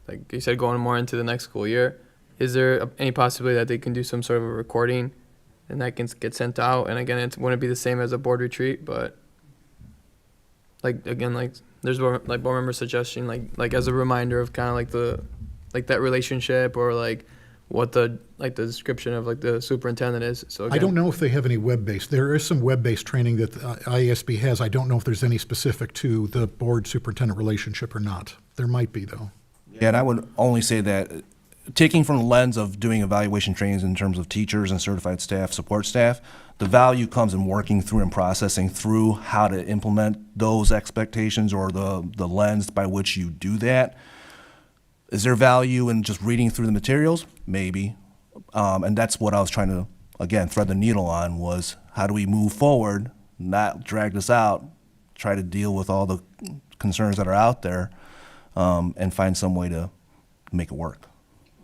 like you said, going more into the next school year, is there any possibility that they can do some sort of a recording and that can get sent out? And again, it wouldn't be the same as a board retreat, but there's board member suggestion, like as a reminder of kind of that relationship, or like what the description of the superintendent is. So I don't know if they have any web-based. There is some web-based training that IASB has. I don't know if there's any specific to the board-superintendent relationship or not. There might be, though. Yeah, and I would only say that taking from the lens of doing evaluation trainings in terms of teachers and certified staff, support staff, the value comes in working through and processing through how to implement those expectations or the lens by which you do that. Is there value in just reading through the materials? Maybe. And that's what I was trying to, again, thread the needle on, was how do we move forward, not drag this out, try to deal with all the concerns that are out there, and find some way to make it work.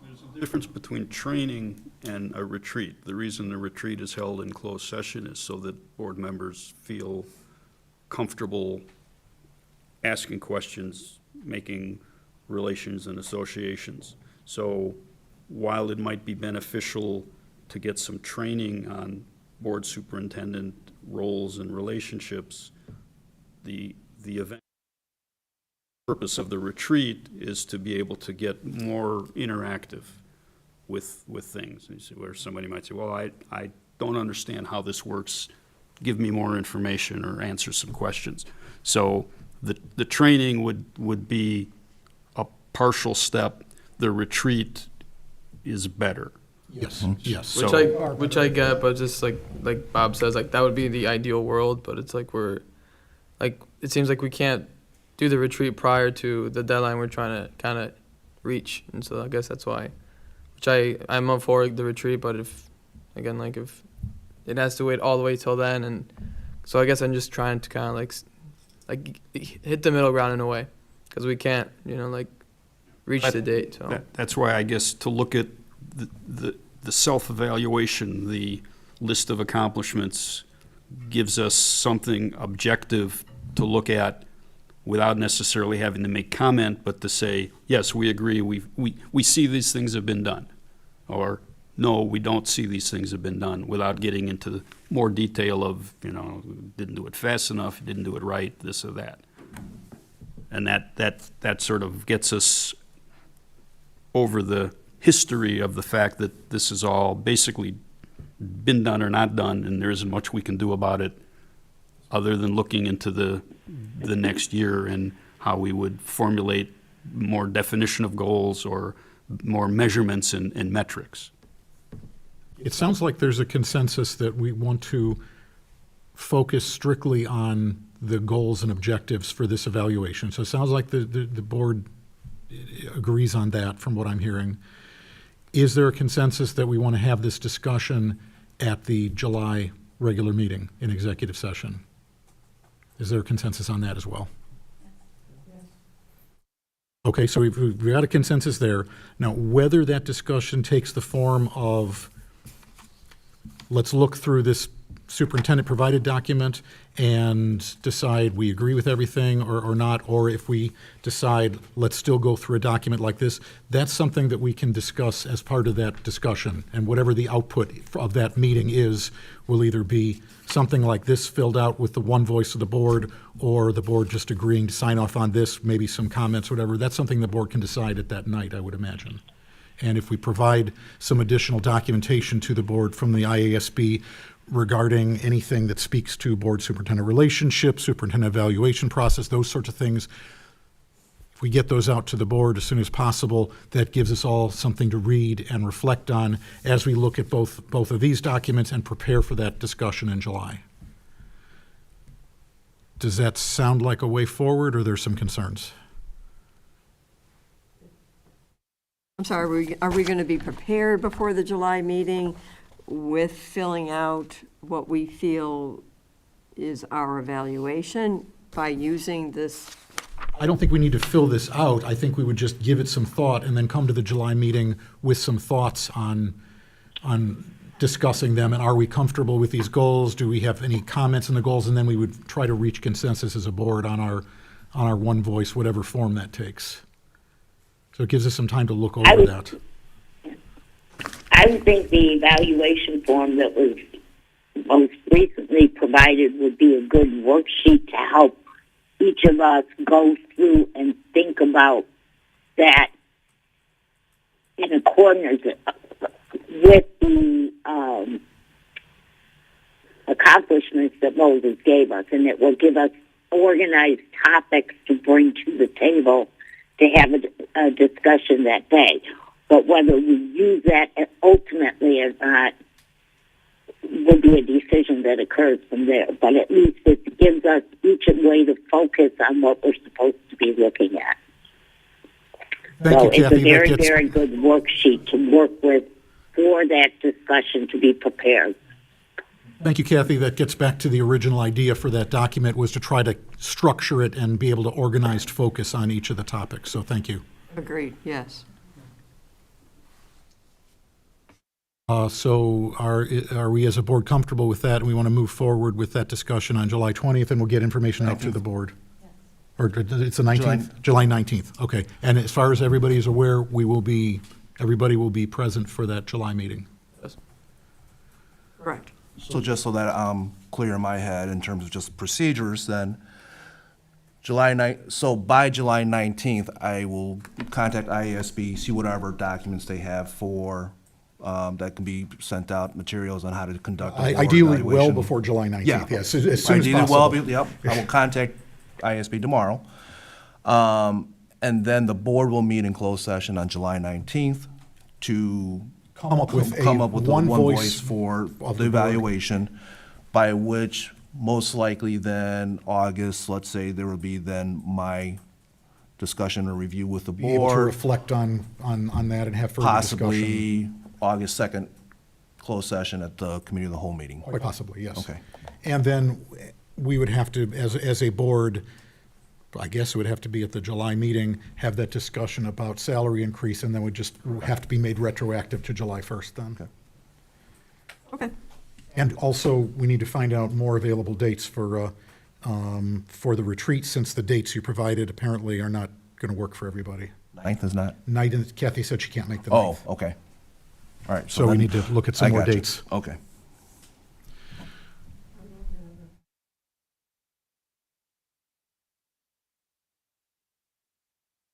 There's a difference between training and a retreat. The reason the retreat is held in closed session is so that board members feel comfortable asking questions, making relations and associations. So while it might be beneficial to get some training on board superintendent roles and relationships, the event purpose of the retreat is to be able to get more interactive with things. You see, where somebody might say, well, I don't understand how this works, give me more information or answer some questions. So the training would be a partial step. The retreat is better. Yes, yes. Which I get, but just like Bob says, that would be the ideal world, but it's it seems like we can't do the retreat prior to the deadline we're trying to kind of reach, and so I guess that's why. Which I'm up for the retreat, but if it has to wait all the way till then, and so I guess I'm just trying to kind of hit the middle ground in a way, because we can't reach the date. So that's why I guess to look at the self-evaluation, the list of accomplishments, gives us something objective to look at without necessarily having to make comment, but to say, yes, we agree, we see these things have been done. Or, no, we don't see these things have been done, without getting into more detail of, didn't do it fast enough, didn't do it right, this or that. And that sort of gets us over the history of the fact that this is all basically been done or not done, and there isn't much we can do about it other than looking into the next year and how we would formulate more definition of goals or more measurements and metrics. It sounds like there's a consensus that we want to focus strictly on the goals and objectives for this evaluation. So it sounds like the board agrees on that from what I'm hearing. Is there a consensus that we want to have this discussion at the July regular meeting in executive session? Is there a consensus on that as well? Okay, so we've got a consensus there. Now, whether that discussion takes the form of, let's look through this superintendent-provided document and decide we agree with everything or not, or if we decide let's still go through a document like this, that's something that we can discuss as part of that discussion. And whatever the output of that meeting is will either be something like this filled out with the one voice of the board, or the board just agreeing to sign off on this, maybe some comments, whatever. That's something the board can decide at that night, I would imagine. And if we provide some additional documentation to the board from the IASB regarding anything that speaks to board-superintendent relationships, superintendent evaluation process, those sorts of things, if we get those out to the board as soon as possible, that gives us all something to read and reflect on as we look at both of these documents and prepare for that discussion in July. Does that sound like a way forward, or are there some concerns? I'm sorry, are we going to be prepared before the July meeting with filling out what we feel is our evaluation by using this? I don't think we need to fill this out. I think we would just give it some thought and then come to the July meeting with some thoughts on discussing them. And are we comfortable with these goals? Do we have any comments on the goals? And then we would try to reach consensus as a board on our one voice, whatever form that takes. So it gives us some time to look over that. I would think the evaluation form that was most recently provided would be a good worksheet to help each of us go through and think about that in accordance with the accomplishments that Moses gave us, and it will give us organized topics to bring to the table to have a discussion that day. But whether we use that ultimately or not will be a decision that occurs from there. But at least it gives us each a way to focus on what we're supposed to be looking at. So it's a very, very good worksheet to work with for that discussion to be prepared. Thank you, Kathy. That gets back to the original idea for that document, was to try to structure it and be able to organized focus on each of the topics. So thank you. Agreed, yes. So are we as a board comfortable with that, and we want to move forward with that discussion on July 20th, and we'll get information out to the board? Or it's the 19th? July 19th, okay. And as far as everybody is aware, everybody will be present for that July meeting? Yes. Correct. So just so that I'm clear in my head in terms of just procedures, then so by July 19th, I will contact IASB, see whatever documents they have for that can be sent out, materials on how to conduct a board Ideally, evaluation. well before July 19th, Yeah. yes, as soon as Ideally, possible. yep. I will contact IASB tomorrow. And then the board will meet in closed session on July 19th to Come up with the one voice for of the the board. evaluation, by which most likely then August, let's say, there will be then my discussion or review with the Be able to board. reflect on that and have further discussion. Possibly August 2nd, closed session at the committee of the whole meeting. Quite possibly, yes. Okay. And then we would have to, as a board, I guess it would have to be at the July meeting, have that discussion about salary increase, and then would just have to be made retroactive to July 1st then. Okay. Okay. And also, we need to find out more available dates for for the retreat, since the dates you provided apparently are not going to work for everybody. 9th is not? Night, and Kathy said she can't make the Oh, 9th. okay. All right. So we then need to look at some I more got you. dates. Okay.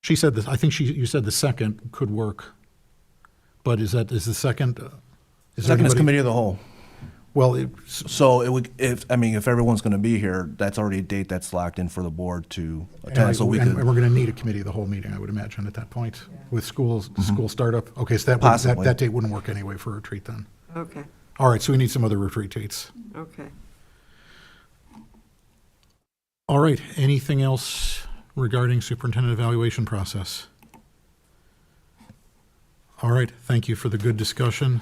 She said this, I think you said the 2nd could work, but is the 2nd? Is there Second is anybody- committee of the whole. Well, So it would, if everyone's going to be here, that's already a date that's locked in for the board to and attend, so we and could. we're going to need a committee of the whole meeting, I would imagine, at that point, with school startup. Okay, so Possibly. that date wouldn't work anyway for a retreat then. Okay, All right, so we need some other retreat dates. okay. All right, anything else regarding superintendent evaluation process? All right, thank you for the good discussion.